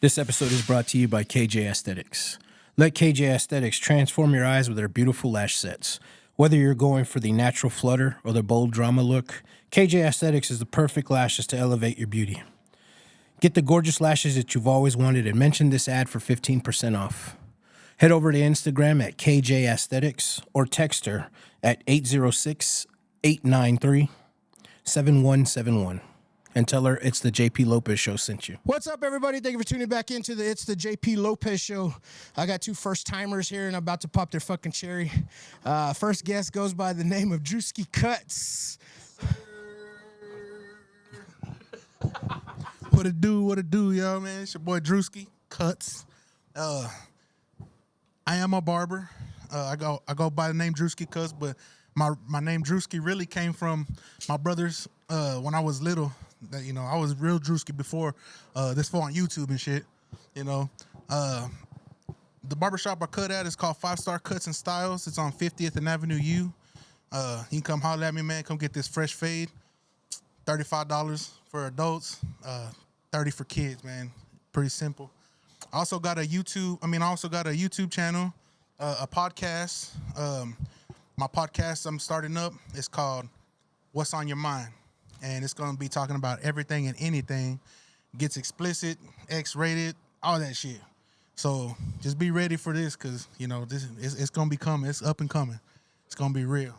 This episode is brought to you by KJ Aesthetics. Let KJ Aesthetics transform your eyes with their beautiful lash sets. Whether you're going for the natural flutter or the bold drama look, KJ Aesthetics is the perfect lashes to elevate your beauty. Get the gorgeous lashes that you've always wanted and mention this ad for 15% off. Head over to Instagram at KJ Aesthetics or text her at 806-893-7171 and tell her it's the JP Lopez Show sent you. What's up, everybody? Thank you for tuning back into It's the JP Lopez Show. I got two first-timers here, and I'm about to pop their fucking cherry. First guest goes by the name of Drewskii Kutz. What it do, y'all, man? It's your boy Drewskii Kutz. I am a barber. I go by the name Drewskii Kutz, but my name Drewskii really came from my brothers when I was little. That, you know, I was real Drewskii before this fool on YouTube and shit. You know, the barbershop I cut at is called 5-Star Cuts and Styles. It's on 50th and Avenue U. You can come holler at me, man. Come get this fresh fade. $35 for adults, $30 for kids, man. Pretty simple. I also got a YouTube channel, a podcast. My podcast I'm starting up is called What's on Your Mind. And it's going to be talking about everything and anything. Gets explicit, X-rated, all that shit. So just be ready for this because, you know, it's going to be coming. It's up and coming. It's going to be real.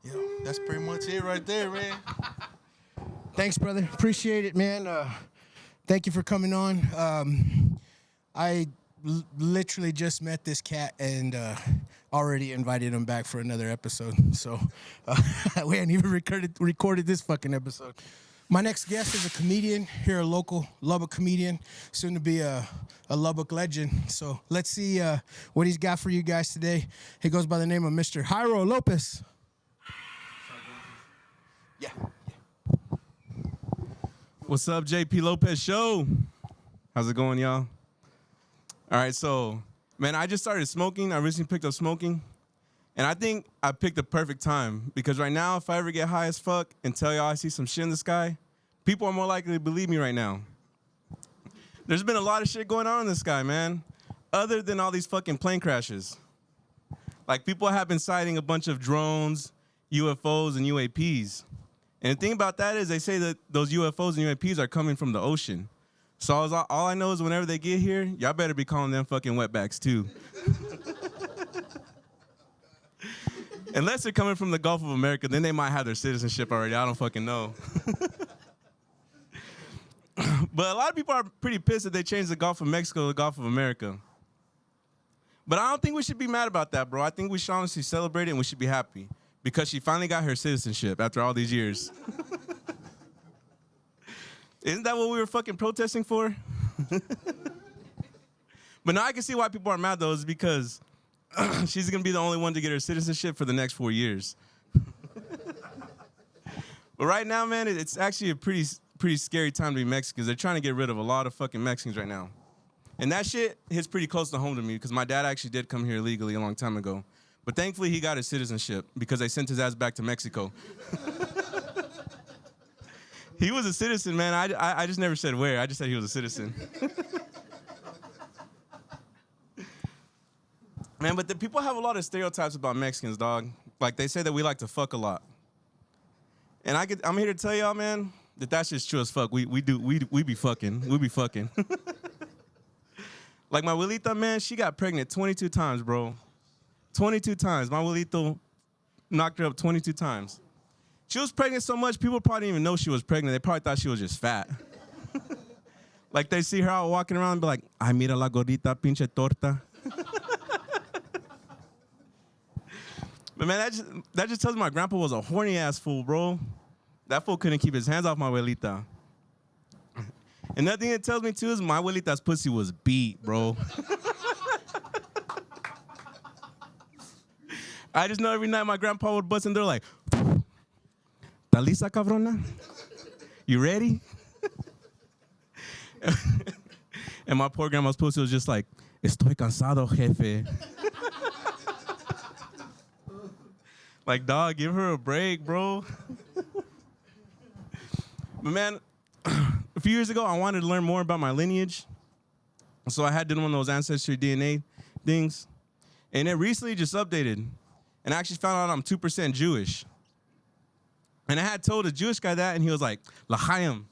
Yeah, that's pretty much it right there, man. Thanks, brother. Appreciate it, man. Thank you for coming on. I literally just met this cat and already invited him back for another episode. So we hadn't even recorded this fucking episode. My next guest is a comedian here, a local Lubbock comedian, soon to be a Lubbock legend. So let's see what he's got for you guys today. He goes by the name of Mr. Jaro Lopez. Yeah. What's up, JP Lopez Show? How's it going, y'all? All right, so, man, I just started smoking. I recently picked up smoking. And I think I picked the perfect time because right now, if I ever get high as fuck and tell y'all I see some shit in the sky, people are more likely to believe me right now. There's been a lot of shit going on in the sky, man, other than all these fucking plane crashes. Like, people have been sighting a bunch of drones, UFOs, and UAPs. And the thing about that is they say that those UFOs and UAPs are coming from the ocean. So all I know is whenever they get here, y'all better be calling them fucking wetbacks too. Unless they're coming from the Gulf of America, then they might have their citizenship already. I don't fucking know. But a lot of people are pretty pissed that they changed the Gulf of Mexico to the Gulf of America. But I don't think we should be mad about that, bro. I think we should honestly celebrate it and we should be happy. Because she finally got her citizenship after all these years. Isn't that what we were fucking protesting for? But now I can see why people are mad, though, is because she's going to be the only one to get her citizenship for the next 4 years. But right now, man, it's actually a pretty scary time to be Mexican because they're trying to get rid of a lot of fucking Mexicans right now. And that shit hits pretty close to home to me because my dad actually did come here illegally a long time ago. But thankfully, he got his citizenship because they sent his ass back to Mexico. He was a citizen, man. I just never said where. I just said he was a citizen. Man, but the people have a lot of stereotypes about Mexicans, dog. Like, they say that we like to fuck a lot. And I'm here to tell y'all, man, that that's just true as fuck. We be fucking. We be fucking. Like, my abuelita, man, she got pregnant 22 times, bro. 22 times. My abuelito knocked her up 22 times. She was pregnant so much, people probably didn't even know she was pregnant. They probably thought she was just fat. Like, they see her out walking around and be like, ay, mira la gordita, pinche torta. But, man, that just tells me my grandpa was a horny-ass fool, bro. That fool couldn't keep his hands off my abuelita. And another thing it tells me, too, is my abuelita's pussy was beat, bro. I just know every night my grandpa would bust in there like, ¿Está lista, cabrona? You ready? And my poor grandma's pussy was just like, estoy cansado, jefe. Like, dog, give her a break, bro. But, man, a few years ago, I wanted to learn more about my lineage. So I had done one of those ancestry DNA things. And it recently just updated. And I actually found out I'm 2% Jewish. And I had told a Jewish guy that, and he was like, L'chaim.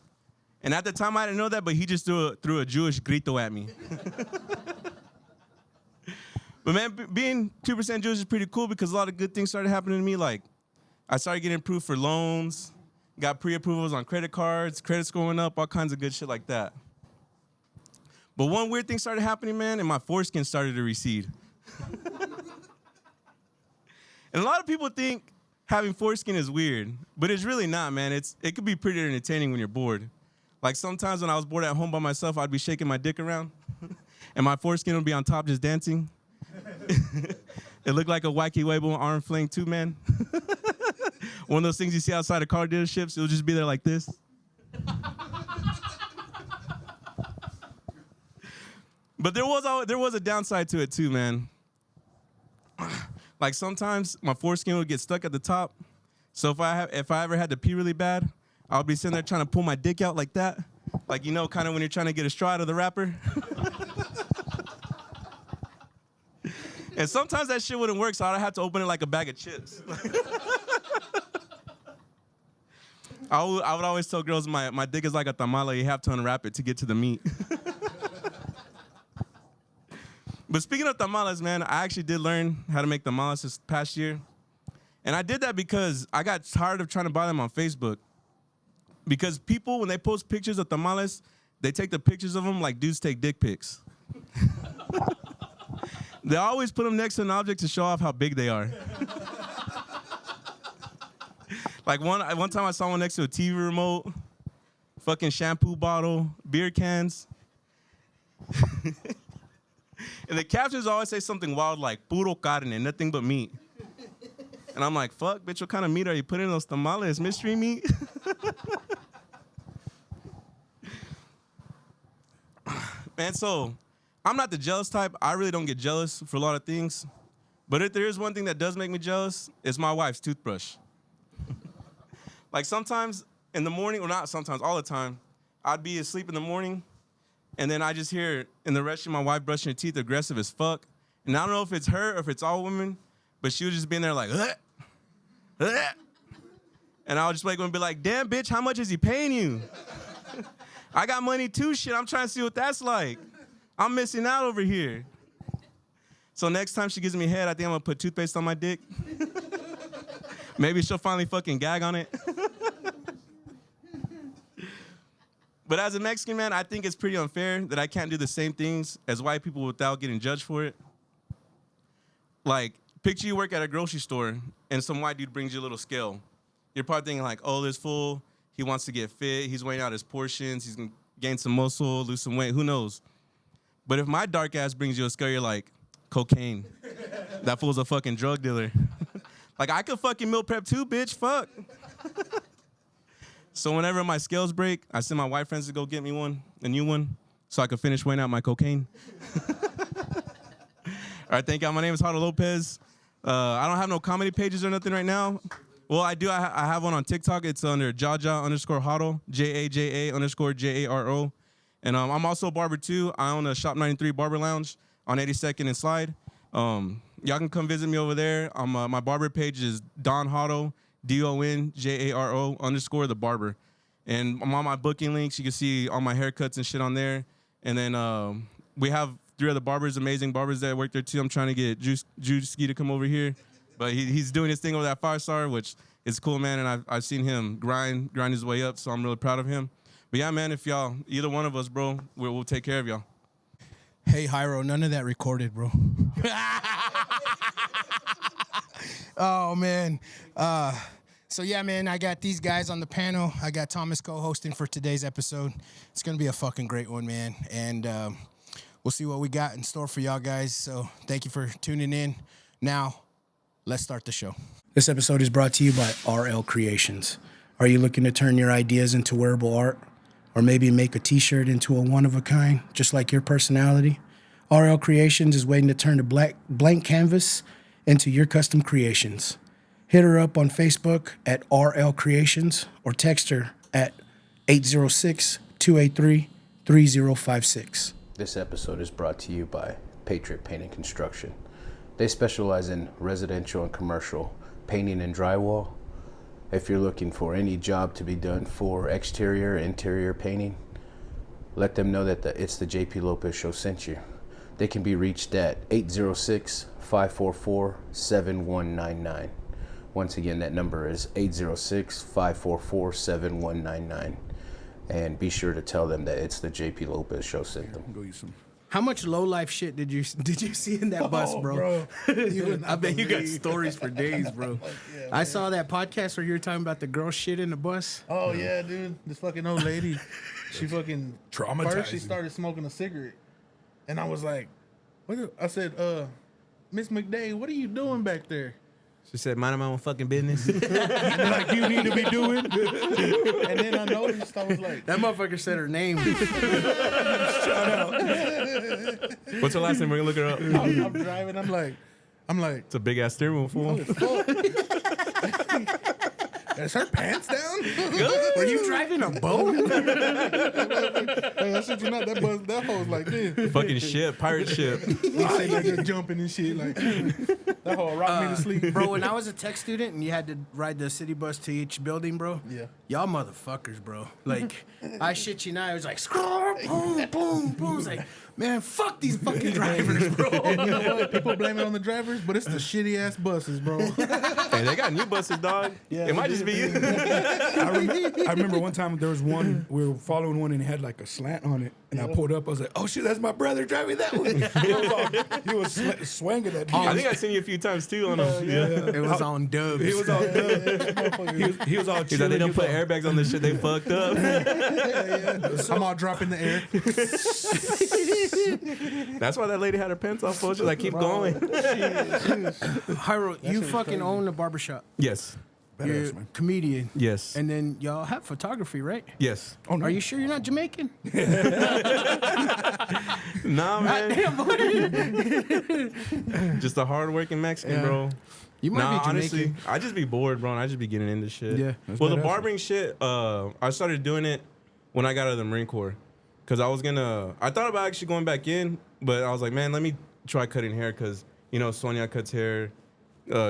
And at the time, I didn't know that, but he just threw a Jewish grito at me. But man, being 2% Jewish is pretty cool because a lot of good things started happening to me. Like, I started getting approved for loans, got pre-approvals on credit cards, credit score went up, all kinds of good shit like that. But one weird thing started happening, man, and my foreskin started to recede. And a lot of people think having foreskin is weird, but it's really not, man. It could be pretty entertaining when you're bored. Like sometimes when I was bored at home by myself, I'd be shaking my dick around, and my foreskin would be on top just dancing. It looked like a wacky Weibo arm fling too, man. One of those things you see outside of car dealerships, it'll just be there like this. But there was a downside to it too, man. Like sometimes my foreskin would get stuck at the top. So if I ever had to pee really bad, I would be sitting there trying to pull my dick out like that. Like, you know, kind of when you're trying to get a straw out of the wrapper. And sometimes that shit wouldn't work, so I'd have to open it like a bag of chips. I would always tell girls my dick is like a tamale. You have to unwrap it to get to the meat. But speaking of tamales, man, I actually did learn how to make tamales this past year. And I did that because I got tired of trying to buy them on Facebook. Because people, when they post pictures of tamales, they take the pictures of them like dudes take dick pics. They always put them next to an object to show off how big they are. Like one time I saw one next to a TV remote, fucking shampoo bottle, beer cans. And the captions always say something wild like, puro carne, nothing but meat. And I'm like, fuck, bitch, what kind of meat are you putting in those tamales? Mystery meat? Man, so I'm not the jealous type. I really don't get jealous for a lot of things. But if there is one thing that does make me jealous, it's my wife's toothbrush. Like sometimes in the morning, or not sometimes, all the time, I'd be asleep in the morning, and then I just hear in the restroom my wife brushing her teeth aggressive as fuck. And I don't know if it's her or if it's all women, but she would just be in there like, ugh, ugh. And I would just wake up and be like, damn, bitch, how much is he paying you? I got money too, shit. I'm trying to see what that's like. I'm missing out over here. So next time she gives me head, I think I'm gonna put toothpaste on my dick. Maybe she'll finally fucking gag on it. But as a Mexican man, I think it's pretty unfair that I can't do the same things as white people without getting judged for it. Like, picture you work at a grocery store and some white dude brings you a little scale. You're probably thinking like, oh, this fool, he wants to get fit, he's weighing out his portions, he's gonna gain some muscle, lose some weight, who knows? But if my dark ass brings you a scale, you're like, cocaine. That fool's a fucking drug dealer. Like, I could fucking meal prep too, bitch, fuck. So whenever my scales break, I send my white friends to go get me a new one, so I can finish weighing out my cocaine. All right, thank you. My name is Jaro Lopez. I don't have no comedy pages or nothing right now. Well, I do. I have one on TikTok. It's under Jaja_Jaro, JAJA_JARO. And I'm also a barber, too. I own a Shop 93 Barber Lounge on 82nd and Slide. Y'all can come visit me over there. My barber page is Don Jaro, DONJARO_ the barber. And I'm on my booking links. You can see all my haircuts and shit on there. And then we have 3 other barbers, amazing barbers that work there, too. I'm trying to get Drewskii to come over here. But he's doing his thing over that 5-star, which is cool, man. And I've seen him grind his way up, so I'm really proud of him. But yeah, man, if y'all, either one of us, bro, we'll take care of y'all. Hey, Jaro, none of that recorded, bro. Oh, man. So, yeah, man, I got these guys on the panel. I got Thomas co-hosting for today's episode. It's going to be a fucking great one, man. And we'll see what we got in store for y'all guys. So thank you for tuning in. Now, let's start the show. This episode is brought to you by RL Creations. Are you looking to turn your ideas into wearable art? Or maybe make a t-shirt into a one-of-a-kind, just like your personality? RL Creations is waiting to turn a blank canvas into your custom creations. Hit her up on Facebook at RL Creations or text her at 806-283-3056. This episode is brought to you by Patriot Paint and Construction. They specialize in residential and commercial painting and drywall. If you're looking for any job to be done for exterior, interior painting, let them know that it's the JP Lopez Show sent you. They can be reached at 806-544-7199. Once again, that number is 806-544-7199. And be sure to tell them that it's the JP Lopez Show sent them. Go eat some. How much low life shit did you see in that bus, bro? I bet you got stories for days, bro. Yeah, I saw that podcast where you were talking about the girl shit in the bus. Oh yeah, dude. This fucking old lady, she fucking Traumatizing. First, she started smoking a cigarette, and I was like, I said, Miss McDade, what are you doing back there? She said, mind my own fucking business. Like you need to be doing. And then I noticed, I was like, That motherfucker said her name. What's her last name? We're gonna look her up. I'm driving. I'm like, It's a big ass steering wheel, fool. is her pants down? Were you driving a boat? Hey, I shit you not. That hoe was like this. Fucking ship, pirate ship. We sitting there just jumping and shit. Like that hoe rocked me to sleep, Bro, when I was a tech student and you had to ride the city bus to each building, bro. Yeah. Y'all motherfuckers, bro. Like, I shit you not. It was like, boom, boom, boom. It was like, man, fuck these fucking drivers, bro. And you know what? People blame it on the drivers, but it's the shitty ass buses, bro. Hey, they got new buses, dog. Yeah, it might they just be you. I remember one time there was one, we were following one and it had like a slant on it. And I pulled up, I was like, oh shit, that's my brother driving that one. He was swinging that bitch. I think I've seen you a few times too on them. Yeah. It was on dubs. He was all he was all He's like, they don't put air. airbags on this shit. They fucked up. I'm all drop in the air. That's why that lady had her pants off. She's like, keep going. Hyro, you shit fucking crazy. own a barbershop. Yes. You're Badass, a man. comedian. Yes. And then y'all have photography, right? Yes. Oh, no. Are you sure you're not Jamaican? Nah, man. Damn, boy. Just a hardworking Mexican, Yeah. bro. You might Nah, be Jamaican. honestly, I just be bored, bro, and I just be getting into shit. Yeah. Well, the badass. barbering shit, I started doing it when I got out of the Marine Corps. Because I thought about actually going back in, but I was like, man, let me try cutting hair because, Sonia cuts hair,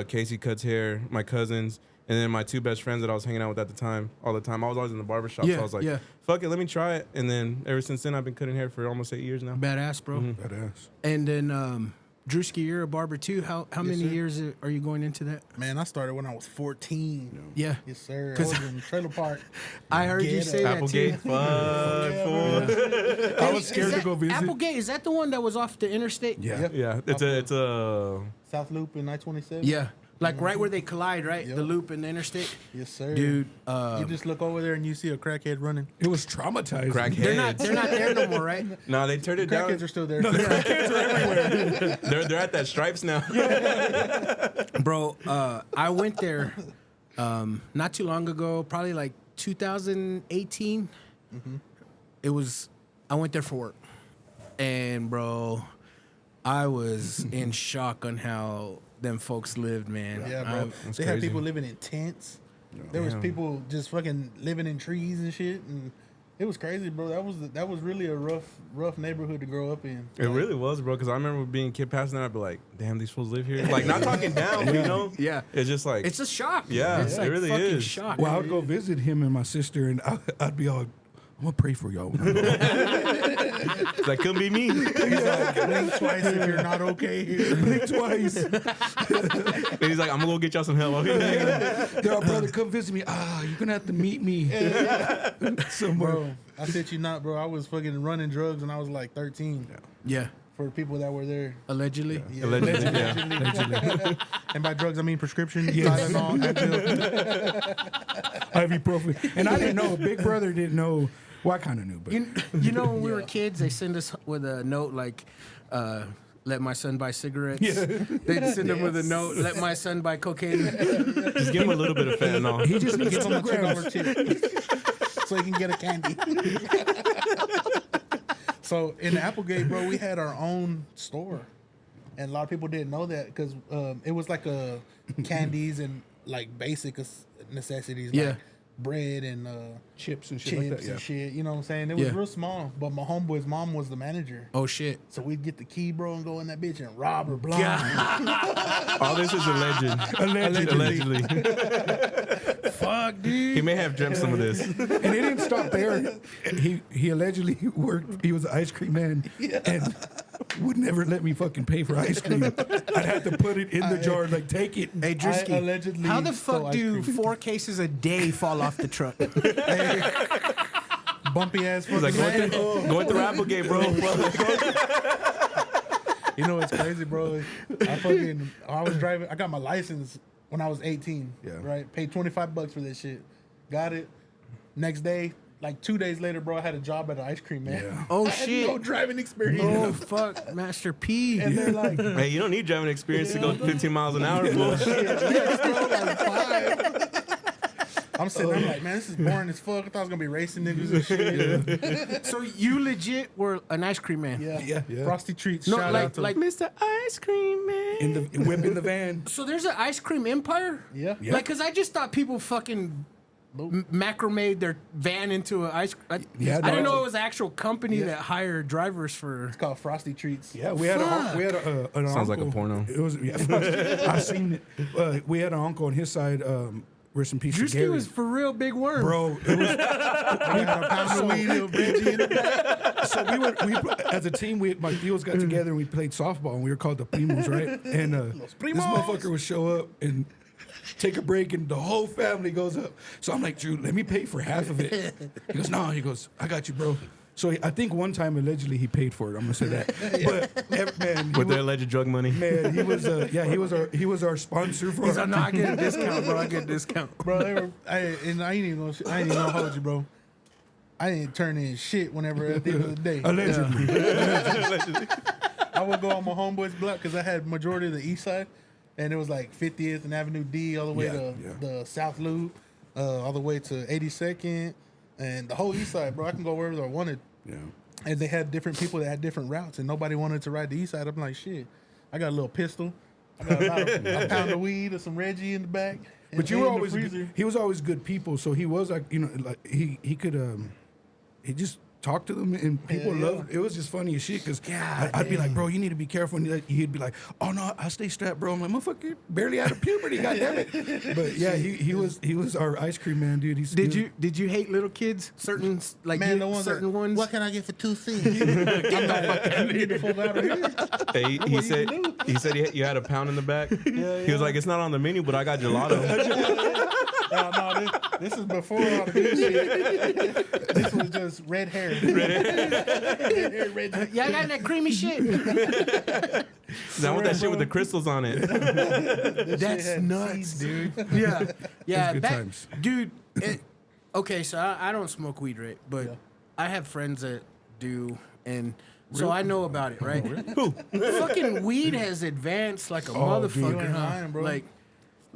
Casey cuts hair, my cousins, and then my two best friends that I was hanging out with at the time, all the time. I was always in the barbershop, Yeah, so I was like, yeah. fuck it, let me try it. And then ever since then, I've been cutting hair for almost 8 years now. Badass, bro. Badass. And then, Drewskii, you're a barber too. How many sir. years are you going into that? Man, I started when I was 14. Yeah. Yes, sir. I 'Cause- was in the trailer park. I heard you Get say it. that Applegate, too. fuck, fool. I was scared to go visit. Applegate, is that the one that was off the interstate? Yeah. Yeah, it's a. South Loop in I-27. Yeah. Like right where they collide, right? Yep. The loop and the interstate. Yes, sir. Dude, you just look over there and you see a crackhead running. It was traumatizing. Crackhead. they're not there no more, right? No, they turned it down. Crackheads are still there. They're at that Stripes now. Bro, I went there not too long ago, probably like 2018. I went there for work. And bro, I was in shock on how them folks lived, man. Yeah, bro. That's They had crazy. people living in tents. There was Damn. people just fucking living in trees and shit, and it was crazy, bro. That was really a rough neighborhood to grow up in. It really was, bro. Because I remember being a kid passing there, I'd be like, "Damn, these fools live here." Like, not talking down, you know? Yeah. It's just like, It's a shock. Yeah, it's it like really fucking is. shock. Well, I would go visit him and my sister, and I'd be all, I'm gonna pray for y'all. that couldn't be me. Blink twice if you're not okay here. Blink twice. And he's like, "I'm gonna go get y'all some help." I'll be back. Yo, brother, come visit me. You're gonna have to meet me somewhere. Bro, I said you not, bro. I was fucking running drugs when I was like 13 Yeah. for people that were there. Allegedly. Yeah. Allegedly, yeah. And by drugs, I mean prescription. Tylenol, Advil. Ibuprofen. And I didn't know. Big brother didn't know. Well, I kind of knew, but You know, when we were kids, they send us with a note like, let my son buy cigarettes. They'd send them with a note, let my son buy cocaine. Just give him a little bit of fentanyl. he just needs Give 2 them a grams. $2 tip so he can get a candy. So in Applegate, bro, we had our own store, and a lot of people didn't know that because it was like a candies and like basic necessities, Yeah. like bread and Chips and shit chips like that. Yeah. and shit. You know what I'm saying? It was Yeah. real small, but my homeboy's mom was the manager. Oh shit. So we'd get the key, bro, and go in that bitch and rob her blind. All this is alleged. Allegedly. Fuck, dude. He may have dreamt some of this. And it didn't stop there. He allegedly worked. He was an ice cream man and would never let me fucking pay for ice cream. I'd have to put it in the jar, like take it. Hey, I Drewskii, allegedly how the stole fuck ice do cream. 4 cases a day fall off the truck? Bumpy ass He's fucking like man. going through Applegate, bro. You know what's crazy, bro? I was driving. I got my license when I was 18. Yeah. Right. Paid $25 for this shit. Got it. Next day, like 2 days later, bro, I had a job at an ice cream man. Yeah. Oh I had shit. no driving experience. Oh fuck, Master P. And they're like, Hey, you don't need driving experience to go 15 miles an hour, bro. yes, bro, like 5. I'm sitting there, I'm like, man, this is boring as fuck. I thought I was gonna be racing niggas and shit. So you legit were an ice cream man? Yeah. Yeah. Frosty treats. No, shout like out to like Mr. Ice Cream Man. In the whip in the van. So there's an ice cream empire? Yeah. Yeah. Like, cause I just thought people fucking macrame their van into an ice. Yeah, I didn't no. know it was an actual company that hired drivers for. It's called Frosty Treats. Yeah, we had an Sounds like a uncle. porno. It was. Yeah, I've seen it. We had an uncle on his side. Rest in peace, to Drewskii Gary. was for real big worm. Bro, it was. I had a pound of weed, little Reggie in the back. So we as a team, my deals got together and we played softball, and we were called the Primos, right? And this Primos. motherfucker would show up and take a break, and the whole family goes up. So I'm like, Drew, let me pay for half of it. He goes, no. He goes, I got you, bro. So I think one time allegedly he paid for it. I'm gonna say that. But man, With their alleged drug money. man, he was our sponsor for. He's like, no, I get a discount, bro. I get a discount. Bro, I ain't even gonna hold you, bro. I didn't turn in shit whenever at the end of the day. Allegedly. I would go on my homeboy's block because I had majority of the east side, and it was like 50th and Avenue D all the way to the South Loop, all the way to 82nd, and the whole east side, bro. I can go wherever I wanted. Yeah. And they had different people that had different routes, and nobody wanted to ride the east side. I'm like, shit, I got a little pistol. I got about a pound of weed or some Reggie in the back. and But you in were the always freezer. he was always good people, so he was like, you know, like he could he just talked to them, and people Yeah, loved it. Was just funny as shit because I'd be like, bro, you need to be careful, and he'd be like, oh no, I stay strapped, bro. I'm like, motherfucker, barely out of puberty, goddamn it. But yeah, he was our ice cream man, dude. Did you hate little kids? Certain like Man, the ones certain that, ones. What can I get for 2 cents? I'm not fucking get the fuck out of here. Hey, he said you had a pound in the back. He was like, it's not on the menu, but I got gelato. No, this is before all the good shit. This was just red hair. Red hair. Yeah, I got that creamy shit. I want that shit with the crystals on it. That's had nuts, seeds. dude. Yeah, good times. dude. Okay, so I don't smoke weed, right? But I have friends that do, and so I know about it, right? Who? Fucking weed has advanced like a dude. motherfucker, You ain't huh? lying, bro.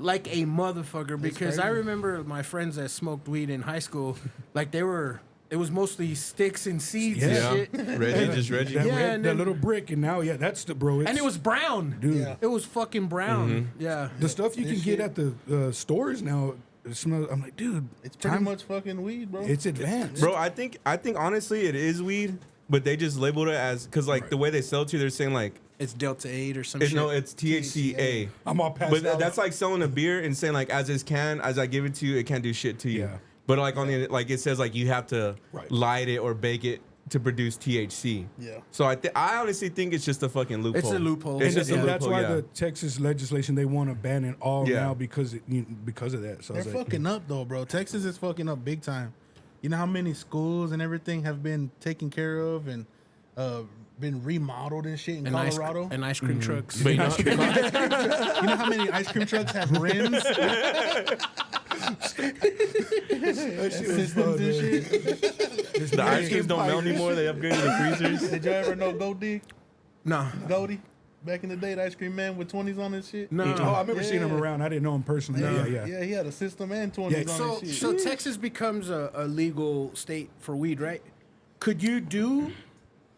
Like a motherfucker. Because I crazy. remember my friends that smoked weed in high school, like it was mostly sticks and seeds and Yeah. shit. Reggie. that, Yeah, red, and that then- little brick, and now that's the bro. And it was brown. dude. Yeah. It was fucking brown. Yeah. The stuff you can This get shit- at the stores now. It smells, I'm like, dude, It's pretty much fucking weed, bro. it's advanced, Bro, I think honestly it is weed, but they just labeled it as because like the way they sell it to you, they're saying like It's Delta 8 or some it's shit. no, it's THCA. I'm all passed But out. that's like selling a beer and saying like as I give it to you, it can't do shit to you. Yeah. But like on the like it says like you have to Right. light it or bake it to produce THC. Yeah. So I honestly think it's just a fucking loophole. It's a loophole. It's And- just a and loophole. that's why yeah. the Texas legislation, they want to ban it all Yeah. now because of that. So I They're was like, fucking up though, bro. Texas is fucking up big time. You know how many schools and everything have been taken care of and been remodeled and shit in and Colorado? and ice cream trucks. But you know, You know how many ice cream trucks have rims? that shit was Systems fun, and man. shit. the ice creams don't melt anymore. They upgraded the freezers. Did you ever know Goldie? No. Goldie? Back in the day, the ice cream man with 20s on his shit? No. Oh, I remember seeing him Yeah. around. I didn't know him personally. Yeah. Yeah, he had a system and 20s Yeah. on So, his shit. so Texas becomes a legal state for weed, right? Could you do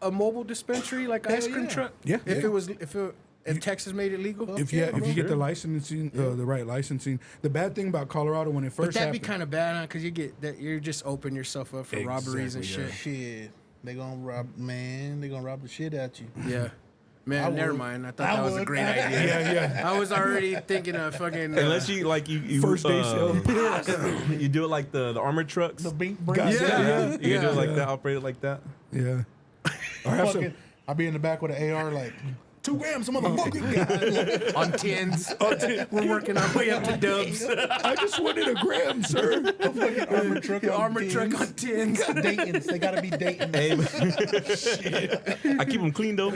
a mobile dispensary like ice cream yeah. truck? Yeah, If yeah. it was, if it, If Texas made it legal, If you get the licensing, the right licensing. The bad thing about Colorado when it but first that'd be happened, kind of bad, huh? Because you're just open yourself up for robberies and Exactly, shit. Shit, they gonna rob, man. They gonna rob the shit out you. Yeah. Man, never mind. I thought that was a would. great idea. yeah. I was already thinking of fucking. Unless you like you First day sale. you do it like the armored trucks. The bink Yeah, yeah. You can do it like that, operate it like that. Yeah. Or have some, I'll be in the back with an AR like 2 grams, motherfucker. on tens. We're working our way up to dubs. I just wanted a gram, sir. Armored truck. Armored truck on tens. Dayton's. They gotta be Dayton's. Hey, I keep them clean though.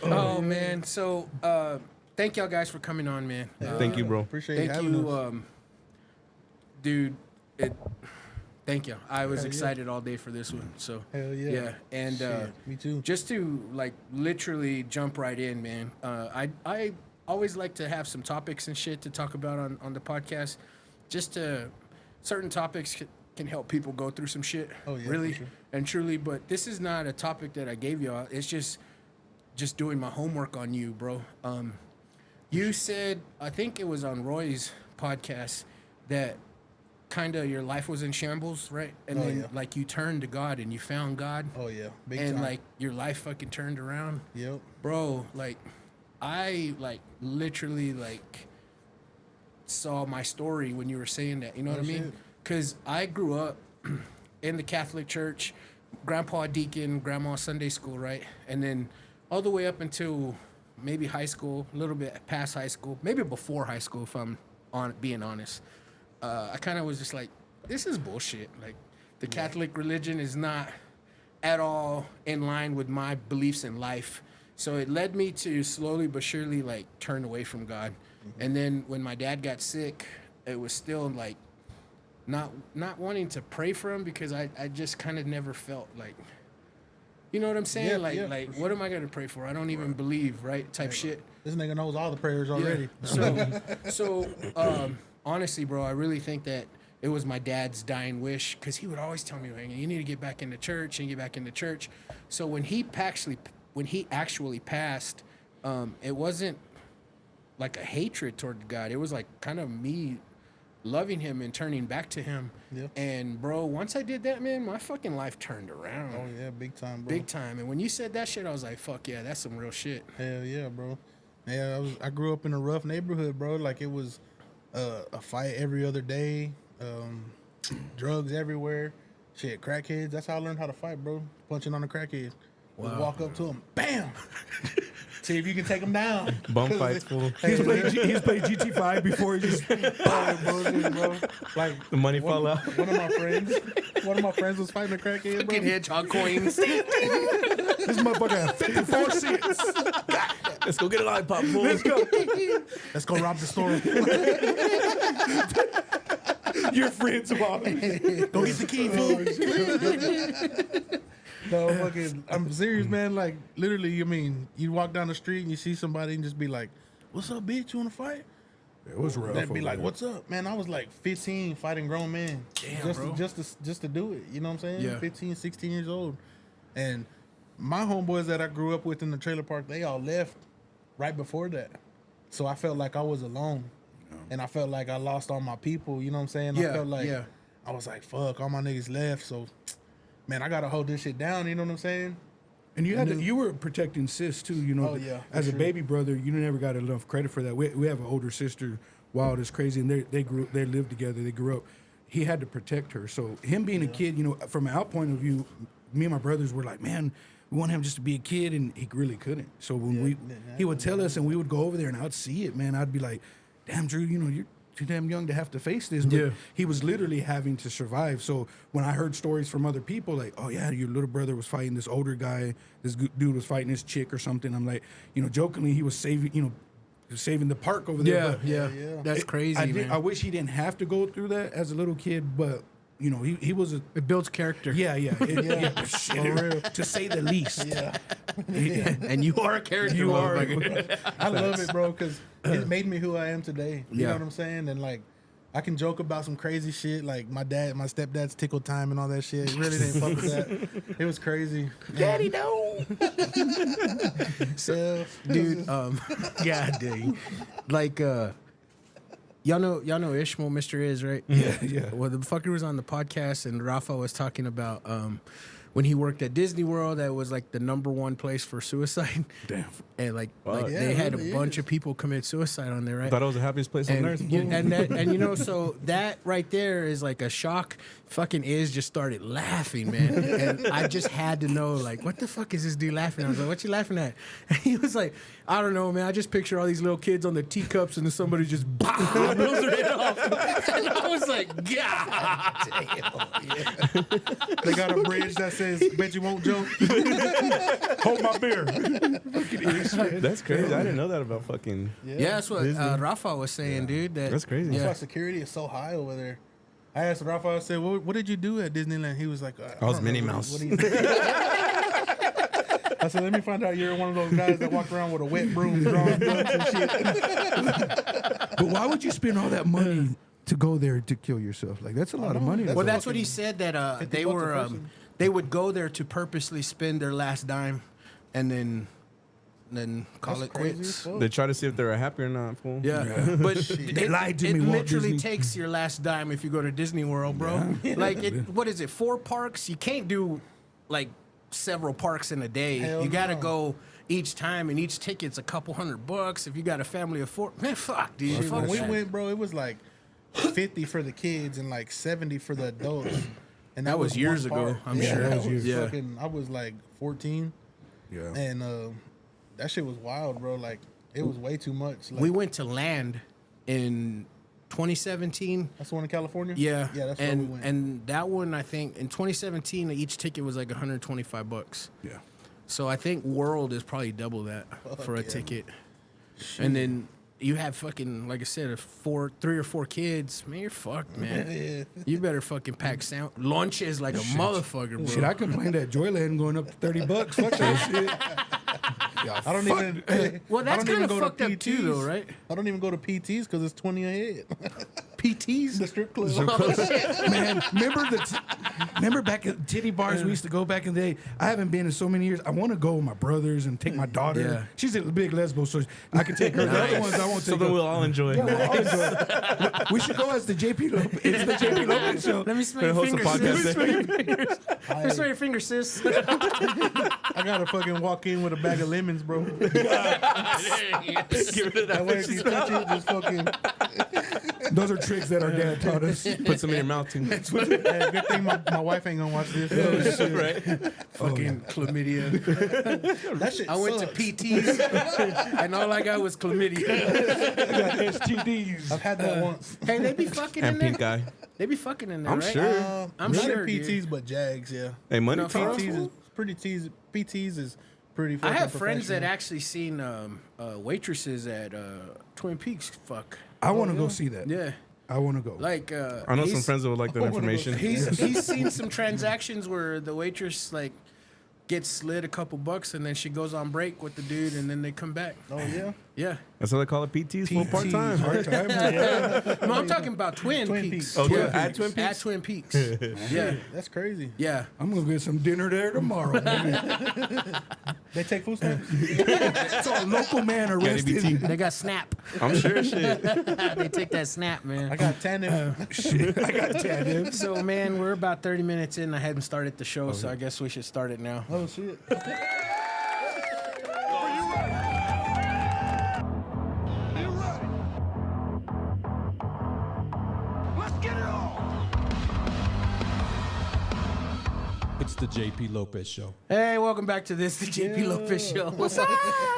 Oh man. So thank y'all guys for coming on, man. Thank you, bro. Appreciate Thank having you, us. dude. Thank you. I was excited all day for this one. So Hell yeah. yeah, and Shit, me too. just to like literally jump right in, man. I always like to have some topics and shit to talk about on the podcast. Just to certain topics can help people go through some shit. Oh, yeah, for really sure. and truly. But this is not a topic that I gave y'all. It's just doing my homework on you, bro. You said, I think it was on Roy's podcast, that kind of your life was in shambles, right? And then like you turned to God and you found God. Oh yeah, big And time. like your life fucking turned around. Yep. Bro, like I like literally like saw my story when you were saying that. You know what I mean? shit. Because I grew up in the Catholic Church, grandpa deacon, grandma Sunday school, right? And then all the way up until maybe high school, a little bit past high school, maybe before high school, if I'm being honest. I kind of was just like, this is bullshit. Like, the Catholic religion is not at all in line with my beliefs in life. So it led me to slowly but surely, like, turn away from God. And then when my dad got sick, it was still, like, not wanting to pray for him because I just kind of never felt like, you know what I'm saying? Yeah, like, for what am I going to pray for? I don't even believe, right? Type shit. This nigga knows all the prayers already. So, honestly, bro, I really think that it was my dad's dying wish because he would always tell me, like, you need to get back into church and get back into church. So when he actually passed, it wasn't like a hatred toward God. It was like kind of me loving him and turning back to him. Yep. And bro, once I did that, man, my fucking life turned around. Oh yeah, big time, bro. Big time. And when you said that shit, I was like, fuck yeah, that's some real shit. Hell yeah, bro. Yeah, I grew up in a rough neighborhood, bro. Like it was a fight every other day, drugs everywhere, shit, crackheads. That's how I learned how to fight, bro. Punching on the crackhead. Just walk up to him, bam. See if you can take him down. Bum fights, fool. he's played GT5 before he just. Bullshit, bro. Like The money fall out. one of my friends was fighting a crackhead, bro. Fucking hedgehog coins. This motherfucker had 54 cents. Let's go get a lollipop, fool. Let's go. Let's go rob the store. Your friends about it. Go get the key, fool. No, fucking, I'm serious, man. Like, literally, I mean, you walk down the street and you see somebody and just be like, "What's up, bitch? You wanna fight?" It was rough. They'd be over like, there. "What's up, man?" I was like 15 fighting grown men. Damn, bro. Just to do it. You know what I'm saying? Yeah. 15, 16 years old. And my homeboys that I grew up with in the trailer park, they all left right before that. So I felt like I was alone. And I felt like I lost all my people. You know what I'm saying? Yeah, I felt like yeah. I was like, fuck, all my niggas left. So, man, I gotta hold this shit down. You know what I'm saying? And you were protecting sis too, you know. Oh, yeah, for As a sure. baby brother, you never got enough credit for that. We have an older sister, wild as crazy, and they lived together. They grew up. He had to protect her. So him being a kid, you know, from an out point of view, me and my brothers were like, man, we want him just to be a kid, and he really couldn't. So when he would tell us, and we would go over there, and I'd see it, man. I'd be like, damn, Drew, you know, you're too damn young to have to face this. But Yeah. he was literally having to survive. So when I heard stories from other people, like, oh yeah, your little brother was fighting this older guy, this dude was fighting this chick or something, I'm like, you know, jokingly, he was saving the park over there. Yeah, But yeah. That's crazy, man. I wish he didn't have to go through that as a little kid, but you know, he was a It builds character. yeah, shit, For real. to say the least. Yeah. And you are a character. You are. motherfucker. I love it, bro, because it made me who I am today. You Yeah. know what I'm saying? And like, I can joke about some crazy shit like my stepdad's tickle time and all that shit. Really didn't fuck with that. It was crazy. Daddy, no. So, dude, god dang. Like, y'all know Ishmael, Mr. Is, right? Yeah. Well, the fucker was on the podcast, and Rafa was talking about when he worked at Disney World, that was like the #1 place for suicide. Damn. And like Yeah, they had it really a bunch is. of people commit suicide on there, right? Thought it was the happiest place on earth. So that right there is like a shock. Fucking Iz just started laughing, man, and I just had to know, like, what the fuck is this dude laughing at? I was like, what you laughing at? And he was like, I don't know, man. I just picture all these little kids on the teacups, and then somebody just blows their head off. And I was like, God damn. They got a bridge that says, "Bet you won't joke." Hold my beer. That's crazy. I didn't know that about fucking. Yeah, that's what Rafa was saying, dude. That's crazy. That's Yeah. why security is so high over there. I asked Rafa, I said, what did you do at Disneyland? He was like, I was don't Minnie know. Mouse. What do you think? I said, let me find out you're one of those guys that walk around with a wet broom drawing ducks and shit. But why would you spend all that money to go there to kill yourself? Like, that's a lot of money. That's Well, a that's what he said, that 50 they bucks a were person. they would go there to purposely spend their last dime, and then call That's it crazy quits. as fuck. They try to see if they're happy or not, fool. Yeah, but They lied to me, It Walt literally Disney. takes your last dime if you go to Disney World, bro. Like, what is it? 4 parks? You can't do like several parks in a day. Hell you got to no. go each time, and each ticket's a couple $100. If you got a family of 4, man, fuck, dude. Fuck When we that. went, bro, it was like 50 for the kids and like 70 for the adults. And That was one years ago, park. I'm Yeah, sure. that That was was years. Yeah. fucking, I was like 14, Yeah. and that shit was wild, bro. Like, it was way too much. Like, We went to Land in 2017. that's the one in California? Yeah, Yeah, that's where and we went. and that one, I think in 2017, each ticket was like $125. Yeah. So I think World is probably double that for a yeah. ticket. And then you have fucking, like I said, 3 or 4 kids. Man, you're fucked, man. Yeah. You better fucking pack sound lunches like a motherfucker, bro. Shit, I complained at Joyland going up to $30. Fuck that shit. Yeah, I don't even. Well, that's I don't kind even of go to fucked up too, though, PTs. right? I don't even go to PTs because it's 20 a head. PTs. The strip club. Man, remember back at titty bars we used to go back in the day? I haven't been in so many years. I want to go with my brothers and take my daughter. Yeah. She's a big lesbo, so I can take her. The other ones I won't take. Something her. we'll all enjoy. We should go as the JP Lopez. It's the JP Lopez show. Let me smell your Host a fingers, podcast sis. there. Let me smell your fingers, sis. I gotta fucking walk in with a bag of lemons, bro. Give it to That way, if you touch it, just fucking. Those are tricks that our dad taught us. Put some in your mouth too. Hey, good thing my wife ain't gonna watch this. Right? Fucking chlamydia. That shit I went to sucks. PTs, and all I got was chlamydia. STDs. I've had that once. Hey, they be fucking in And there. pink eye. They be fucking in there, I'm right? sure. I'm not sure, in dude. PTs, but Jags, yeah. Hey, money. No, for real? PTs is pretty PTs is pretty. I Fucking have friends that professional. actually seen waitresses at Twin Peaks. Fuck. I want to go see that. Yeah. I want to go. Like, I know some he's- friends that would like that information. He's seen some transactions where the waitress like gets slid a couple bucks and then she goes on break with the dude and then they come back. Oh yeah. Yeah. That's how they call it. PTs, full part time. Part-time, yeah. No, I'm talking about Twin Twin Peaks. Peaks. Oh, yeah. at Twin Peaks? At Twin Peaks. Yeah. That's crazy. Yeah. I'm gonna get some dinner there tomorrow. Baby. They take food stamps. So a local man arrested. They got Snap. I'm sure shit. They take that Snap, man. I got tandem. I got tandem. So, man, we're about 30 minutes in. I hadn't started the show, so I guess we should start it now. Oh shit. It's the JP Lopez Show. Hey, welcome back to this, the JP Lopez Show. What's up,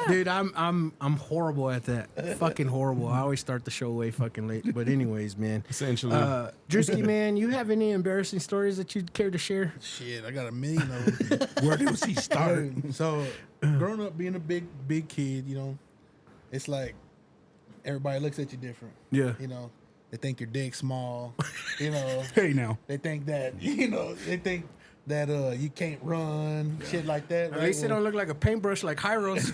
dude? I'm horrible at that. Fucking horrible. I always start the show way fucking late. But anyways, man. Essentially. Drewskii, man, you have any embarrassing stories that you'd care to share? Shit, I got a million of them. Where did he start? So, growing up being a big kid, you know, it's like everybody looks at you different. Yeah. You know, they think your dick's small. You know, Hey now. they think that they think that you can't run, shit like that. At least they don't look like a paintbrush like Hyros.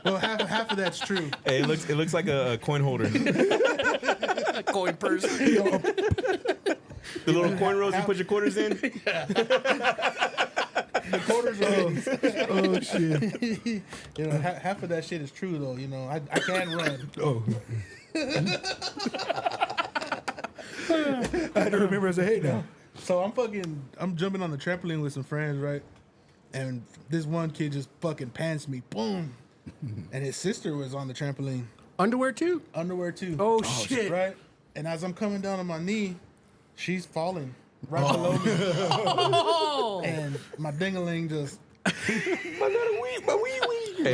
Well, half of that's true. Hey, it looks like a coin holder. coin purse. The little coin rolls you put your quarters in. The quarters are Oh shit. you know, half of that shit is true though. You know, I can't run. Oh. I had to remember as a hey now. So I'm jumping on the trampoline with some friends, right? And this one kid just fucking pants me, boom. And his sister was on the trampoline, Underwear too? underwear too. Oh, shit. Right? And as I'm coming down on my knee, she's falling right below me. And my ding-a-ling just Hey,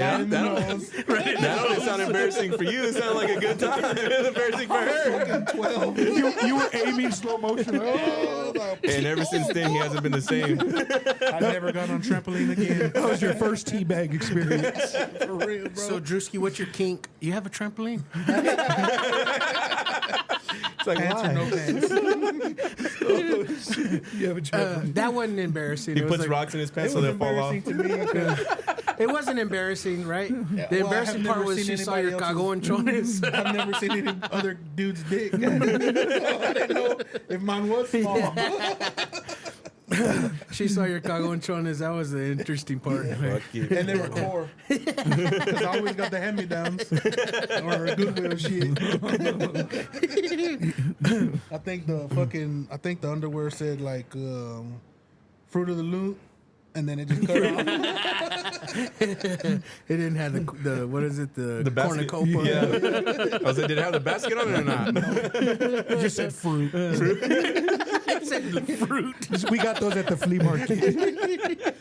right in the that nose. that don't sound embarrassing for you. It sounded like a good time. It was embarrassing for her. Fucking 12. You were aiming slow motion. Oh. And ever since then, he hasn't been the same. I never got on trampoline again. That was your first teabag experience. For real, bro. So, Drewskii, what's your kink? You have a trampoline? It's like, pants or why? no pants. You have a trampoline. That wasn't embarrassing. He It was puts like- rocks in his pants It so was they fall off. embarrassing to me because It wasn't embarrassing, right? The well, I embarrassing have part never was seen she saw anybody your else's- cagonchones. I've never seen any other dude's dick. So I didn't know if mine was small. She saw your cagonchones. That was the interesting part. Fuck you. And they were core. Because I always got the hand-me-downs. Or Goodwill shit. I think the underwear said like Fruit of the Loom. And then it just cut off. It didn't have the what is it, the basket. cornucopia? Yeah. I was like, did it have the basket on it or not? It just said fruit. It said fruit. We got those at the flea market.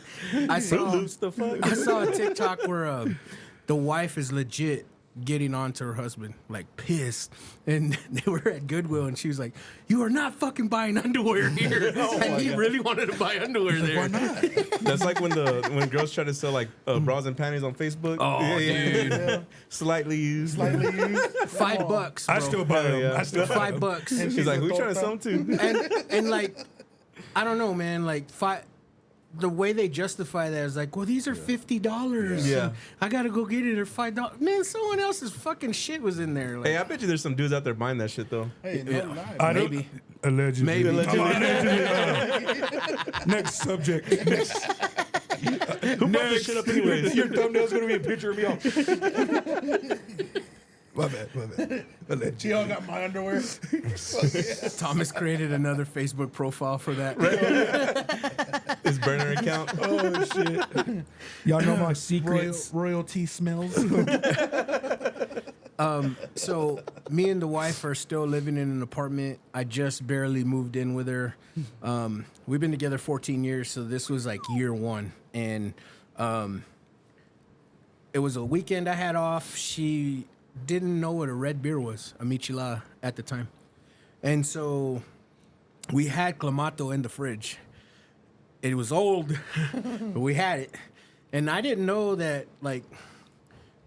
I saw the fuck? I saw a TikTok where the wife is legit getting on to her husband, like pissed. And they were at Goodwill, and she was like, "You are not fucking buying underwear here." And he really wanted to buy underwear there. Why not? That's like when girls try to sell like bras and panties on Facebook. Oh, dude. Yeah. Slightly used. Slightly used. $5, bro. I still buy them. yeah. I still buy them. $5. She's like, who you trying to sell them to? and like, I don't know, man. Like the way they justify that is like, well, these are $50. Yeah. and I gotta go get it. Or $5. Man, someone else's fucking shit was in there. Like, Hey, I bet you there's some dudes out there buying that shit though. Hey, no lie. I don't- Maybe. Allegedly. Maybe. Next subject. Who brought this shit up anyways? Your thumbnail's gonna be a picture of me. My bad. Allegedly. She all got my underwear. Thomas created another Facebook profile for that. His burner account. Oh shit. Y'all know my secrets. Royalty smells. So me and the wife are still living in an apartment. I just barely moved in with her. We've been together 14 years, so this was like year one. And it was a weekend I had off. She didn't know what a red beer was, a michelada at the time. And so we had Clamato in the fridge. It was old, but we had it. And I didn't know that, like,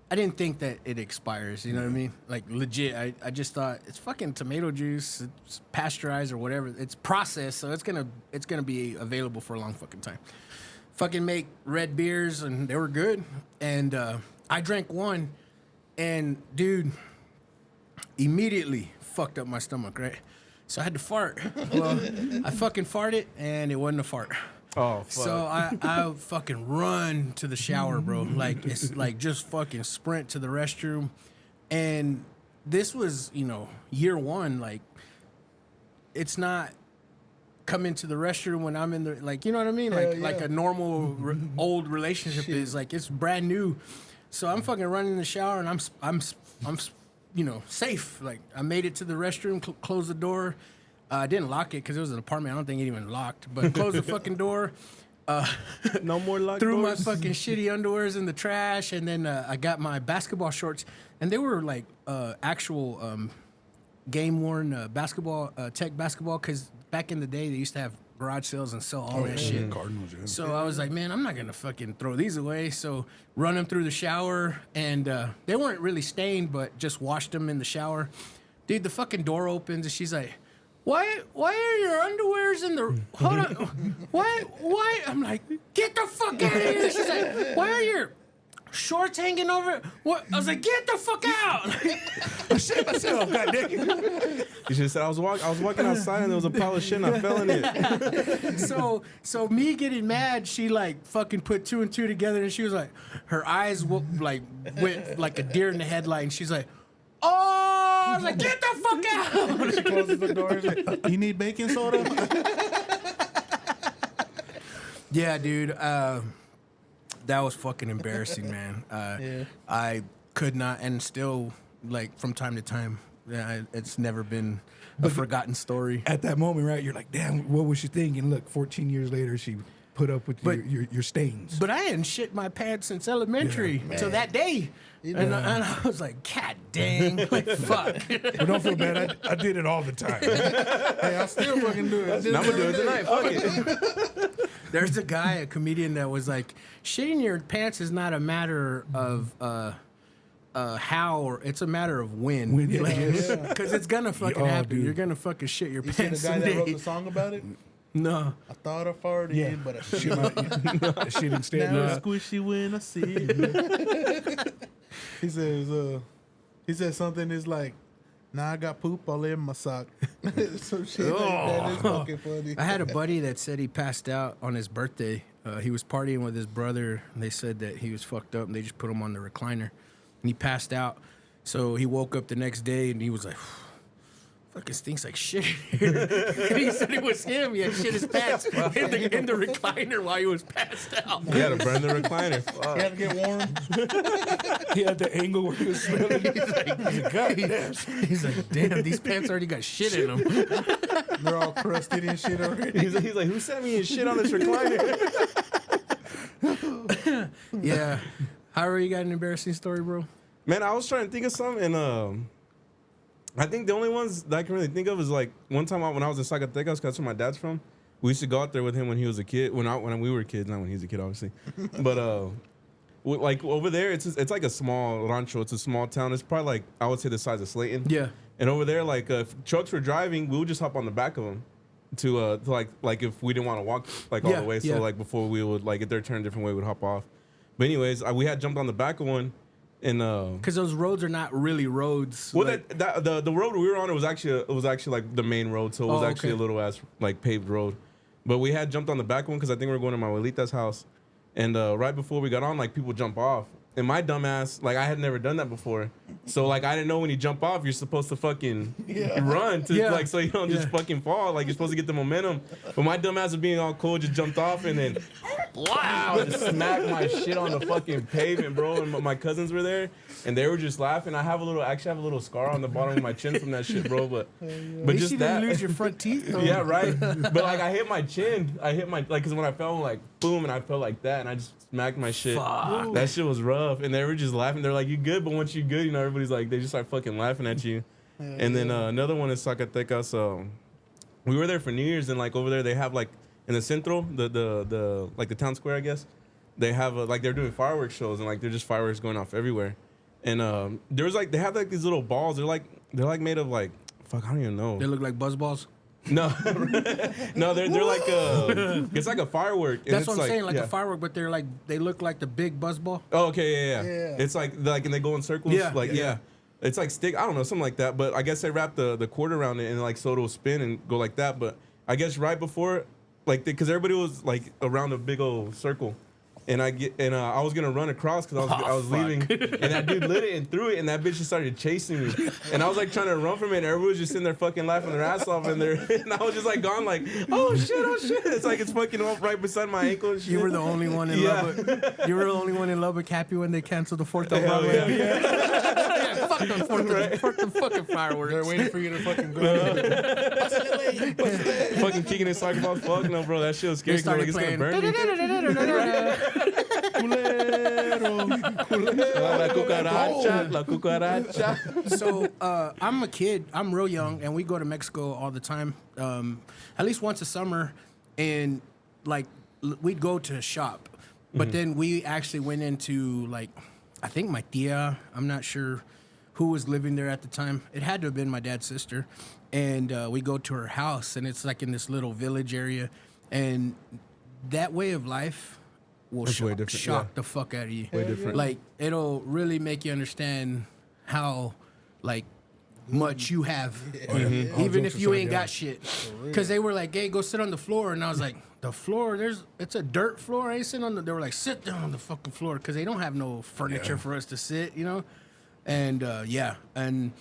I didn't think that it expires, you know what I mean? Like, legit, I just thought, it's fucking tomato juice, it's pasteurized or whatever. It's processed, so it's gonna be available for a long fucking time. Fucking make red beers, and they were good. And I drank one, and, dude, immediately fucked up my stomach, right? So I had to fart. Well, I fucking farted, and it wasn't a fart. Oh, fuck. So I fucking run to the shower, bro. Like, it's like just fucking sprint to the restroom. And this was, year one. Like, it's not come into the restroom when I'm in the, like, you know what I mean? Like a normal old relationship is. Like, it's brand new. So I'm fucking running in the shower, and I'm safe. Like, I made it to the restroom, closed the door. I didn't lock it because it was an apartment. I don't think it even locked. But closed the fucking door. No more locked Threw my doors? fucking shitty underwears in the trash, and then I got my basketball shorts, and they were like actual game worn basketball, tech basketball. Because back in the day, they used to have garage sales and sell all that shit. Cardinals, yeah. So I was like, man, I'm not gonna fucking throw these away. So run them through the shower, and they weren't really stained, but just washed them in the shower. Dude, the fucking door opens, and she's like, Why are your underwears in the... Hold on. Why? I'm like, get the fuck out of here. She's like, why are your shorts hanging over. What? I was like, get the fuck out. I shit myself, goddamn. You should have said I was walking outside and there was a pile of shit and I fell in it. So me getting mad, she like fucking put 2 and 2 together, and she was like, her eyes went like a deer in the headlight, and she's like, oh, I was like, get the fuck out. She closes the door. She's like, you need baking soda? Yeah, dude. That was fucking embarrassing, man. I could not, and still, like, from time to time, it's never been a forgotten story. At that moment, right, you're like, damn, what was she thinking? Look, 14 years later, she put up with your stains. But I hadn't shit my pants since elementary until that day. And I was like, God dang, like, fuck. But don't feel bad. I did it all the time. Hey, I still fucking do it. I'm gonna do it tonight. Fuck it. There's a guy, a comedian, that was like, shitting your pants is not a matter of how, or it's a matter of when. Because it's gonna fucking happen. Dude. You're gonna fucking shit your You see the pants guy that wrote someday. the song about it? No. I thought I farted, but I shit Shit instead. Now it's squishy when I see it. He says something is like, now I got poop all in my sock. Some shit like that is fucking funny. I had a buddy that said he passed out on his birthday. He was partying with his brother, and they said that he was fucked up, and they just put him on the recliner, and he passed out. So he woke up the next day, and he was like, fucking stinks like shit here. And he said it was him. He had shit his pants in the recliner while he was passed out. You gotta burn the recliner. Fuck. You had to get warm. He had the angle where he was smelling. He's like, damn, these pants already got shit in them. They're all crusted and shit already. He's like, who sent me his shit on this recliner? Yeah. Howard, you got an embarrassing story, bro? Man, I was trying to think of something, and I think the only ones that I can really think of is like one time when I was in Zacatecas, 'cause that's where my dad's from. We used to go out there with him when he was a kid. When we were kids, not when he was a kid, obviously. But like over there, it's like a small rancho. It's a small town. It's probably like, I would say, the size of Slayton. Yeah. And over there, like if trucks were driving, we would just hop on the back of them to like if we didn't want to walk like all Yeah, the way. So yeah. like before we would like if their turn a different way, we'd hop off. But anyways, we had jumped on the back of one. And Because those roads are not really roads. well, like, the road we were on, it was actually like the main road, so it was actually okay. a little ass like paved road. But we had jumped on the back one because I think we were going to my abuelita's house, and right before we got on, like people jump off, and my dumb ass, like I had never done that before, so like I didn't know when you jump off, you're supposed to fucking run to like so you don't just fucking fall, like you're supposed to get the momentum. But my dumb ass was being all cool, just jumped off and then wow, just smacked my shit on the fucking pavement, bro. And my cousins were there, and they were just laughing. I have a little scar on the bottom of my chin from that shit, bro. But just you that. didn't lose your front teeth, though. Yeah, right. But like I hit my chin. Because when I fell, like boom, and I felt like that, and I just smacked my shit. Fuck. That shit was rough, and they were just laughing. They're like, "You good?" But once you good, you know, everybody's like, they just start fucking laughing at you. And then another one in Zacatecas. We were there for New Year's, and like over there, they have like in the centro, the like the town square, I guess. They have like they're doing fireworks shows, and like they're just fireworks going off everywhere. And there was like they have like these little balls. They're like made of like fuck, I don't even know. They look like buzz balls. No, no, they're like it's like a firework. And That's it's what I'm saying, like yeah. a firework, but they look like the big buzz ball. Oh, okay, yeah. It's like and they go in circles. Yeah, Yeah. It's like stick. I don't know, something like that. But I guess they wrap the cord around it and like so it'll spin and go like that. But I guess right before, like, because everybody was like around a big old circle. And I was gonna run across because I was leaving, and that dude lit it and threw it, and that bitch just started chasing me, and I was like trying to run from it, and everybody was just sitting there fucking laughing their ass off, and I was just like gone like, oh shit, it's like it's fucking up right beside my ankle and shit. You were the only one in Lubbock. You were the only one in Lubbock happy when they canceled the 4th of Broadway. Yeah, fuck them, fuck them fucking fireworks. They're waiting for you to fucking go. Fucking kicking his soccer ball. Fuck no, bro, that shit was They scary. started Like, it's gonna playing. burn me. La cucaracha. So I'm a kid. I'm real young, and we go to Mexico all the time. At least once a summer, and like we'd go to shop, but then we actually went into like I think my tia. I'm not sure who was living there at the time. It had to have been my dad's sister, and we go to her house, and it's like in this little village area, and that way of life will That's way different, shock yeah. the fuck out of you. Way different. Like it'll really make you understand how like much you have, even if you ain't got shit. Because they were like, "Hey, go sit on the floor," and I was like, "The floor? It's a dirt floor. I ain't sitting on the." They were like, "Sit down on the fucking floor," because they don't have no furniture for us to sit, you know. And and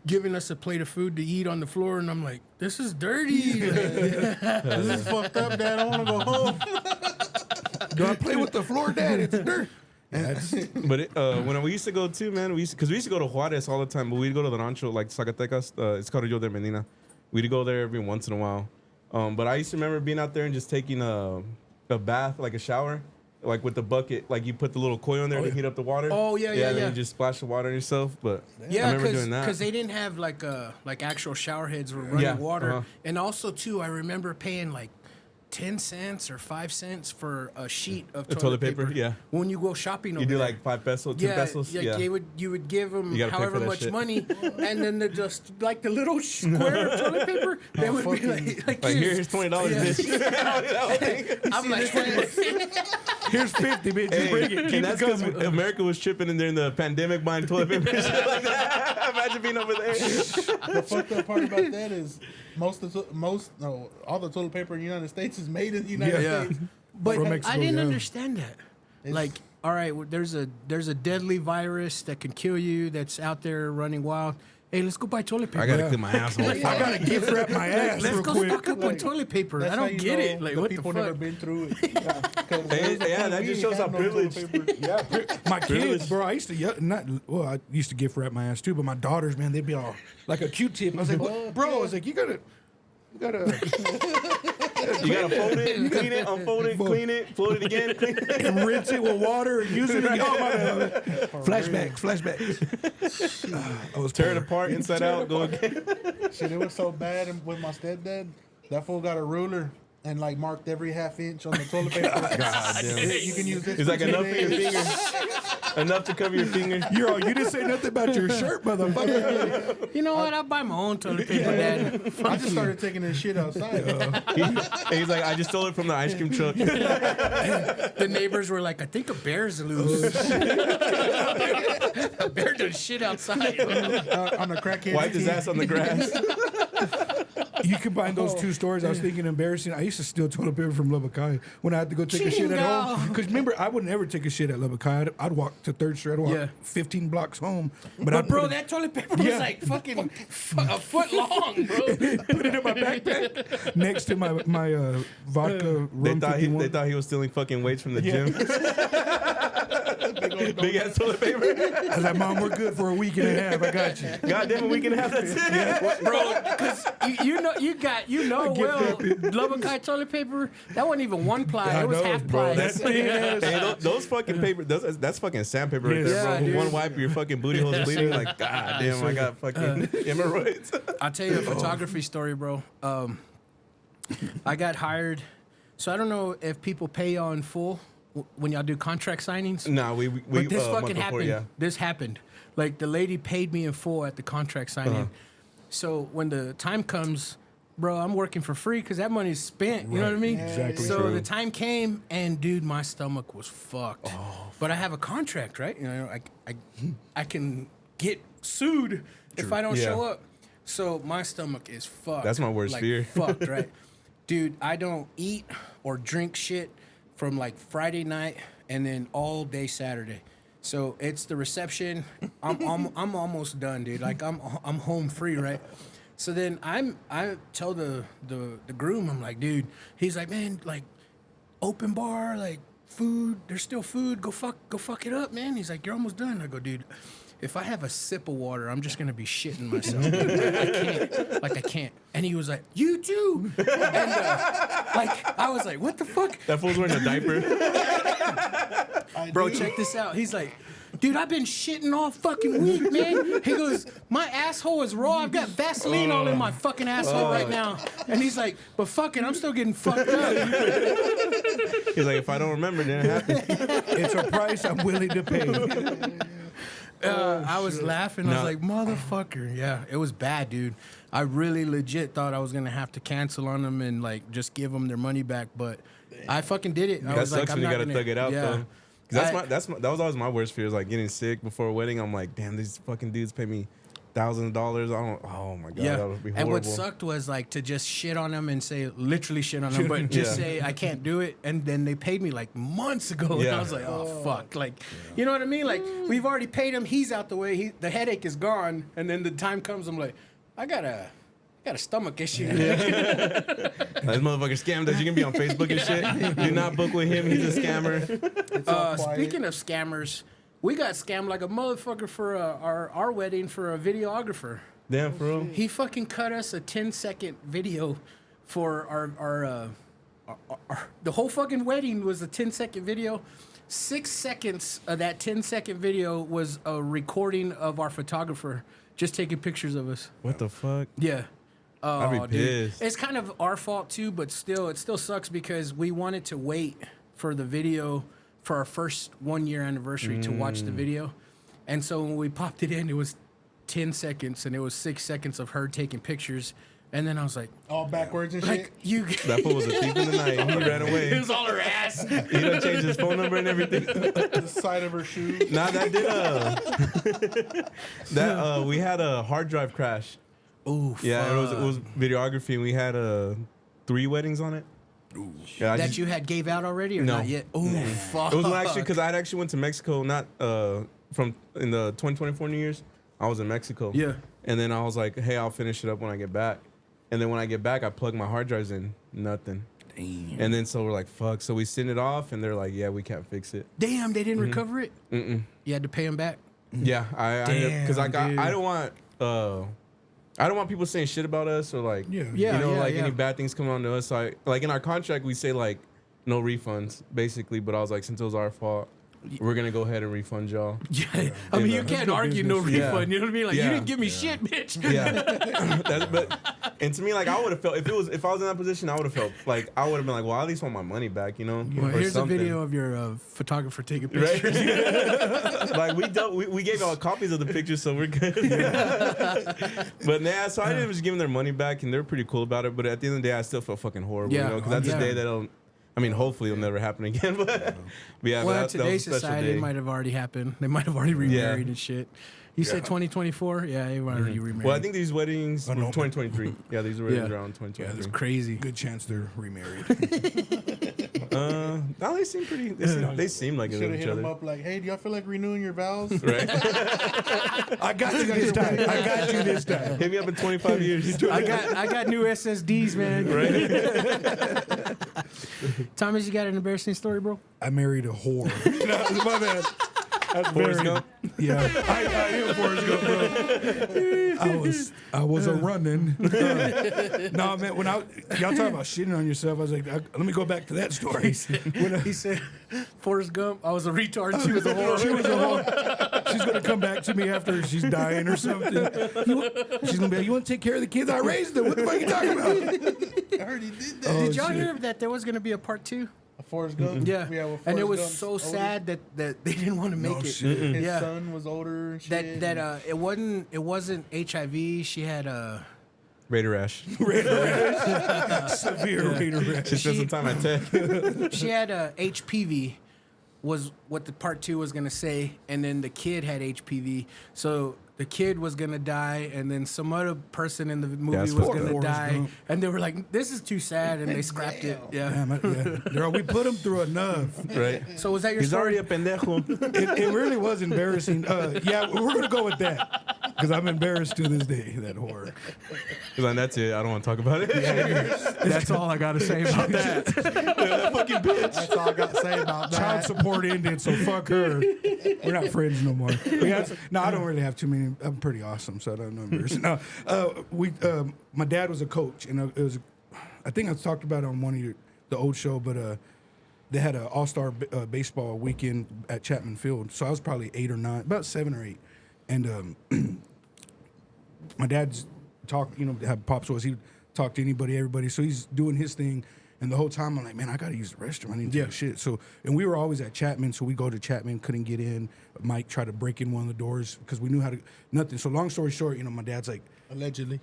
giving us a plate of food to eat on the floor, and I'm like, "This is dirty." This is fucked up, Dad. I want to go home. Do I play with the floor, Dad? It's dirt. But when we used to go too, man, because we used to go to Juarez all the time, but we'd go to the rancho, like Zacatecas. It's called Rio de Medina. We'd go there every once in a while. But I used to remember being out there and just taking a bath, like a shower, like with the bucket. Like you put the little coil in there to heat up the water. Oh, yeah, And then you just splash the water on yourself. But I remember doing that. because they didn't have like actual shower heads with running water, and also too, I remember paying like 10 cents or 5 cents for a sheet of toilet paper. Yeah. When you go shopping over You do there. like 5 pesos, 10 pesos. Yeah, you would give them You gotta pay for however that much shit. money, and then they're just like the little square of toilet paper. They would be like Here's $20, bitch. I'm like, Here's 50, bitch. Just bring it. And Keep that's it because coming. America was tripping in during the pandemic buying toilet paper and shit like that. Imagine being over there. The fucked up part about that is all the toilet paper in the United States is made in the United States. But From I Mexico, didn't yeah. understand that. Like, all right, well, there's a deadly virus that can kill you that's out there running wild. Hey, let's go buy toilet paper. I gotta clean my asshole. I gotta gift wrap my ass Let's real go quick. stock up on toilet paper. I That's how don't you get know it. Like, the what the people fuck? never been through it. That just shows how privileged. My kids, bro, I used I used to gift wrap my ass too, but my daughters, man, they'd be all like a Q-tip. I was like, well, bro, I was like, you gotta. You gotta fold it, clean it, unfold it, clean it, fold it again, clean it. and rinse it with water and use it again. Oh, my bad. Flashbacks. I was Tear it poor. apart, inside out, go again. Shit, it was so bad with my stepdad. That fool got a ruler and like marked every half inch on the toilet paper. God damn. You can use this. It's like for 2 enough for your days. finger. Enough to cover your finger. You didn't say nothing about your shirt, motherfucker. You know what? I'll buy my own toilet paper, Dad. I just started taking this shit outside. And he's like, I just stole it from the ice cream truck. The neighbors were like, I think a bear's loose. A bear does shit outside. On the crackhead. Wiped his ass on the grass. You combine those two stories. I was thinking embarrassing. I used to steal toilet paper from Lubbock when I had to go take a shit at home. Because remember, I would never take a shit at Lubbock. I'd walk to 3rd Street. I'd walk 15 blocks home. But bro, that toilet paper was like fucking a foot long, bro. Put it in my backpack next to my vodka They rum thought 51. they thought he was stealing fucking weights from the gym. Big ass toilet paper. I was like, Mom, we're good for a week and a half. I got you. God damn, a week and a half. That's it. Bro, because Lubbock toilet paper, that wasn't even 1 ply. I It was know, half bro. ply. That's Hey, those fucking paper, that's fucking sandpaper right Yes. there, bro. Yeah, dude. One wipe, your fucking booty hole's bleeding. Like, God damn, I got fucking hemorrhoids. I'll tell you a photography story, bro. I got hired. So I don't know if people pay y'all in full when y'all do contract signings. Nah, we But this month fucking before, happened. yeah. This happened. Like the lady paid me in full at the contract signing. So when the time comes, bro, I'm working for free because that money's spent. You know what I mean? Exactly. So True. the time came, and dude, my stomach was fucked. But I have a contract, right? You know, I can get sued if I don't Yeah. show up. So my stomach is fucked. That's my worst like, fear. Fucked, right? Dude, I don't eat or drink shit from like Friday night and then all day Saturday. So it's the reception. I'm almost done, dude. Like I'm home free, right? So then I tell the groom, I'm like, dude. He's like, man, like open bar, like food. There's still food. Go fuck it up, man. He's like, you're almost done. I go, dude. If I have a sip of water, I'm just gonna be shitting myself. I can't. And he was like, "You too." And I was like, "What the fuck, That fool's wearing a diaper. bro? Check this out." He's like, "Dude, I've been shitting all fucking week, man." He goes, "My asshole is raw. I've got Vaseline all in my fucking asshole right now." And he's like, "But fucking, I'm still getting fucked up." He's like, if I don't remember, then it happened. It's a price I'm willing to pay. I was laughing. I was like, motherfucker. Yeah, it was bad, dude. I really legit thought I was going to have to cancel on them and, like, just give them their money back. But I fucking did it. I That was like, sucks I'm when you not gotta gonna- thug it out yeah. though. 'Cause that was always my worst fear, is like getting sick before a wedding. I'm like, damn, these fucking dudes pay me $1,000. Oh my god, that would be horrible. And what sucked was like to just shit on them and say, literally shit on them, but just Yeah. say I can't do it. And then they paid me like months ago, and Yeah. I was like, oh fuck, like, you know what I mean? Like we've already paid him. He's out the way. The headache is gone. And then the time comes, I'm like, I got a stomach issue. That motherfucker scammed us. You can be on Facebook and shit. Do not book with him. He's a scammer. Speaking of scammers, we got scammed like a motherfucker for our wedding for a videographer. Damn, for real. He fucking cut us a 10-second video for our the whole fucking wedding was a 10-second video. 6 seconds of that 10-second video was a recording of our photographer just taking pictures of us. What the fuck? Yeah. I'd be Dude. pissed. It's kind of our fault too, but still, it still sucks because we wanted to wait for the video for our first 1 year anniversary to watch the video. And so when we popped it in, it was 10 seconds and it was 6 seconds of her taking pictures. And then I was like, All backwards and shit. like you. That fool was a thief in the night. He ran It away. was all her ass. He done changed his phone number and everything. The side of her shoe. Nah, that did we had a hard drive crash. Ooh, Yeah, it was videography, and we had 3 weddings on it. Yeah, I that just- you had gave out already or No. not yet? Ooh, fuck. It was actually because I had actually went to Mexico, not from in the 2024 New Year's. I was in Mexico. Yeah. And then I was like, hey, I'll finish it up when I get back. And then when I get back, I plug my hard drives in. Nothing. Damn. And then so we're like, fuck. So we send it off, and they're like, yeah, we can't fix it. Damn, they Mm-hmm. didn't recover it? Mm-mm. You had to pay them back? Yeah, because I Damn, dude. don't want people saying shit about us or like Yeah. Yeah, you know, yeah, like yeah. any bad things coming on to us. So like in our contract we say like no refunds basically, but I was like, since it was our fault, we're gonna go ahead and refund y'all. Yeah. I mean, you can't argue no Yeah. refund. You know what I mean? Like, you Yeah. didn't give me shit, bitch. Yeah, and to me, like I would have felt if I was in that position, I would have felt like I would have been like, well, I at least want my money back, you know? Well, or here's something. a video of your photographer taking pictures. Right? Like we gave out copies of the pictures, so we're good. But nah, so I did just give them their money back, and they're pretty cool about it. But at the end of the day, I still felt fucking horrible, Yeah, you know, because that's yeah. a day that'll. I mean, hopefully it'll never happen again. But yeah, Well, but in that was a today's special society, day. it might have already happened. They might have already remarried and shit. You said 2024? Yeah, they already remarried. Well, I think these weddings were no. 2023. Yeah, these were Yeah. around Yeah, 2023. it's crazy. Good chance they're remarried. No, they seem pretty. They seem like they Should love have each hit him other. up like, hey, do y'all feel like renewing your vows? Right? I got you this time. I got you this time. Hit me up in 25 years. I got new SSDs, man. Right? Thomas, you got an embarrassing story, bro? I married a whore. No, my bad. That's Forrest very- Gump? Yeah, I am Forrest Gump, bro. I was a running. No, man. When y'all talking about shitting on yourself, I was like, let me go back to that story. He said, Forrest Gump, I was a retard and she was a whore. She was a whore. She's gonna come back to me after she's dying or something. She's gonna be like, "You want to take care of the kids? I raised them. What the fuck are you talking about?" I already did that. Did y'all hear that there was going to be a part 2? Forrest Gump. Yeah. well, And it Forrest was Gump's so older. sad that they didn't want to make it. shit. His Yeah. son was older and shit. That it wasn't HIV. She had Raider Rash. Severe Raider rash. She spent some time at Tech. she had HPV was what the part 2 was gonna say, and then the kid had HPV, so the kid was gonna die, and then some other person in the movie That's was fucked gonna up. die, Forrest Gump. and they were like, "This is too sad," and they scrapped it. Yeah. Damn, Girl, we put him through enough. Right? So was that your He's story? already a pendejo. It really was embarrassing. Yeah, we're gonna go with that because I'm embarrassed to this day. That whore. Because that's it. I don't want to talk about it. That's all I gotta say about that. That fucking bitch. That's all I got to say about that. Child support ended, so fuck her. We're not friends no more. No, I don't really have too many. I'm pretty awesome, so I don't know embarrassing. No, my dad was a coach, and it was. I think I talked about it on one of the old show, but they had an all-star baseball weekend at Chapman Field. So I was probably 8 or 9, about 7 or 8, and my dad's have Pops was he talk to anybody, everybody. So he's doing his thing, And the whole time I'm like, man, I gotta use the restroom. I need to take a shit. So, and we were always at Chapman, so we go to Chapman, couldn't get in. Mike tried to break in one of the doors because we knew how to, nothing. So long story short, my dad's like, Allegedly.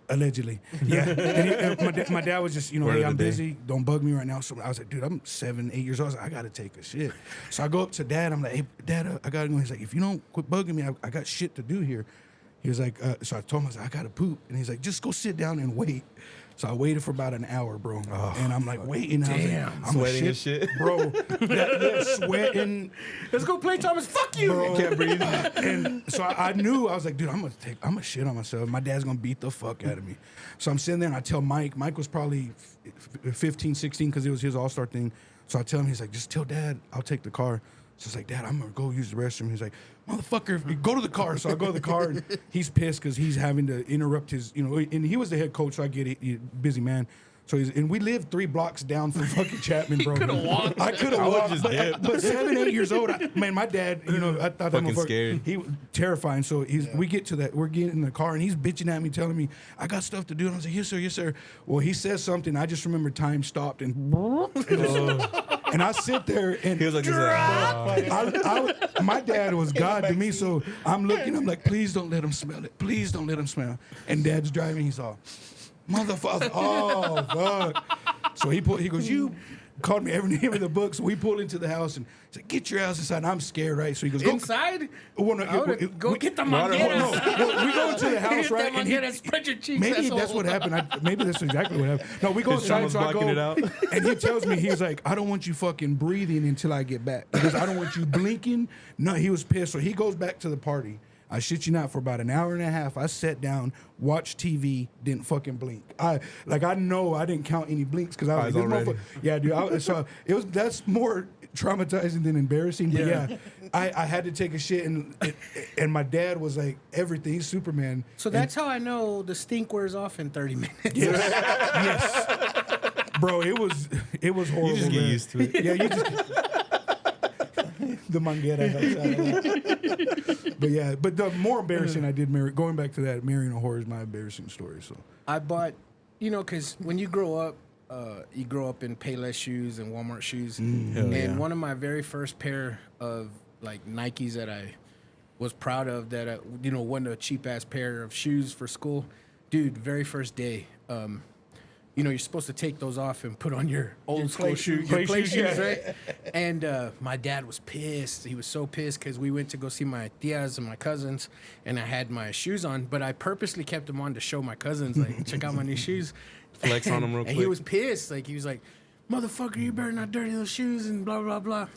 Yeah. And my dad was just, hey, I'm busy. Don't bug me right now. So I was like, dude, I'm 7, 8 years old. I was like, I got to take a shit. So I go up to Dad. I'm like, hey, Dad, I got to go. He's like, if you don't quit bugging me, I got shit to do here. He was like, so I told him, I was like, I got to poop. And he's like, just go sit down and wait. So I waited for about an hour, bro. And I'm like waiting. Damn. I'm Sweating and shit. Bro, sweating. Let's go play Thomas. Fuck you. Bro. Can't breathe. And so I knew, I was like, dude, I'm gonna shit on myself. My dad's gonna beat the fuck out of me. So I'm sitting there and I tell Mike was probably 15, 16 because it was his all-star thing. So I tell him, he's like, just tell Dad, I'll take the car. So it's like, Dad, I'm gonna go use the restroom. He's like, motherfucker, go to the car. So I go to the car and he's pissed because he's having to interrupt his, and he was the head coach, so I get it, busy man. So and we lived 3 blocks down from fucking Chapman, bro. I could have walked. But 7, 8 years old, my dad, I thought that motherfucker, scared. he was terrifying. So we get to that, we're getting in the car and he's bitching at me, telling me, I got stuff to do. And I was like, yes, sir, yes, sir. Well, he says something. I just remember time stopped and and I sit there and He was like, my dad was God to me, so I'm looking, I'm like, please don't let him smell it. Please don't let him smell. And Dad's driving, he's all, motherfucker, oh, fuck. So he goes, you called me every name in the book, so we pull into the house and he's like, get your ass inside. And I'm scared, right? So he goes, go inside? Well, no, Go get the mangueras. No, we go into the house, right? And he spread your cheeks. Maybe that's what happened. Maybe that's exactly what happened. No, we go inside, so I go, and he tells me, he's like, I don't want you fucking breathing until I get back because I don't want you blinking. No, he was pissed. So he goes back to the party. I shit you not, for about an hour and a half, I sat down, watched TV, didn't fucking blink. I know I didn't count any blinks because I was like, this motherfucker. Yeah, dude. So that's more traumatizing than embarrassing. But yeah, I had to take a shit, and my dad was like, everything, he's Superman. So that's how I know the stink wears off in 30 minutes. Yes. Bro, it was horrible. You just get used to it. Yeah, you just the manguera helps out a lot. But yeah, but the more embarrassing I did going back to that, marrying a whore is my embarrassing story. So I bought, because when you grow up in Payless shoes and Walmart shoes. And one of my very first pair of like Nikes that I was proud of, that wasn't a cheap ass pair of shoes for school. Dude, very first day, you're supposed to take those off and put on your old school shoes, your play shoes, right? And my dad was pissed. He was so pissed because we went to go see my tias and my cousins, and I had my shoes on, but I purposely kept them on to show my cousins, like, check out my new shoes. Flex on them real quick. And he was pissed. Like, he was like, motherfucker, you better not dirty those shoes and blah, blah, blah.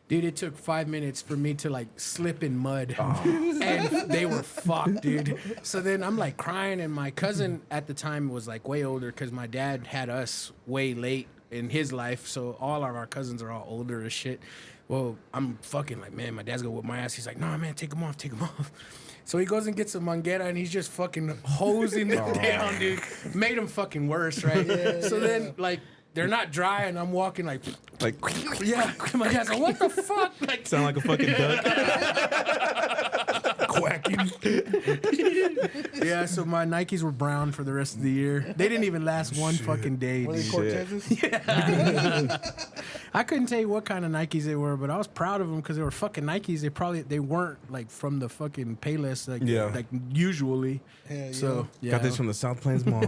Dude, it took 5 minutes for me to like slip in mud, and they were fucked, dude. So then I'm like crying, and my cousin at the time was like way older because my dad had us way late in his life, so all of our cousins are all older as shit. Well, I'm fucking like, man, my dad's gonna whip my ass. He's like, nah, man, take them off. So he goes and gets a manguera, and he's just fucking hosing them down, dude. Made them fucking worse, right? So then, like, they're not dry, and I'm walking like, yeah. My dad's like, what the fuck? Like, sound like a fucking duck. Quacking. Yeah, so my Nikes were brown for the rest of the year. They didn't even last one fucking day. Were they Dude. Cortezes? Yeah. I couldn't tell you what kind of Nikes they were, but I was proud of them because they were fucking Nikes. They weren't like from the fucking Payless, like usually. Yeah, so yeah. Got this from the South Plains Mall.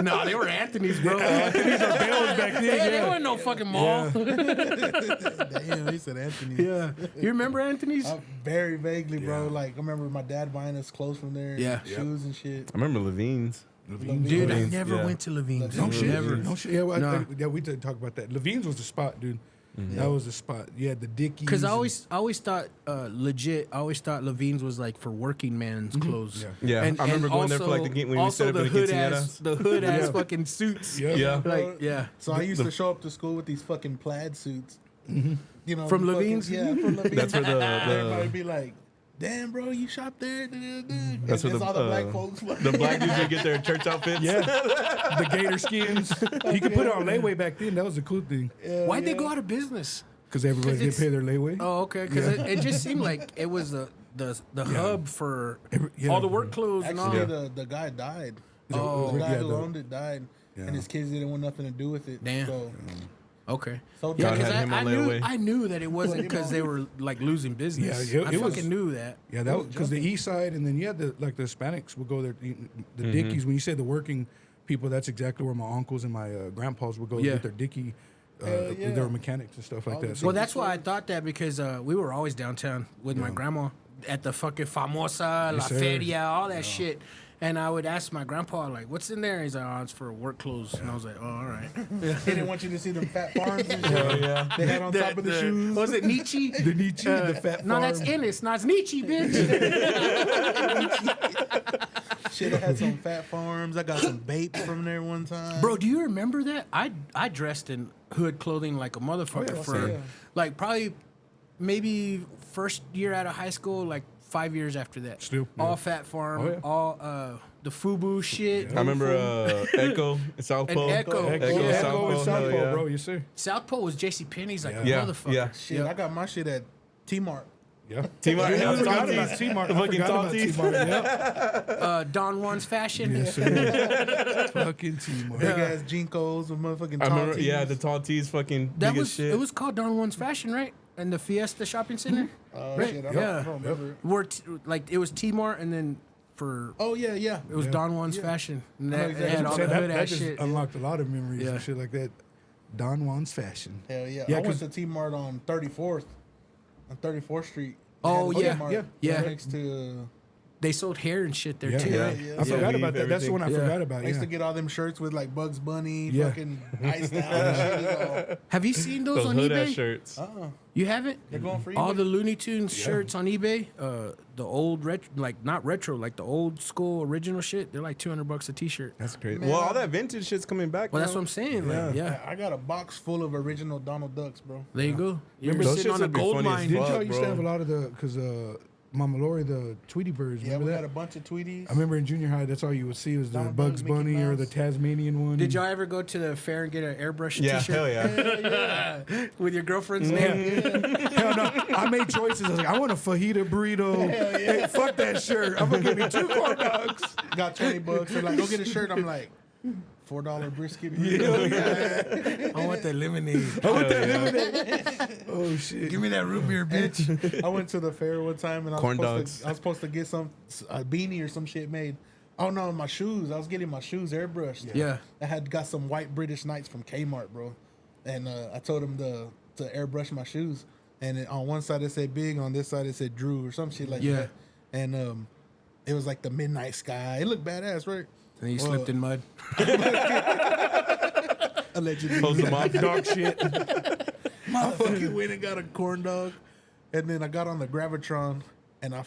No, they were Anthony's, bro. Anthony's are Bells back then. Yeah, they weren't no fucking mall. Damn, he said Anthony. Yeah. You remember Anthony's? Very vaguely, bro. Like, I remember my dad buying us clothes from there. Yeah. Shoes and shit. I remember Levine's. Dude, I Levine's, never yeah. went to Levine's. No shit. Never. No shit. Yeah, well, No. we did talk about that. Levine's was the spot, dude. That was the spot. Yeah, the Dickies. Because I always thought Levine's was like for working man's clothes. Yeah, I remember going there for like when we set up in the quinceañeras. The hood ass fucking suits. Yeah. Like, yeah. So I used to show up to school with these fucking plaid suits. You know, From fucking- Levine's? Yeah, from Levine's. That's where Everybody would the be like, "Damn, bro, you shop there." that's where And all the black the folks. the black dudes would get their church outfits. Yeah, the gator skins. You could put it on layaway back then. That was a cool thing Why'd they go out of business? because everybody did pay their layaway. Oh, okay. Because it just seemed like it was the hub for Yeah. all the work clothes and all. Actually, the guy died. Oh, The guy yeah, who the- owned it died. and his kids didn't want nothing to do with it. Damn. So, Okay. so Yeah, God because had him on layaway. I knew that it wasn't because they were like losing business. Yeah, I it was- fucking knew that. Yeah, that was because the east side, and then you had the Hispanics would go there. The Dickies. When you say the working people, that's exactly where my uncles and my grandpas would go Yeah. get their Dickie. They were mechanics and stuff like that. So Well, that's why I thought that because we were always downtown with my grandma at the fucking Famosa, La sir. Feria, all that shit. And I would ask my grandpa, like, what's in there? He's like, oh, it's for work clothes. And I was like, oh, all right. they didn't want you to see them fat farms and shit. They had on top of the shoes. Was it Nietzsche? the Nietzsche, the fat No, that's farm. Ennis. No, it's Nietzsche, bitch. Shit, I had some fat farms. I got some Bapes from there one time. Bro, do you remember that? I dressed in hood clothing like a motherfucker for like probably maybe first year out of high school, like 5 years after that. Still, all yeah. Fat Farm, Oh, yeah. all the FUBU shit. I remember Echo in South Pole. Echo. Echo, Yeah. South Pole, South hell Pole, yeah. bro. Yes, sir. South Pole was J.C. Penney's like a Yeah, motherfucker. yeah. Shit, I got my shit at T-Mart. Yeah. T-Mart, I yeah, forgot Tall about Tees. T-Mart. The I fucking forgot Tall about Tees. T-Mart. Yeah. Don Juan's Fashion. Yes, sir. Fucking T-Mart. Big ass Jinkos with motherfucking I tall remember, tees. yeah, the tall tees, fucking That big was as shit. it was called Don Juan's Fashion, right? In the Fiesta Shopping Center. Right? Shit, I Yeah. don't remember. Where like it was T-Mart and then for Oh, yeah. it was Don Juan's Fashion. And that, exactly it had all the that, hood that ass just shit. unlocked a lot of memories Yeah. and shit like that. Don Juan's Fashion. Hell yeah. Yeah, I went 'cause- to T-Mart on 34th Street. Oh, They had a yeah. T-Mart Yeah. next to... They sold hair and shit there Yeah. too, Yeah. right? Yeah. I forgot weave, about that. That's the one I everything. forgot Yeah. about. I used Yeah. to get all them shirts with like Bugs Bunny, Yeah. fucking iced out and shit. Have you seen those, Those on hood ass eBay? shirts. You haven't? They're going for All eBay? the Looney Tunes shirts on eBay, the old like not retro, like the old school original shit. They're like $200 a t-shirt. That's crazy. Well, all that vintage shit's coming back. Well, that's now. what I'm saying. Like, yeah. I got a box full of original Donald Ducks, bro. There you go. You're Those sitting shits on a would be gold funny as mine. Didn't fuck, y'all used to bro. have a lot of the, because Mama Lori, the Tweety Birds, Yeah, remember we that? had a bunch of Tweeties. I remember in junior high, that's all you would see was the Donald Bugs Duck, Mickey Bunny or the Mouse. Tasmanian one. Did y'all ever go to the fair and get an airbrush Yeah, t-shirt? hell yeah. With your girlfriend's name? Hell no. I made choices. I was like, I want a fajita burrito. Hey, fuck that shirt. I'm going to give me 2 corn dogs. Got $20. They're like, go get a shirt. I'm like, $4 brisket. I want that lemonade. Oh, shit. Give me that root beer, bitch. I went to the fair one time and Corn I dogs. was supposed to get a beanie or some shit made. Oh no, my shoes. I was getting my shoes airbrushed. Yeah. I had got some white British Knights from Kmart, bro. And I told him to airbrush my shoes. And on one side it said Big, on this side it said Drew or some shit like Yeah. that. And it was like the midnight sky. It looked badass, right? And you slipped in mud. Allegedly. Close them off. Dog shit. I fucking went and got a corn dog, and then I got on the Gravitron, and I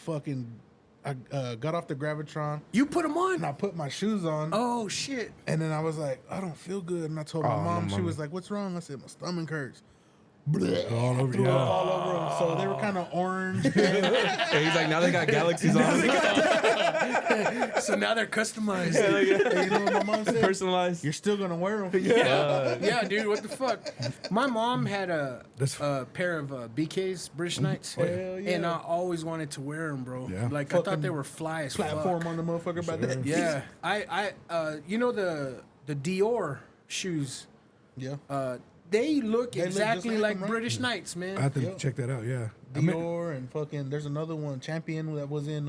got off the Gravitron, You put them and on? I put my shoes on, Oh, shit. and then I was like, I don't feel good, and I told my mom. She was like, "What's wrong?" I said, "My stomach hurts." All over Threw you. it all over them, so they were kind of orange. Hey, he's like, now they got galaxies on. So now they're customized. And you know what my mom said? Personalized. You're still gonna wear them. Yeah, dude, what the fuck? My mom had a pair of BKs, British Knights, Hell yeah. and I always wanted to wear them, bro. Yeah. Like, I thought they were fly as Platform fuck. on the motherfucker by that. Yeah. You know the Dior shoes? Yeah. They look look exactly just like like them, right? British Knights, man. I have to check that out, yeah. Dior and fucking. There's another one, Champion, that was in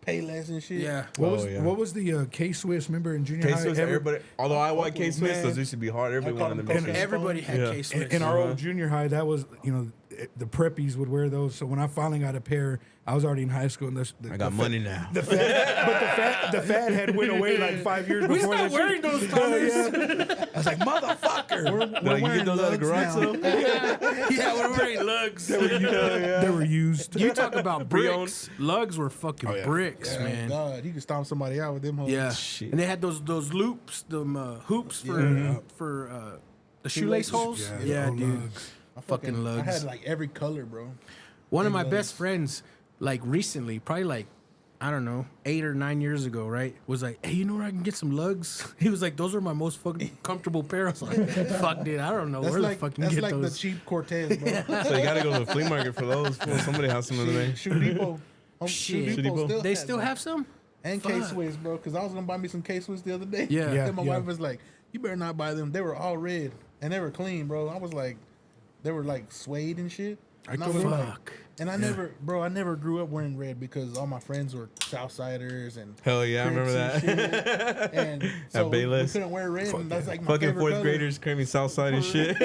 Payless and shit. Yeah. What was the K-Swiss, remember in junior high? K-Swiss, everybody. Although I like K-Swiss, man. those used to be hard. Everyone call in the them mission. Everybody had Yeah. K-Swiss. In our old junior high, that was, the preppies would wear those. So when I finally got a pair, I was already in high school. And I got money now. The fad had went away like 5 years We before stopped that wearing shit. those colors. I was like, motherfucker. Like, you get those at a garage sale? Yeah, we're wearing lugs. They were used. You talk about Pre-owned. bricks. Lugs were fucking bricks, Oh, man. God, you could stomp somebody out with them. Hoes. Yeah, Shit. and they had those loops, them hoops for the shoelace holes. Yeah, old dude. lugs. Fucking I lugs. had like every color, bro. One of my best friends, like recently, probably like, I don't know, 8 or 9 years ago, right? Was like, hey, you know where I can get some lugs? He was like, those are my most fucking comfortable pair. I was like, fuck, dude, I don't know That's where like the fuck you that's get like those. the cheap Cortez, bro. So you gotta go to the flea market for those. Fool. Somebody has some of them. Shoe Depot. Shit. Shoe Depot They has still them. have some? And Fuck. K-Swiss, bro. Because I was gonna buy me some K-Swiss the other day. Yeah. And my wife was like, you better not buy them. They were all red and they were clean, bro. I was like, they were like suede and shit. And I was like, and I never grew up wearing red because all my friends were Southsiders and Hell yeah, I remember Crips that. and shit. And so we couldn't wear red, and that's like my Fucking favorite fourth color. graders screaming Southside and shit.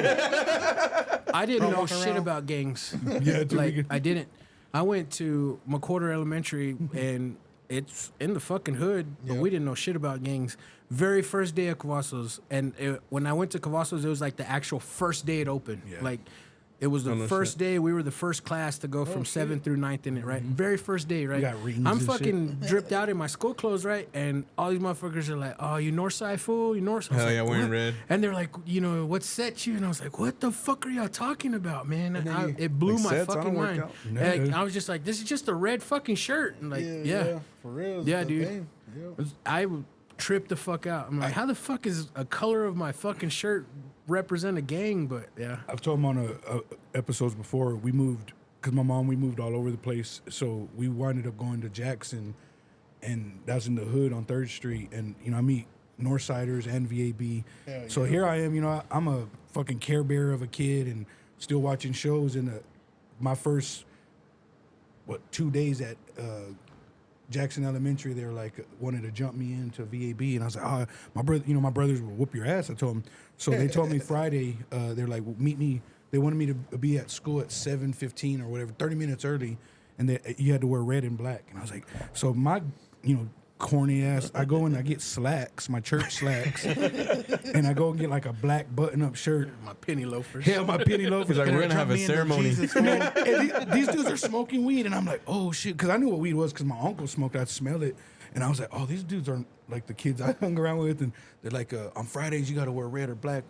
I didn't know walking shit around. about gangs. Yeah, dude, Like, I didn't. I went to McWhorter Elementary, and it's in the fucking hood, but we didn't know shit about gangs. Very first day of Cavazos, and when I went to Cavazos, it was like the actual first day it opened. Like, it was the first day. We were the first class to go from 7th through 9th in it, right? Very first day, right? got rings I'm and fucking dripped out in my school clothes, right? And all these motherfuckers are like, "Oh, you Northside fool? You Northside?" Hell yeah, wearing "What?" red. And they're like, "You know, what set you?" And I was like, "What the fuck are y'all talking about, man?" And it blew Like my sets, I fucking don't work mind. out. And I was just like, "This is just a red fucking shirt." And like, yeah, for real. Yeah, the dude. thing. Yeah. I tripped the fuck out. I'm like, how the fuck is a color of my fucking shirt represent a gang? But yeah, I've told him on episodes before, we moved, because my mom, we moved all over the place. So we winded up going to Jackson, and that's in the hood on 3rd Street. And, you know, I meet Northsiders and VAB. So here I am, you know, I'm a fucking Care Bear of a kid and still watching shows. And my first, 2 days at Jackson Elementary, they were like, wanted to jump me into VAB. And I was like, oh, my brother, you know, my brothers will whoop your ass, I told them. So they told me Friday, they're like, well, meet me. They wanted me to be at school at 7:15 or whatever, 30 minutes early, and you had to wear red and black. And I was like, so my, you know, corny ass, I go and I get slacks, my church slacks, and I go and get like a black button-up shirt. my penny loafers. Hell, my penny loafers. He's like, And we're they're gonna have a me into ceremony. Jesus, and these dudes are smoking weed, and I'm like, oh shit, because I knew what weed was because my uncle smoked. I'd smell it, and I was like, oh, these dudes aren't like the kids I hung around with, and they're like, on Fridays you got to wear red or black.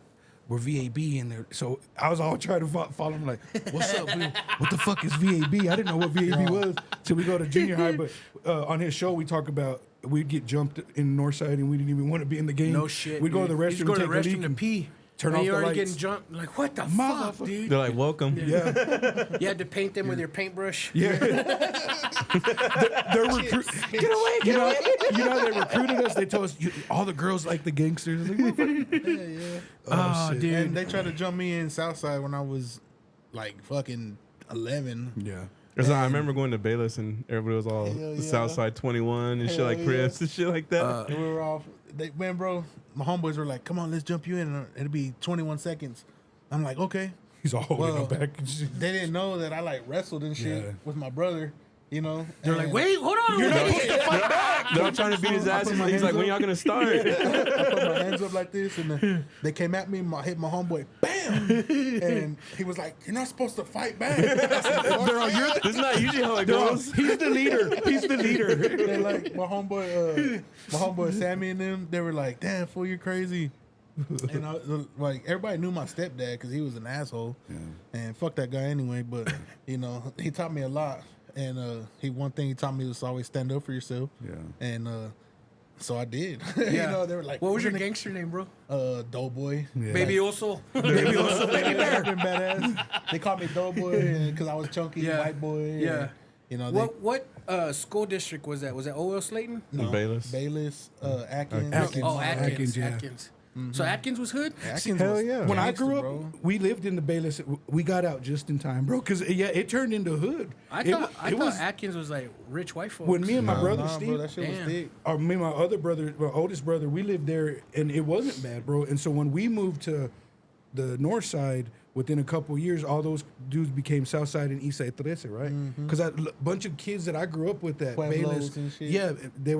We're VAB, and so I was all trying to follow him like, what's up, dude? What the fuck is VAB? I didn't know what VAB was till we go to junior high. But on his show, we talk about we'd get jumped in Northside, and we didn't even want to be in the game. No shit. We'd go to the dude. You restroom, just go to take the a restroom leak, to and pee. turn and off you're the already lights. getting jumped. Like, what the Motherfucker. fuck, dude? They're like, welcome. Yeah. You had to paint them with your paintbrush. Yeah. They're get away, get away. You know, they recruited us. They told us all the girls like the gangsters. Like, Yeah. Oh, shit. dude. And they tried to jump me in Southside when I was like fucking 11. Yeah. So I remember going to Bayless and everybody was all Hell yeah. Southside 21 and shit Hell like yeah. Crips and shit like that. And we were all, man, bro, my homeboys were like, come on, let's jump you in. And it'll be 21 seconds. I'm like, okay. He's all holding Well, them back. And shit. They didn't know that I like wrestled and shit Yeah. with my brother, you know. They're like, And wait, hold on. You're not supposed to fight back. They're all trying to beat his ass. He's like, when y'all gonna start? I put my hands up like this, and then they came at me. Hit my homeboy, bam, and he was like, "You're not supposed to fight back." They're all, you're This is not usually how it goes. he's the leader. He's the leader. They're like my homeboy Sammy and them. They were like, "Damn, fool, you're crazy." And I, like everybody knew my stepdad because he was an asshole, and fuck that guy anyway. But you know, he taught me a lot, and one thing he taught me was always stand up for yourself. Yeah. And so I did. You know, they were like, What was your "We're gangster name, bro? gonna-" Doughboy. Yeah. Baby Oso. Baby also baby bear. Badass. They called me Doughboy because I was chunky, Yeah. white boy. Yeah. And, you know, they, What school district was that? Was that O.L. Slayton? no, Bayless. Bayless, Atkins. Atkins. Oh, Atkins. Atkins, yeah. Atkins. So Atkins was hood? Atkins Hell was yeah. When I gangster, grew up, bro. we lived in the Bayless. We got out just in time, bro. Because it turned into hood. I It thought was Atkins was like rich white folks. when me and my brother Nah, Steve, bro, that shit was Damn. thick. or me and my other brother, my oldest brother, we lived there, and it wasn't bad, bro. And so when we moved to the north side, within a couple of years, all those dudes became south side and east side 13, right? Because a bunch of kids that I grew up with at Pueblos Bayless, and shit. yeah, they'd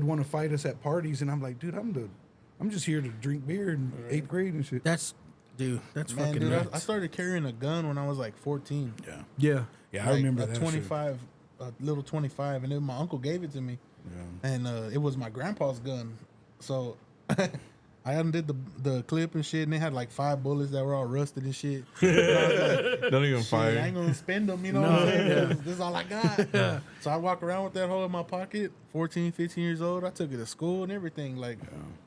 want to fight us at parties, and I'm like, dude, I'm just here to drink beer in 8th grade and shit. That's Man, fucking dude, nuts. I started carrying a gun when I was like 14. Yeah. Yeah, Like, I remember a that. 25, a little 25, and then my uncle gave it to me. Yeah. And it was my grandpa's gun. So I undid the clip and shit, and they had like 5 bullets that were all rusted and shit. And I was like, Don't even shit, fire. I ain't gonna spend them, you know what I'm saying? This is all I got. So I walk around with that hole in my pocket, 14, 15 years old. I took it to school and everything. Like,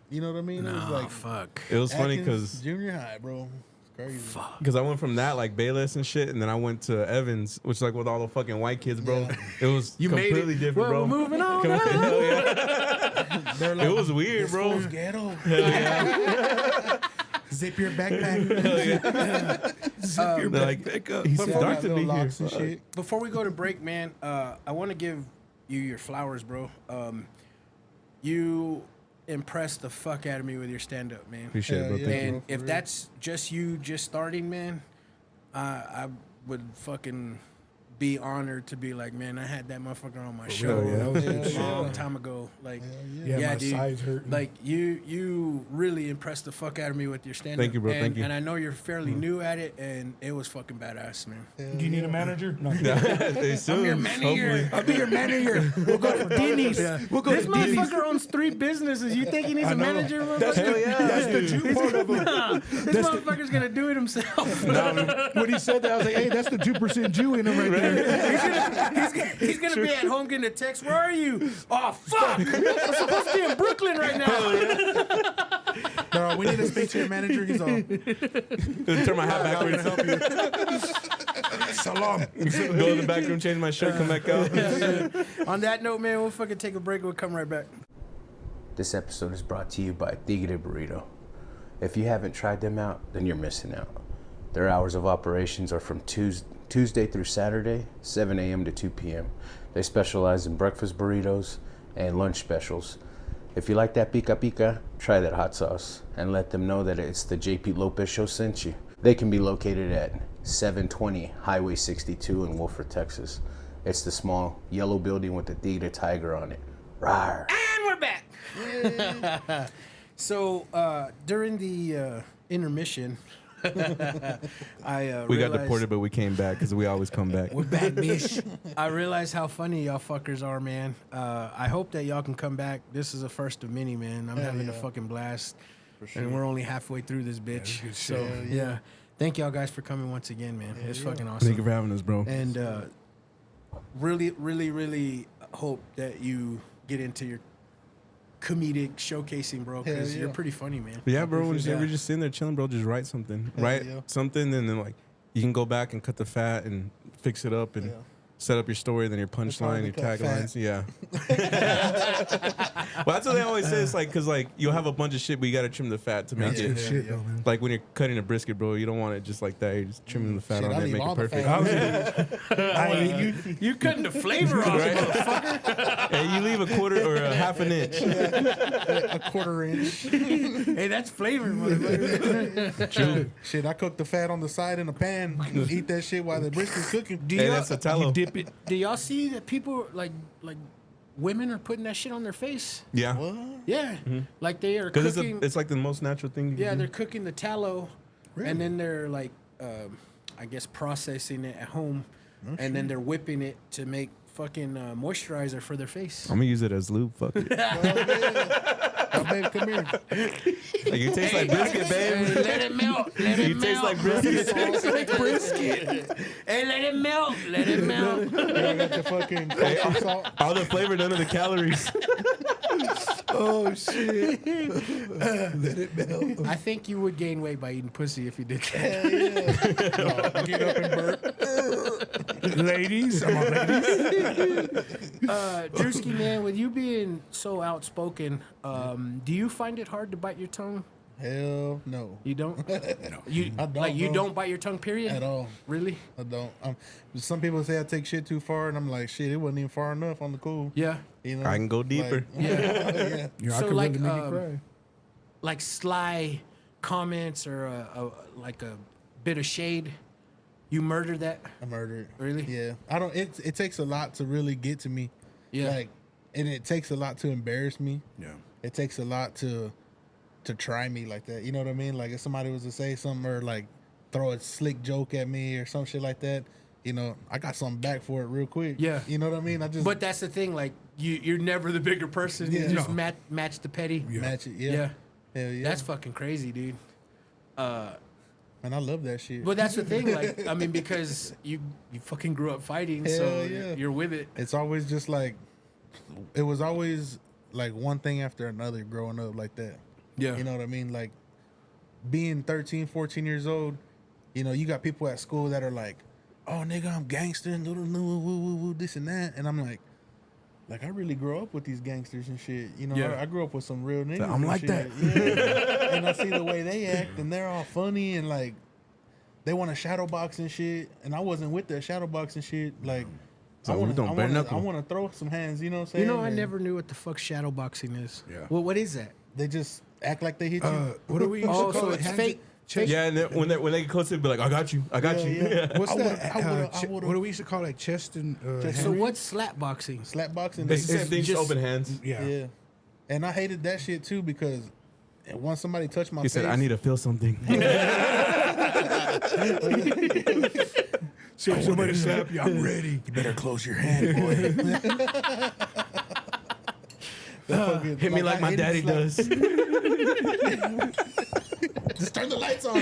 you know what I mean? It was Oh, like fuck. It was funny Atkins because junior high, bro. It's crazy. Because I went from that, like Bayless and shit, and then I went to Evans, which like with all the fucking white kids, bro. Yeah. It was completely different, Well, bro. we're moving on. Hell yeah. They're like, It was weird, bro. "Fool's ghetto." Zip your backpack. Zip your They're like, back up. He's Before dark to little be here. locks and shit. Before we go to break, man, I want to give you your flowers, bro. You impressed the fuck out of me with your stand-up, man. Appreciate it, bro. Yeah, Thank And you. for if real. that's just you just starting, man, I would fucking be honored to be like, man, I had that motherfucker on my show yeah. That was a good shit. long time ago. Like, Yeah, my dude. sides hurt. Like you really impressed the fuck out of me with your stand-up. Thank you, bro. And, Thank you. And I know you're fairly new at it, and it was fucking badass, man. Do you need a manager? No. They soon, I'm your manager. hopefully. I'll be your manager. We'll go to Denny's. We'll go This to Denny's. motherfucker owns 3 businesses. You think he needs I know. That's the Jew part of him. This motherfucker's gonna do it himself. When he said that, I was like, hey, that's the 2% Jew in him right there. He's gonna be at home getting a text. Where are you? Oh fuck! I'm supposed to be in Brooklyn right now. No, we need to speak to your manager. He's all. Turn my hat backwards. Salam. Go in the back room, change my shirt, come back out. On that note, man, we'll fucking take a break. We'll come right back. This episode is brought to you by Tigre Burrito. If you haven't tried them out, then you're missing out. Their hours of operations are from Tuesday through Saturday, 7 a.m. to 2 p.m. They specialize in breakfast burritos and lunch specials. If you like that pica pica, try that hot sauce and let them know that it's the JP Lopez Show sent you. They can be located at 720 Highway 62 in Wolford, Texas. It's the small yellow building with the Tigre tiger on it. Rawr. And we're back. So during the intermission, I We got realized- deported, but we came back because we always come back. We're back, bitch. I realize how funny y'all fuckers are, man. I hope that y'all can come back. This is a first of many, man. I'm having a fucking blast. And we're only halfway through this bitch. So, yeah. Thank y'all guys for coming once again, man. It's fucking awesome. Thank you for having us, bro. And really, really, really hope that you get into your comedic showcasing, bro, because you're pretty funny, man. Yeah, bro. We're that. just sitting there chilling, bro. Just write something. Write something, and then like you can go back and cut the fat and fix it up and set up your story, then your punchline, your cut taglines. Yeah. Well, that's what they always say. It's like because like you'll have a bunch of shit, but you got to trim the fat to make That's it. good shit, though, man. Like when you're cutting a brisket, bro, you don't want it just like that. You're just trimming the fat Shit, on I it, leave make all it the perfect. fat. You cutting the flavor off, motherfucker. Hey, you leave a quarter or a half an inch. A quarter inch. Hey, that's flavor, motherfucker. True. Shit, I cook the fat on the side in a pan. Eat that shit while the brisket's cooking. Hey, that's a tallow. dip it. Do y'all see that people like women are putting that shit on their face? Yeah. Yeah, like they are Because cooking. it's like the most natural thing. You Yeah, can they're do. cooking the tallow, and then they're like, I guess processing it at home, and then they're whipping it to make fucking moisturizer for their face. I'm gonna use it as lube. Fuck it. Oh, baby, come here. Like you taste like brisket, babe. Let it melt. Let it You melt. taste like brisket. Tastes like brisket. Hey, let it melt. Let it melt. I got the fucking kosher salt. All the flavor, none of the calories. Oh, shit. Let it melt. I think you would gain weight by eating pussy if you did that. Get up and burp. Ladies, I'm on ladies. Drewskii, man, with you being so outspoken, do you find it hard to bite your tongue? Hell no. You don't? No. You I don't, like you bro. don't bite your tongue, period? At all. Really? I don't. Some people say I take shit too far, and I'm like, shit, it wasn't even far enough on the cool. Yeah. You know, I can go deeper. yeah. Yeah, I So, could like, really make you cry. Like sly comments or like a bit of shade. You murder that? I murdered. Really? Yeah. I don't. It takes a lot to really get to me. Yeah. Like, and it takes a lot to embarrass me. Yeah. It takes a lot to try me like that. You know what I mean? Like if somebody was to say something or like throw a slick joke at me or some shit like that, you know, I got something back for it real quick. Yeah. You know what I mean? I just But that's the thing, like you're never the bigger person. Yeah. You just No. match the petty. match it. Yeah. Yeah. Hell yeah. That's fucking crazy, dude. And I love that shit. But that's the thing, like I mean, because you fucking grew up fighting, so Hell yeah. you're with it. It's always just like, it was always like one thing after another growing up like that. Yeah. You know what I mean? Like being 13, 14 years old, you know, you got people at school that are like, oh, nigga, I'm gangster and this and that. And I'm like, I really grew up with these gangsters and shit. You know, Yeah. I grew up with some real niggas. I'm and like shit. that. Yeah. And I see the way they act, and they're all funny, and like, they want to shadow box and shit. And I wasn't with the shadow box and shit. Like, So I we don't bare want knuckle. to throw some hands. You know what I'm saying? You know, I And never knew what the fuck shadow boxing is. Yeah. Well, what is that? They just act like they hit you. What do we used Oh, to call so it? it's Hands- fake. chest- Yeah, and then when they get close, they'll be like, I got you. Yeah. What's I that? would've- What do we used to call like chest and So what's slap boxing? Slap boxing. It's the same It's thing, just just- open hands. Yeah. And I hated that shit too because once somebody touched my He face, said, I need to feel something. So if somebody slap you, I'm ready. You better close your hand, boy. Hit me like I my hated daddy slap. does. Just turn the lights on.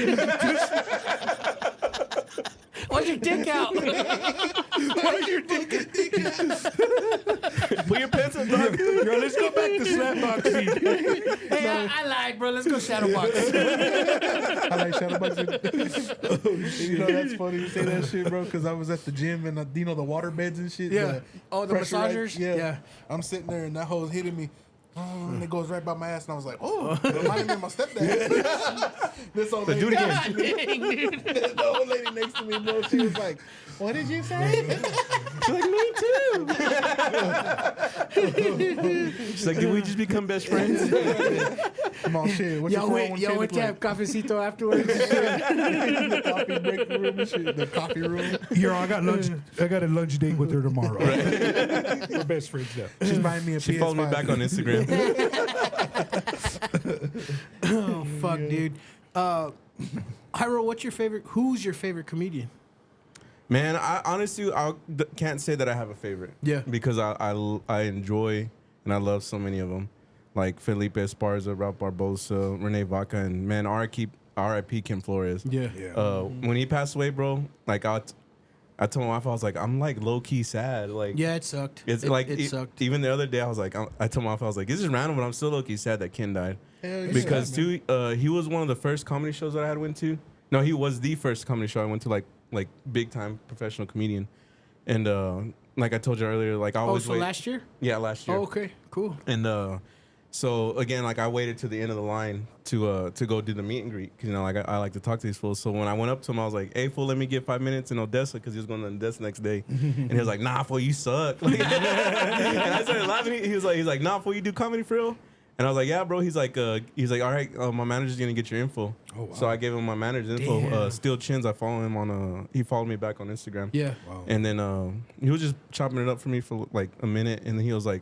Why's your dick out? Why's your dick? Put your pants up, dog. Girl, let's go back to slap boxing. Hey, I lied, bro. Let's go shadow box. I like shadow boxing. You know, that's funny you say that shit, bro, because I was at the gym and, you know, the water beds and shit. Yeah. Oh, the pressurized- massagers? Yeah. Yeah. I'm sitting there and that hoe's hitting me. And it goes right by my ass, and I was like, "Oh, it reminded me of my stepdad." This old lady, do it again. next to me- the old lady next to me, bro. She was like, "What did you say?" She's like, me too. She's like, did we just become best friends? Come on, shit. What's Y'all your went 401k look to have like? cafecito afterwards. The coffee break room and shit. The coffee room. Here, I got lunch. I got a lunch date with her tomorrow. We're best friends now. She's buying me a She PS5. followed me back on Instagram. Oh fuck, dude. Hyro, what's your favorite? Who's your favorite comedian? Man, I honestly can't say that I have a favorite. Yeah. Because I enjoy and I love so many of them, like Felipe Esparza, Ralph Barbosa, Renee Vaca, and man, R.I.P. Kim Flores. Yeah. When he passed away, bro, like I told my wife, I was like, I'm like low key sad. Like, Yeah, it sucked. it's it sucked. Even the other day, I was like, I told my wife, I was like, this is random, but I'm still low key sad that Ken died. Hell yeah. Because too, he was one of the first comedy shows that I had went to. No, he was the first comedy show I went to, like big time professional comedian. And like I told you earlier, like I Oh, always so wait. last year? Yeah, last year. Oh, okay, cool. And so again, like I waited to the end of the line to go do the meet and greet, 'cause, you know, like I like to talk to these fools. So when I went up to him, I was like, "Hey, fool, let me get 5 minutes in Odessa," because he was going to Odessa next day. And he was like, "Nah, fool, you suck." Like, and I started laughing. He's like, "Nah, fool, you do comedy for real?" And I was like, "Yeah, bro." He's like, "All right, my manager's gonna get your info." Oh, wow. So I gave him my manager's info. Damn. Steel Chins. I follow him on. He followed me back on Instagram. Yeah. And then he was just chopping it up for me for like a minute, and then he was like,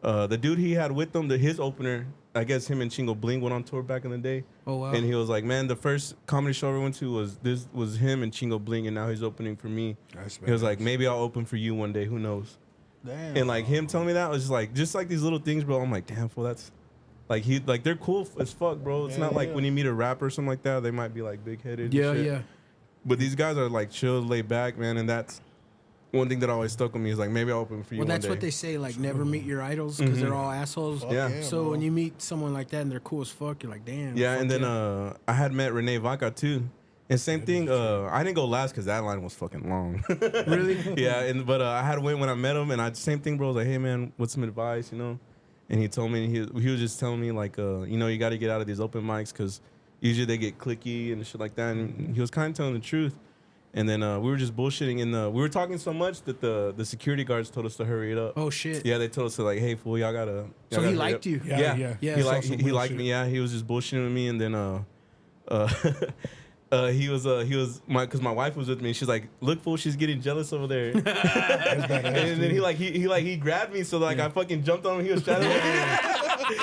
the dude he had with him, his opener, I guess him and Chingo Bling went on tour back in the day. Oh wow. And he was like, man, the first comedy show I ever went to was him and Chingo Bling, and now he's opening for me. That's He was like, badass. maybe I'll open for you one day, who knows? Damn. And like him telling me that was just like these little things, bro. I'm like, damn, fool, that's like they're cool as fuck, bro. It's Yeah, not like yeah. when you meet a rapper or something like that, they might be like big headed. Yeah, yeah. But these guys are like chill, laid back, man, and that's one thing that always stuck with me is like maybe I'll open for you Well, one that's day. what they say. Like, never meet your idols because they're all assholes. Fuck Yeah. So bro. when you meet someone like that and they're cool as fuck, you're like, damn. Yeah, fuck and then yeah. I had met Renee Vaca too. And same thing, I didn't go last because that line was fucking long. Really? Yeah, but I had went when I met him, and same thing, bro. I was like, hey man, what's some advice, you know? And he told me, he was just telling me like, you know, you got to get out of these open mics because usually they get cliquey and shit like that. And he was kind of telling the truth. And then we were just bullshitting, and we were talking so much that the security guards told us to hurry it up. Oh shit. Yeah, they told us to like, hey fool, y'all gotta. So y'all he gotta hurry liked up. you. Yeah, Yeah, yeah. He Saw liked some he real liked shit. me. Yeah, he was just bullshitting with me, and then he was because my wife was with me. She's like, look, fool, she's getting jealous over there. And then he grabbed me, so like I fucking jumped on him. He was straddling me.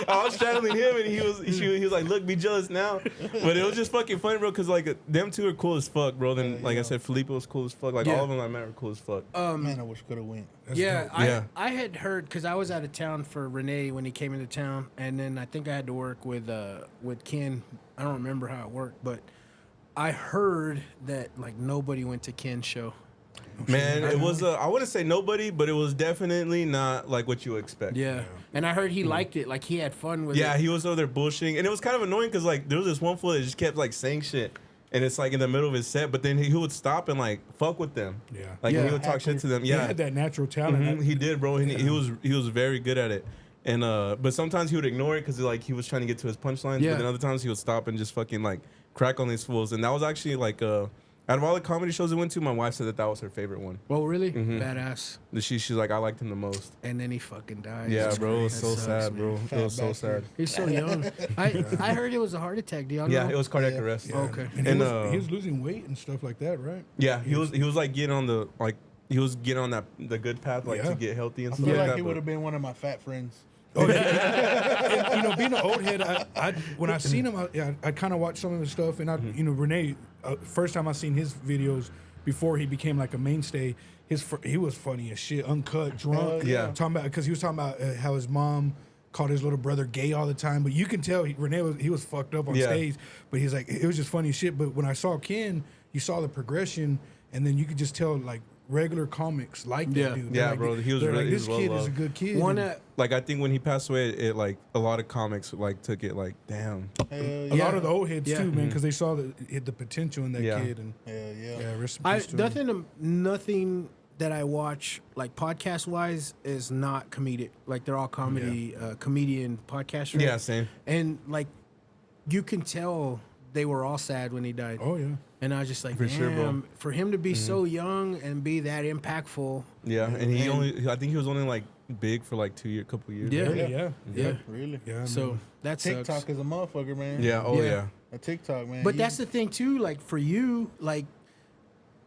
I was straddling him, and he was like, look, be jealous now. But it was just fucking funny, bro, because like them two are cool as fuck, bro. Then like I said, Felipe was cool as fuck. Like Yeah. all of them I met were cool as fuck. Man, I wish could have went. Yeah, Yeah. I had heard because I was out of town for Renee when he came into town, and then I think I had to work with Ken. I don't remember how it worked, but I heard that like nobody went to Ken's show. Man, it was I wouldn't say nobody, but it was definitely not like what you expect. Yeah, and I heard he liked it. Like he had fun with Yeah, it. he was over there bullshitting, and it was kind of annoying because like there was this one fool that just kept like saying shit, and it's like in the middle of his set, but then he would stop and like fuck with them. Yeah. Like Yeah. he would talk shit to them. He Yeah, had that natural talent. Mhm, he did, bro. He was very good at it. And but sometimes he would ignore it because like he was trying to get to his punchlines. Yeah. But then other times he would stop and just fucking like crack on these fools. And that was actually like out of all the comedy shows I went to, my wife said that was her favorite one. Well, really? Mm-hmm. Badass. She's like, I liked him the most. And then he fucking died. Yeah, That's bro, it was crazy. so That sucks, sad, man. bro. It was so sad. He's so young. I heard it was a heart attack. Do y'all know? Yeah, it was cardiac arrest. Okay. And And, he was losing weight and stuff like that, right? Yeah, he was like getting on the the good path like Yeah. to get healthy and I stuff feel like like that. he but- would have been one of my fat friends. And, being an old head, when I seen him, I kind of watched some of his stuff, and Renee, first time I seen his videos before he became like a mainstay, he was funny as shit, uncut, drunk, Yeah. talking about because he was talking about how his mom called his little brother gay all the time, but you can tell Renee was fucked up on Yeah. stage, but he's like it was just funny as shit. But when I saw Ken, you saw the progression, and then you could just tell like regular comics like Yeah. that dude. Yeah, They're like, bro, he was they're really- like, he this was kid is a well-loved. good kid. One And Like I think when he passed away, it like a lot of comics like took it like damn. Hell a yeah. lot of the old heads Yeah. too, man, because they saw the potential in that Yeah. kid, and Hell yeah. yeah, rest in peace to him. Nothing that I watch like podcast wise is not comedic. Like they're all comedy, comedian podcasts. Right? Yeah, same. And like you can tell they were all sad when he died. Oh yeah. And I was just like, For damn, sure, bro. for him to be so young and be that impactful. Yeah, and I think he was only like big for like couple years. Yeah. Really, yeah. Yeah. Really. Yeah. So that sucks. TikTok is a motherfucker, man. Yeah. Oh Yeah. yeah. A TikTok, man. But that's the thing too. Like for you, like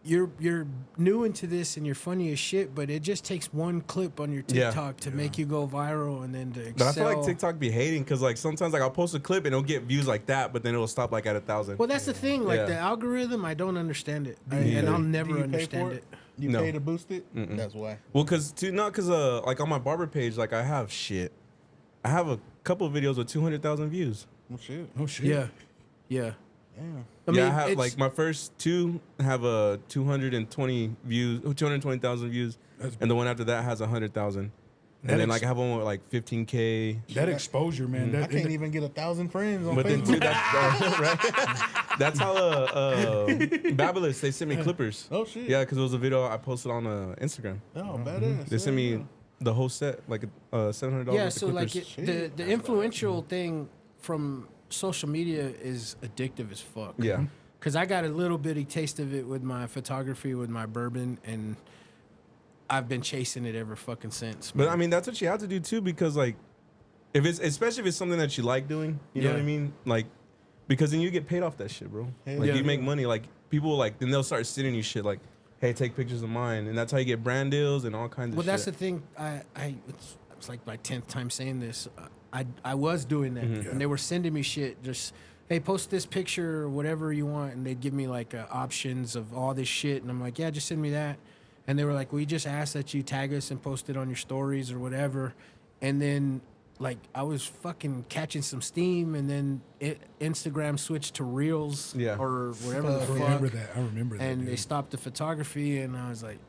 you're new into this and you're funny as shit, but it just takes one clip on your Yeah. TikTok to make you go viral and then to excel. But I feel like TikTok be hating because like sometimes like I'll post a clip and it'll get views like that, but then it'll stop like at 1,000. Well, that's the thing. Like Yeah. the algorithm, I don't understand it, either. and I'll Do never you pay understand for it. You No. pay to boost it? That's why. Well, cause like on my barber page, like I have a couple of videos with 200,000 views. Well, shit. Oh shit. Yeah, yeah. Damn. I Yeah, mean, I have it's- like my first two have 220,000 views, and the one after that has 100,000. That And then ex- like I have one with like 15K. That exposure, man. I That, can't even get 1,000 friends on But then Facebook. too, that's right. That's how Babyless they sent me clippers. Oh, shit. Yeah, because it was a video I posted on Instagram. Oh, badass. They sent me the whole set, like $700. Yeah, worth of so like clippers. the influential thing from social media is addictive as fuck. Yeah. Because I got a little bitty taste of it with my photography, with my bourbon, and I've been chasing it ever fucking since. But I mean, that's what you have to do too, because like, especially if it's something that you like doing, you know Yeah. what I mean? Like, because then you get paid off that shit, bro. Like yeah. you make money. Like people like then they'll start sending you shit like, hey, take pictures of mine, and that's how you get brand deals and all kinds of Well, shit. that's the thing. It's like my 10th time saying this. I was doing that, Mm-hmm. and they were sending me shit. Just hey, post this picture or whatever you want, and they'd give me like options of all this shit, and I'm like, yeah, just send me that. And they were like, we just asked that you tag us and post it on your stories or whatever. And then like I was fucking catching some steam, and then Instagram switched to Reels Yeah. or whatever the I fuck. remember that. I remember that. And they dude. stopped the photography, and I was like,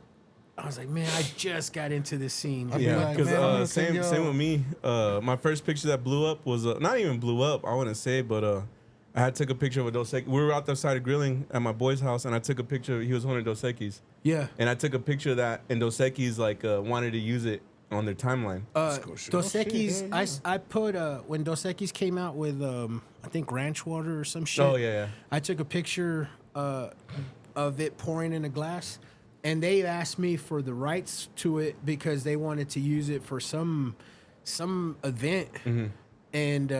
man, I just got into this scene. I'd be Yeah, like, because man, I'm gonna send same y'all- with me. My first picture that blew up was not even blew up. I wouldn't say, but I had took a picture of a Dos Equis. We were out the side of grilling at my boy's house, and I took a picture. He was holding Dos Equis, Yeah. and I took a picture of that, and Dos Equis like wanted to use it on their timeline. Dos Equis, hell yeah. I put when Dos Equis came out with I think ranch water or some shit. Oh yeah. I took a picture of it pouring in a glass, and they asked me for the rights to it because they wanted to use it for some event, and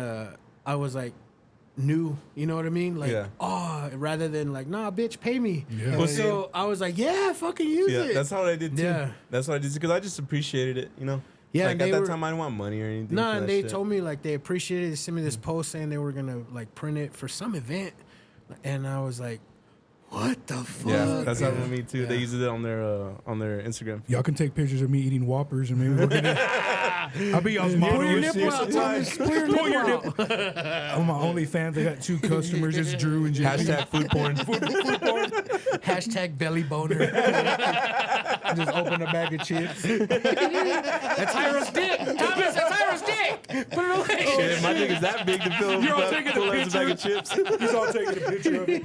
I was like, new, you know what I mean? Like, Yeah. rather than like, nah, bitch, pay me. Yeah. Well, So I was like, yeah, fucking use Yeah, it. that's how I did too. Yeah. That's what I did because I just appreciated it, you know. Yeah, like and at they that were- time I didn't want money or anything. No, for and that they shit. told me like they appreciated it. They sent me this post saying they were gonna like print it for some event, and I was like, "What the fuck?" Yeah, that's happened with me too. They Yeah. used it on their Instagram. Y'all can take pictures of me eating Whoppers, and maybe we'll get it. I'll be y'all's model. Pull your and nipple shit. out, Thomas. Pull your Pull your nipple out. On my OnlyFans, I got 2 customers. It's Drew and JP. Hashtag food porn. Hashtag belly boner. Just open a bag of chips. That's Hyro's dick. Thomas, that's Hyro's dick. Put it away. Shit, my dick is that big to fill You're all up taking full the as a bag of chips. He's all taking a picture of it.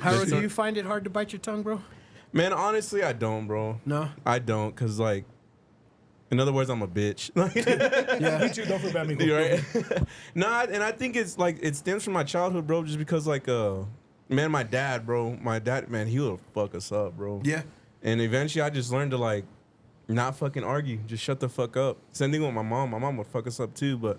Hyro, do you find it hard to bite your tongue, bro? Man, honestly, I don't, bro. No? I don't, cause like, in other words, I'm a bitch. Yeah, me too. Don't feel bad, me. You right? Nah, and I think it's like it stems from my childhood, bro. Just because like man, my dad, man, he would fuck us up, bro. Yeah. And eventually, I just learned to like not fucking argue. Just shut the fuck up. Same thing with my mom. My mom would fuck us up too, but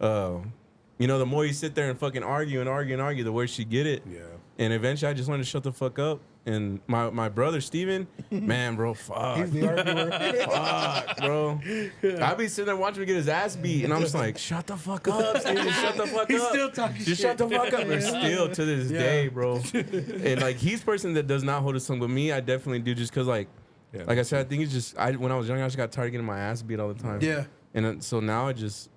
you know, the more you sit there and fucking argue and argue and argue, the worse you get it. Yeah. And eventually, I just learned to shut the fuck up. And my brother Steven, man, bro, fuck. He's the arguer. Fuck, bro. I be sitting there watching him get his ass beat, and I'm just like, shut the fuck up, Steven. Shut the fuck He's up. still talking Just shit. shut the fuck up. And still to this day, bro. And like, he's a person that does not hold his tongue, but me, I definitely do, just because like I said, I think it's just when I was young, I just got tired of getting my ass beat all the time. Yeah. And so now I just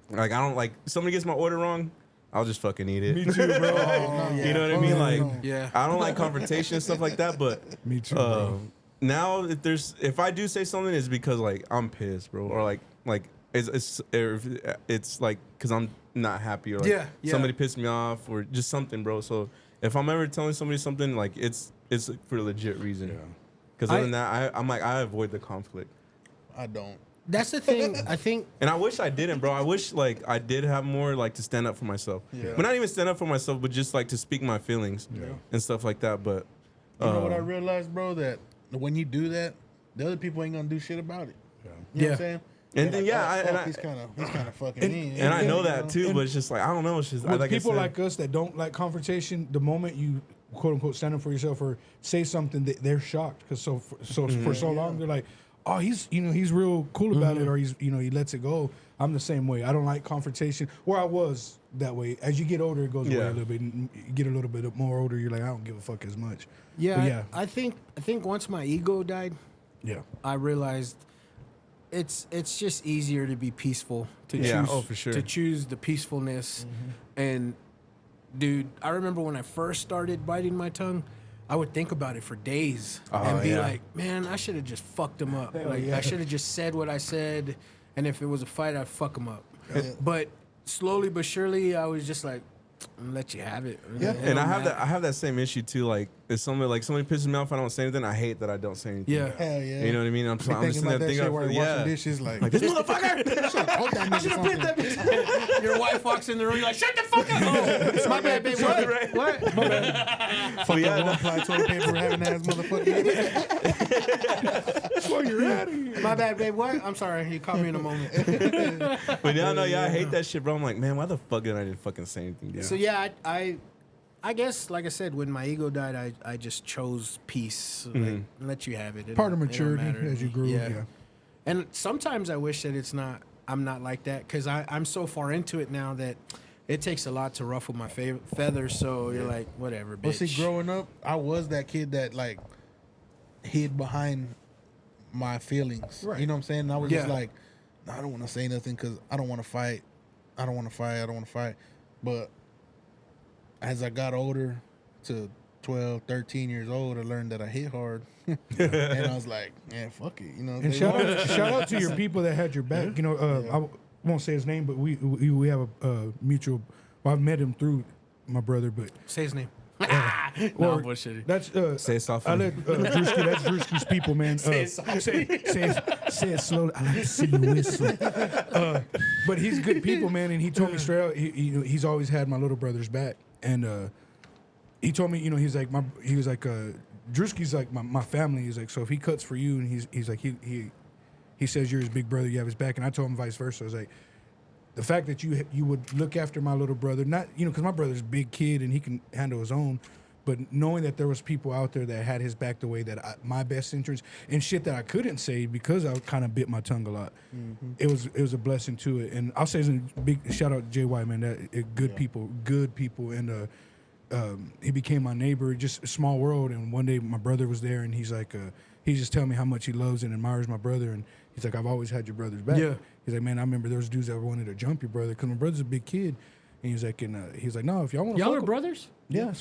like I don't like somebody gets my order wrong, I'll just fucking eat it. Me too, bro. You know what I mean? Like, Yeah. I don't like confrontation and stuff like that, but Me too, bro. now if I do say something, it's because like I'm pissed, bro, or like it's like because I'm not happy, or like Yeah, yeah. somebody pissed me off, or just something, bro. So if I'm ever telling somebody something, like it's for a legit reason. Because other than that, I'm like I avoid the conflict. I don't. That's the thing. I think. And I wish I didn't, bro. I wish like I did have more like to stand up for myself. Yeah. But not even stand up for myself, but just like to speak my feelings and stuff like that. But You know what I realized, bro? That when you do that, the other people ain't gonna do shit about it. You know what I'm saying? And They're then, like, oh, fuck, he's kind of fucking mean. and I know You that too, And but it's just like I don't know. It's just With like people I said, like us that don't like confrontation, the moment you quote unquote stand up for yourself or say something, they're shocked because for so long they're like, oh, he's real cool about it, or he lets it go. I'm the same way. I don't like confrontation. Or I was that way. As you get older, it goes away a little bit. And you get a little bit more older, you're like, I don't give a fuck as much. Yeah. But yeah. I think once my ego died, Yeah. I realized it's just easier to be peaceful, to choose for sure. to choose the peacefulness. And dude, I remember when I first started biting my tongue, I would think about it for days and be like, man, I should have just fucked him up. I should have just said what I said, and if it was a fight, I'd fuck him up. But slowly but surely, I was just like, I'm gonna let you have it. and I have that same issue too. Like if somebody pisses me off, I don't say anything. I hate that I don't say anything. Yeah. Hell yeah. You know what I mean? I'm just Thinking sitting about there that shit thinking, while you're washing dishes, like this motherfucker. I should have bit that bitch. Your wife walks in the room, you're like, shut the fuck up. Oh, my bad, babe. What? fuck the one-ply toilet paper having ass motherfucker. That's why you're out of here. My bad, babe. What? I'm sorry. You caught me in a moment. But yeah, no, I hate that shit, bro. I'm like, man, why the fuck did I didn't fucking say anything? Dude? So yeah, I guess, like I said, when my ego died, I just chose peace. Like, let you have it. Part of It don't maturity matter. as you grew. Yeah. And sometimes I wish that I'm not like that, because I'm so far into it now that it takes a lot to ruffle my feathers. So you're like, whatever, bitch. Well, see, growing up, I was that kid that like hid behind my feelings. Right. You know what I'm saying? And I was just Yeah. like, no, I don't want to say nothing because I don't want to fight. I don't want to fight. But as I got older, to 12, 13 years old, I learned that I hit hard. And I was like, man, fuck it. You know, And shout out to your people that had your back. You know, I won't say his name, but we have a mutual. Well, I've met him through my brother, but Say his name. or- No, bullshitting. That's Say it softly. I let Drewskii. That's Drewski's people, man. Say it slowly. I like to see you whistle. But he's good people, man. And he told me straight out. He's always had my little brother's back, and he told me, he's like Drewski's like my family. He's like, so if he cuts for you, and he's like he says you're his big brother, you have his back, and I told him vice versa. I was like, the fact that you would look after my little brother, not because my brother's a big kid and he can handle his own, but knowing that there was people out there that had his back the way that my best interest and shit that I couldn't say because I kind of bit my tongue a lot. It was a blessing to it, and I'll say a big shout out to JY, man. Good people, and he became my neighbor. Just a small world, and one day my brother was there, and he's like, he's just telling me how much he loves and admires my brother, and he's like, I've always had your brother's back. Yeah. He's like, man, I remember there was dudes that wanted to jump your brother because my brother's a big kid. And he's like, no, if y'all want to Y'all are fuck, brothers? yeah.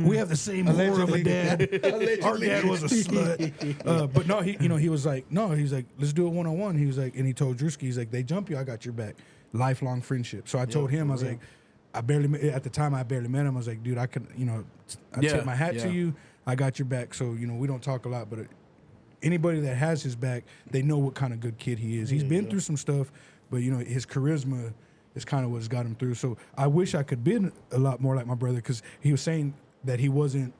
We have the same lore of a dad. Our dad was a slut. But no, he was like, no, he's like, let's do it one-on-one. He was like, and he told Drewskii, he's like, they jump you, I got your back. Lifelong friendship. So I told him, I was like, at the time I barely met him. I was like, dude, I can, I tip my hat to you. I got your back. So, we don't talk a lot, but anybody that has his back, they know what kind of good kid he is. He's been through some stuff, but his charisma is kind of what's got him through. So I wish I could been a lot more like my brother, because he was saying that he wasn't,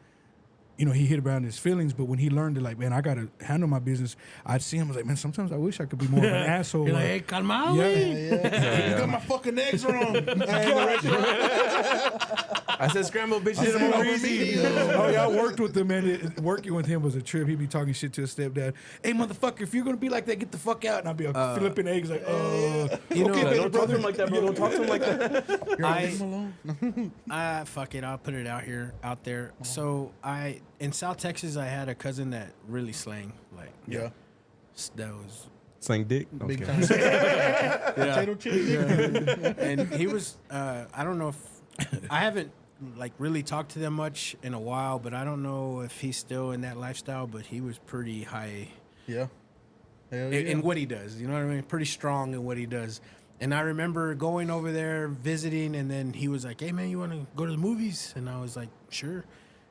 he hit around his feelings, but when he learned to, like, man, I got to handle my business, I'd see him, I was like, man, sometimes I wish I could be more of an asshole. You're like, hey, calmao, You got my fucking eggs wrong. I said scrambled bitches in more easy. Oh yeah, I worked with him, man. Working with him was a trip. He'd be talking shit to his stepdad. Hey, motherfucker, if you're gonna be like that, get the fuck out. And I'd be flipping eggs like, Don't talk to him like that, bro. Don't talk to him like that. Leave him alone. Fuck it, I'll put it out there. So in South Texas, I had a cousin that really slang. Like, that was Slang dick. Big Okay. time. Potato chip. and he was I don't know if I haven't like really talked to them much in a while, but I don't know if he's still in that lifestyle, but he was pretty high Yeah. Hell yeah. in what he does, you know what I mean? Pretty strong in what he does. And I remember going over there visiting, and then he was like, hey man, you want to go to the movies? And I was like, sure.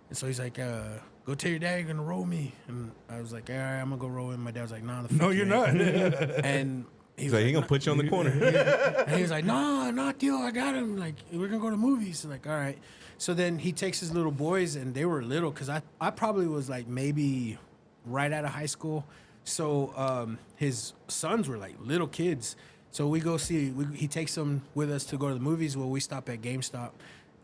And so he's like, go tell your dad you're gonna roll me. And I was like, all right, I'm gonna go roll him. My dad was like, nah, the fuck no, you're not. And He's like, he gonna put you on the corner. and he was like, no, not you, I got him. Like, we're gonna go to the movies. Like, all right. So then he takes his little boys, and they were little, because I probably was like maybe right out of high school. So his sons were like little kids. So we go see, he takes them with us to go to the movies. Well, we stop at GameStop,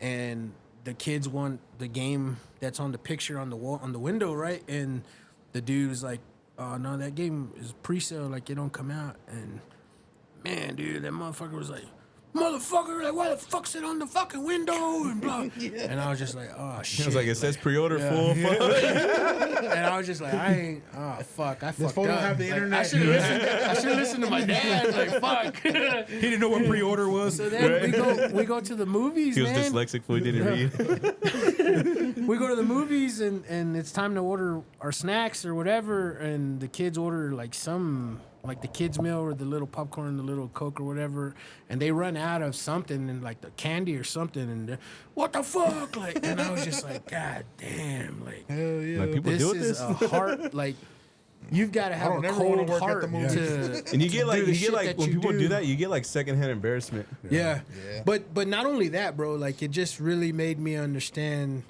and the kids want the game that's on the picture on the wall, on the window, right? And the dude was like, oh, no, that game is pre-sale, like, it don't come out. And, man, dude, that motherfucker was like, motherfucker, like, why the fuck's it on the fucking window? And blah. And I was just like, oh, shit. He was like, it says pre-order full. And I was just like, I fucked up. phone don't have the Like, internet. I should have listened to my dad. Like, fuck. He didn't know what pre-order was. So then we go to the movies, He was man. dyslexic, so he didn't read. We go to the movies, and it's time to order our snacks or whatever, and the kids order like the kids meal or the little popcorn, the little Coke or whatever, and they run out of something, and like the candy or something, and they're, what the fuck? Like, and I was just like, God damn, like, Hell yeah. Like, people this do is this. a heart, like, you've got to have don't a ever wanna cold work at heart the movies. to And you get like, do the shit that when you people do that, you get like secondhand embarrassment. Yeah. Yeah. But not only that, bro, like it just really made me understand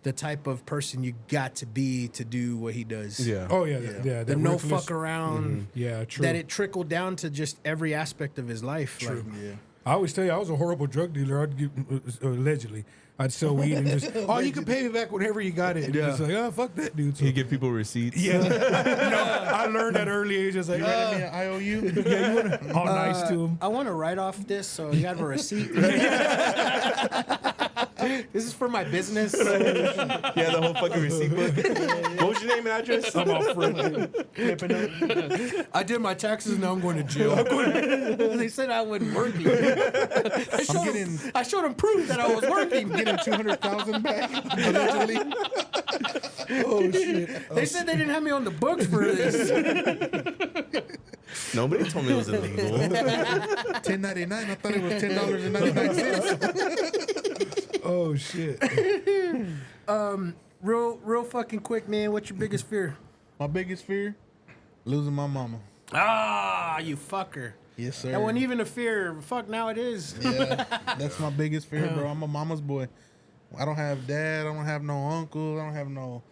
the type of person you got to be to do what he does. Yeah. Oh yeah. The that no ruthless- fuck around. Yeah, true. That it trickled down to just every aspect of his life. True. Like, Yeah. I always tell you, I was a horrible drug dealer. I'd give, allegedly, I'd sell weed and just, oh, you can pay me back whenever you got it. And Yeah. it's like, oh, fuck that dude. So, You give people receipts. yeah, I learned at early age. Just like, You writing me an IOU? yeah, you want to all nice to him. I want to write off this, so you have a receipt. This is for my business. Yeah, the whole fucking receipt book. What was your name and address? I'm all friendly. I did my taxes, now I'm going to jail. They said I wasn't working. I showed them proof that I was working. Getting 200,000 back, allegedly. Oh shit. They said they didn't have me on the books for this. Nobody told me it was illegal. 10.99. I thought it was $10.99. Oh shit. Real fucking quick, man. What's your biggest fear? My biggest fear, losing my mama. Ah, you fucker. Yes, sir. That wasn't even a fear. Fuck, now it is. Yeah, that's my biggest fear, bro. I'm a mama's boy. I don't have dad. I don't have no uncle. I don't have no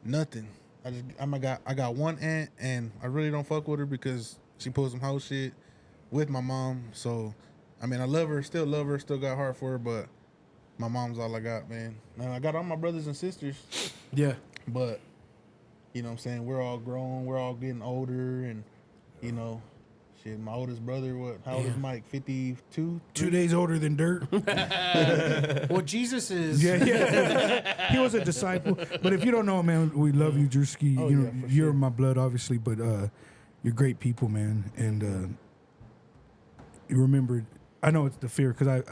nothing. I got one aunt, and I really don't fuck with her because she pulls some house shit with my mom. So, I mean, I love her, still got heart for her, but my mom's all I got, man. And I got all my brothers and sisters, Yeah. but you know what I'm saying, we're all grown, we're all getting older, and you know, shit, my oldest brother, how old is Mike? 52? 2 days older than dirt. Well, Jesus is. Yeah. He was a disciple. But if you don't know, man, we love you, Drewskii. Oh, you know, yeah, for you're sure. my blood, obviously, but you're great people, man. And you remember, I know it's the fear because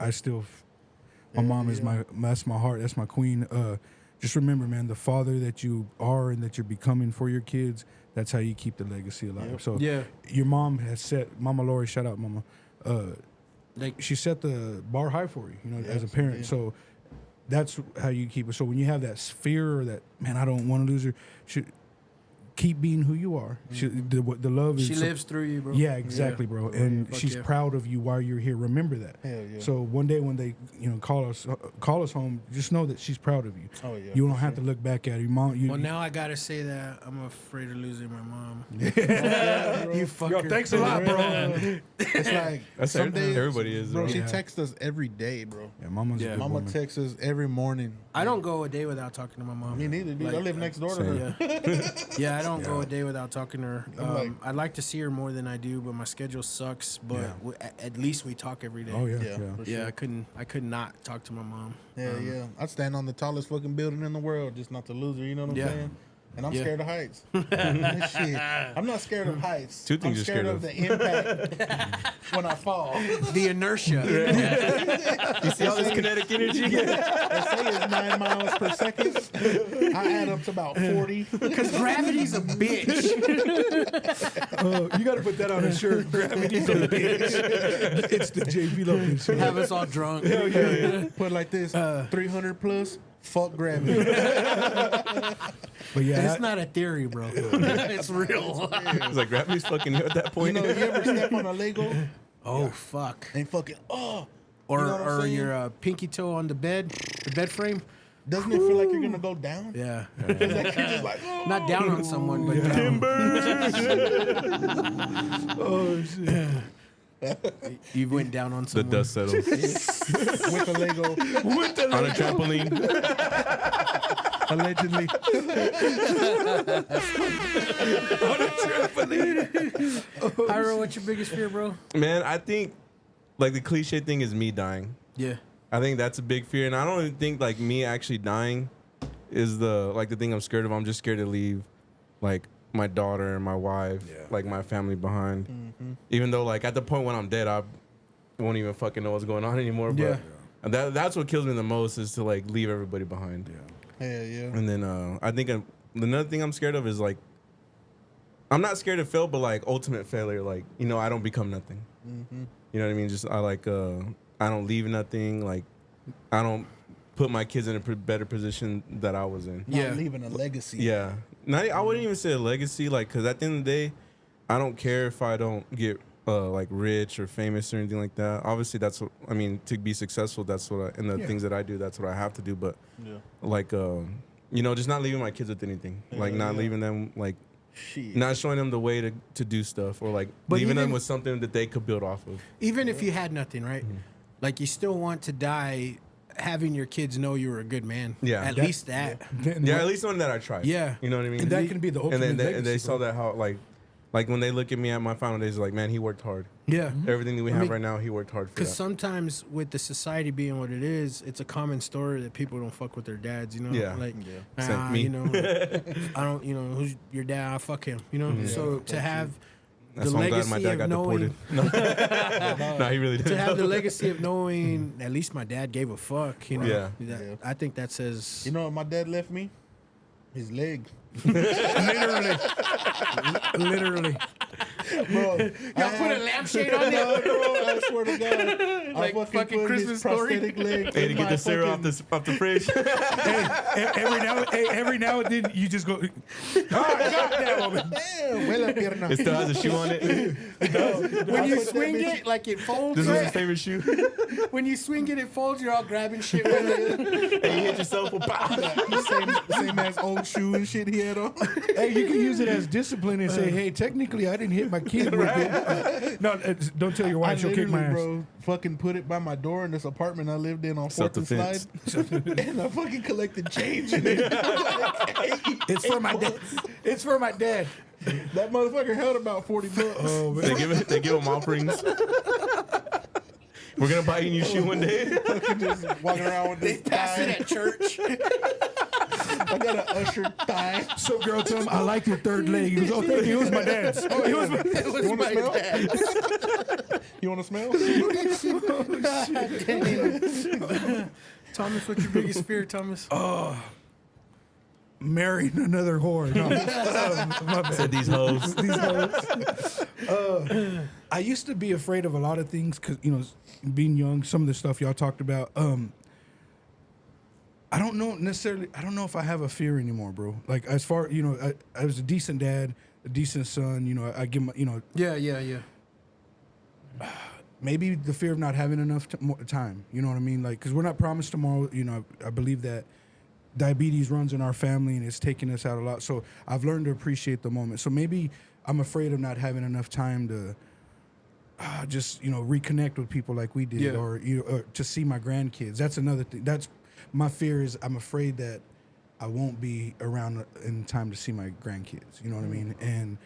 I still, my mom is that's my heart, that's my queen. Just remember, man, the father that you are and that you're becoming for your kids, that's how you keep the legacy alive. So your mom has set, Mama Lori, shout out, Mama. She set the bar high for you, you know, as a parent. So that's how you keep it. So when you have that fear or that, man, I don't want to lose her, keep being who you are. The love is. She lives through you, bro. Yeah, exactly, bro. And she's proud of you while you're here. Remember that. Hell yeah. So one day when they, call us home, just know that she's proud of you. Oh yeah. You don't have to look back at her. Mom. Well, now I gotta say that I'm afraid of losing my mom. You fucker. Thanks a lot, bro. It's like That's some days, everybody is, bro. bro. She texts us every day, bro. Yeah, Mama's a good Mama woman. texts us every morning. I don't go a day without talking to my mom. Me neither, dude. I live next door to her. Yeah, I don't go a day without talking to her. I'd like to see her more than I do, but my schedule sucks. But at least we talk every day. Oh yeah. for sure. I could not talk to my mom. Yeah. I'd stand on the tallest fucking building in the world just not to lose her. You know what I'm saying? And I'm scared of heights. Shit. I'm not scared of heights. Two things I'm you're scared scared of the impact when I fall. The inertia. You see all this kinetic energy? They say it's 9 miles per second. I add up to about 40. Because gravity's a bitch. You got to put that on a shirt. Gravity's a bitch. It's the JP Lopez shirt. Have us all drunk. Hell yeah. Put it like this: 300 plus. Fuck gravity. But yeah, It's not a theory, bro. It's real. It's like gravity's fucking here at that You point. know, you ever step on a Lego Oh, fuck. and fucking Or you know what I'm or saying? your pinky toe on the bed frame. Doesn't it feel like you're gonna go down? Yeah. Like you're just like, Not down on someone, but down. oh shit. You went down on The someone. dust settles with a Lego, on a trampoline. Allegedly. Ira, what's your biggest fear, bro? Man, I think like the cliche thing is me dying. Yeah. I think that's a big fear, and I don't even think like me actually dying is the thing I'm scared of. I'm just scared to leave like my daughter and my wife, like my family behind. Even though like at the point when I'm dead, I won't even fucking know what's going on anymore. But that's what kills me the most is to like leave everybody behind. hell yeah. And then I think another thing I'm scared of is like I'm not scared to fail, but like ultimate failure, like I don't become nothing. You know what I mean? Just I don't leave nothing. Like I don't put my kids in a better position that I was in. Not leaving a legacy. Yeah. I wouldn't even say a legacy, like, because at the end of the day, I don't care if I don't get like rich or famous or anything like that. Obviously, that's what I mean. To be successful, that's what and the things that I do, that's what I have to do. But like, just not leaving my kids with anything. Like not leaving them like. Shit. Not showing them the way to do stuff, or like leaving them with something that they could build off of. Even if you had nothing, right? Like you still want to die having your kids know you were a good man. Yeah. At least that. Yeah, at least knowing that I tried. Yeah. You know what I mean? And that can be the ultimate And then legacy, they saw bro. that how like when they look at me at my final days, like, man, he worked hard. Yeah. Everything that we have right now, he worked hard for Because that. sometimes with the society being what it is, it's a common story that people don't fuck with their dads, Yeah. Like, Same, me. I don't, who's your dad? I fuck him, So to have That's the why I'm glad my legacy dad of got knowing, deported. No, he really didn't. to have the legacy of knowing at least my dad gave a fuck, Yeah. I think that says, You know what my dad left me? His leg. literally. Bro, Y'all put a lampshade on no, it. bro, I swear to God. Like I fucking put Christmas his story. prosthetic leg Hey, in to get my the syrup fucking- off the fridge. Every now and then you just go. Damn, huele pierna. It still has a shoe on it. When you put that swing bitch- it, like it folds. This was right? his favorite shoe. When you swing it, it folds. You're all grabbing shit with it. And you hit yourself with pow. Same as old shoe and shit he had on. Hey, you can use it as discipline and say, "Hey, technically, I didn't hit my kid with it." No, don't tell your I wife; she'll kick my ass. bro, fucking put it by my door in this apartment I lived in on 4th and Slide. Self-defense. And I fucking collected change in it. It's for my dad. It's for my dad. That motherfucker held about 40 bucks. Oh man. They give them offerings. We're gonna buy you a new shoe one day. Fucking just walking around with this Pass it tie. at church. I got an usher thigh. So girl, tell him I like your third leg. He goes, oh, thank you. It was my dad's. Oh, it was my dad's. You want to smell? Thomas, what's your biggest fear, Thomas? Marrying another whore. No, my bad. Said these hoes. These hoes. I used to be afraid of a lot of things because, being young, some of the stuff y'all talked about. I don't know necessarily. I don't know if I have a fear anymore, bro. Like as far, I was a decent dad, a decent son. I give my, Yeah. maybe the fear of not having enough time. You know what I mean? Like, because we're not promised tomorrow. I believe that diabetes runs in our family and it's taking us out a lot. So I've learned to appreciate the moment. So maybe I'm afraid of not having enough time to just reconnect with people like we did, or to see my grandkids. That's another thing. That's my fear, is I'm afraid that I won't be around in time to see my grandkids. You know what I mean? And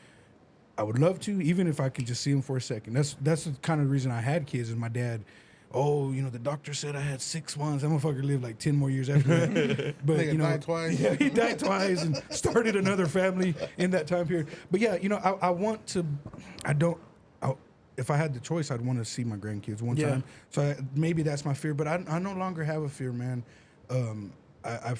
I would love to, even if I could just see them for a second. That's the kind of reason I had kids. Is my dad, the doctor said I had 6 months. That motherfucker lived like 10 more years after that. But died twice. Yeah, he died twice and started another family in that time period. But yeah, I want to. If I had the choice, I'd want to see my grandkids one time. So maybe that's my fear. But I no longer have a fear, man. I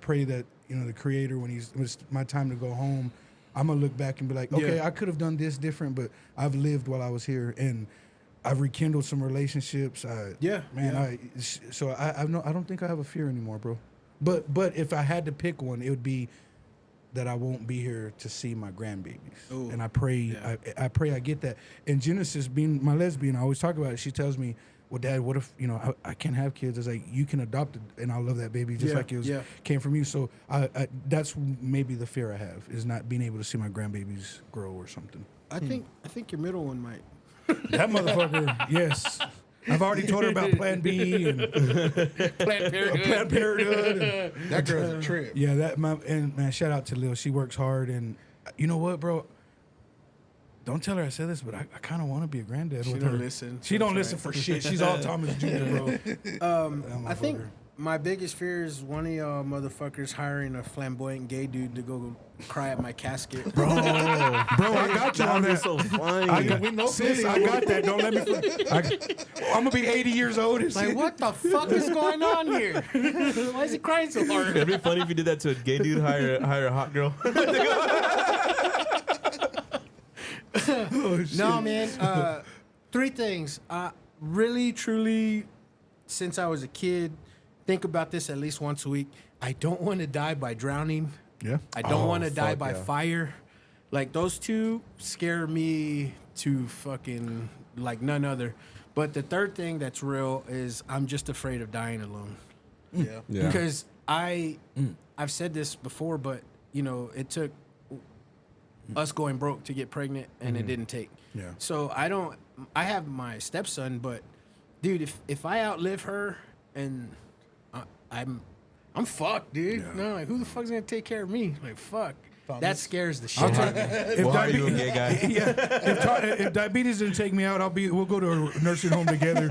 pray that the Creator, when it's my time to go home, I'm gonna look back and be like, okay, I could have done this different, but I've lived while I was here, and I've rekindled some relationships. I don't think I have a fear anymore, bro. But if I had to pick one, it would be that I won't be here to see my grandbabies. Ooh. And I pray, I pray I get that. And Genesis, being my lesbian, I always talk about it. She tells me, well, Dad, what if, I can't have kids? I was like, you can adopt it, and I'll love that baby just like it came from you. So that's maybe the fear I have, is not being able to see my grandbabies grow or something. I think your middle one might. That motherfucker, yes. I've already told her about Plan B and Planned Parenthood. And That girl's a trip. yeah, man, shout out to Lil. She works hard, and you know what, bro? Don't tell her I said this, but I kind of want to be a granddad with her. Listen. She don't listen for shit. She's all Thomas Jr., bro. I think my biggest fear is one of y'all motherfuckers hiring a flamboyant gay dude to go cry at my casket. Bro, I got you on that. So funny. I got that. Don't let me. I'm gonna be 80 years old. And Like, shit. what the fuck is going on here? Why is he crying so hard? It'd be funny if you did that to a gay dude, hire a hot girl. No, man. 3 things. Really, truly, since I was a kid, think about this at least once a week. I don't want to die by drowning. Yeah. I don't want to die by fire. Like, those 2 scare me to fucking like none other. But the 3rd thing that's real is I'm just afraid of dying alone. Yeah. Because I've said this before, but it took us going broke to get pregnant, and it didn't take. Yeah. So I have my stepson, but dude, if I outlive her, and I'm fucked, dude. Yeah. No, like, who the fuck's gonna take care of me? Like, fuck. Thomas. That scares the shit out of me. If Are you a gay guy? if diabetes didn't take me out, we'll go to a nursing home together.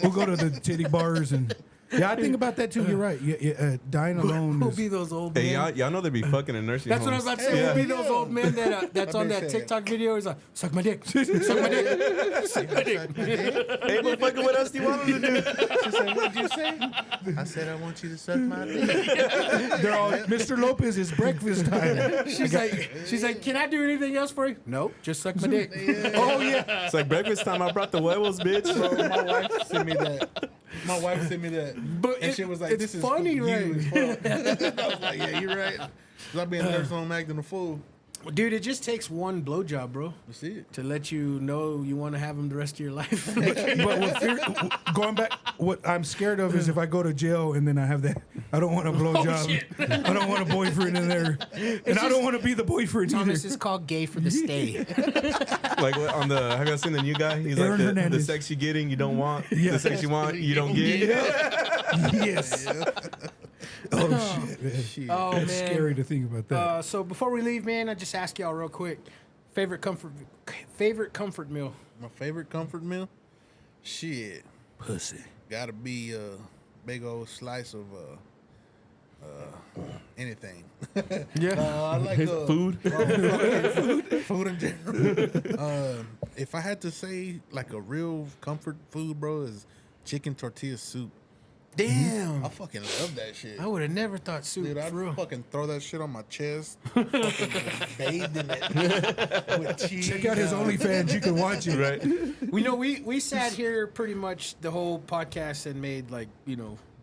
We'll go to the titty bars and. Yeah, I think about that too. You're right. Yeah, dying alone. Who'll be those old men? Hey, y'all know they'd be fucking in nursing That's what I homes. was about to say. Who'll be those old men that's on that TikTok video? He's like, suck my dick. Suck my dick. Suck my dick. Hey, motherfucker, what else do you want them to do? She said, what'd you say? I said, I want you to suck my dick. They're all, Mr. Lopez, it's breakfast time. She's like, can I do anything else for you? Nope, just suck my dick. Oh yeah. It's like breakfast time. I brought the huevos, bitch. Bro, my wife sent me that. But And she was like, it's this is funny, for you right? as fuck. I was like, yeah, you're right. 'Cause I be in the nursing home acting a fool. Dude, it just takes one blowjob, bro, That's it. to let you know you want to have him the rest of your life. But going back, what I'm scared of is if I go to jail and then I have that. I don't want a blowjob. I don't want a boyfriend in there, and I don't want to be the boyfriend Thomas either. is called gay for the stay. Like what, on the, have you seen the new guy? He's Aaron like the Hernandez. sex you getting, you don't want. Yeah. The sex you want, you don't get. Yes. Oh shit, man. Oh That's man, scary to think about that. So before we leave, man, I just ask y'all real quick: favorite comfort meal. My favorite comfort meal? Shit. Pussy. Gotta be a big old slice of Anything. Yeah. I like Food. food in general. If I had to say like a real comfort food, bro, is chicken tortilla soup. Damn. I fucking love that shit. I would have never thought soup. Dude, I'd for real. fucking throw that shit on my chest, fucking just bathed in it with cheese. Check out his OnlyFans. You can watch it. Right. We know we sat here pretty much the whole podcast and made like,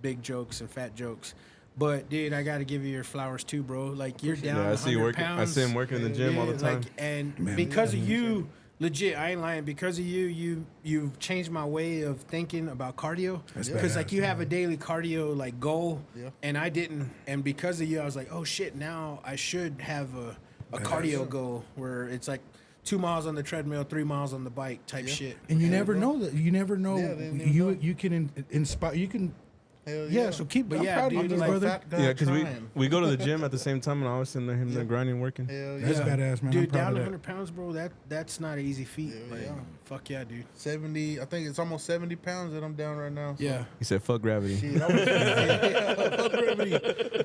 big jokes and fat jokes. But dude, I gotta give you your flowers too, bro. Like you're down. Yeah, I see you 100 working. I pounds. see him working in the gym all the time. Like, and because of you, legit, I ain't lying. Because of you've changed my way of thinking about cardio. Because like you have a daily cardio like goal, and I didn't. And because of you, I was like, oh shit, now I should have a cardio goal where it's like 2 miles on the treadmill, 3 miles on the bike type shit. And you never know that. You never know. Yeah, they never you know. you can inspire. You can. Hell Yeah. So keep. But I'm yeah, proud dude, of you, like brother. fat guy Yeah, because trying. we go to the gym at the same time, and I was sitting there, him there grinding, working. Hell That's yeah. badass, man. Dude, I'm proud down of to that. 100 pounds, bro. That's not an easy feat. Like, yeah. fuck yeah, dude. 70. I think it's almost 70 pounds that I'm down right now. So. Yeah. He said, "Fuck gravity." Shit, I was, fuck gravity.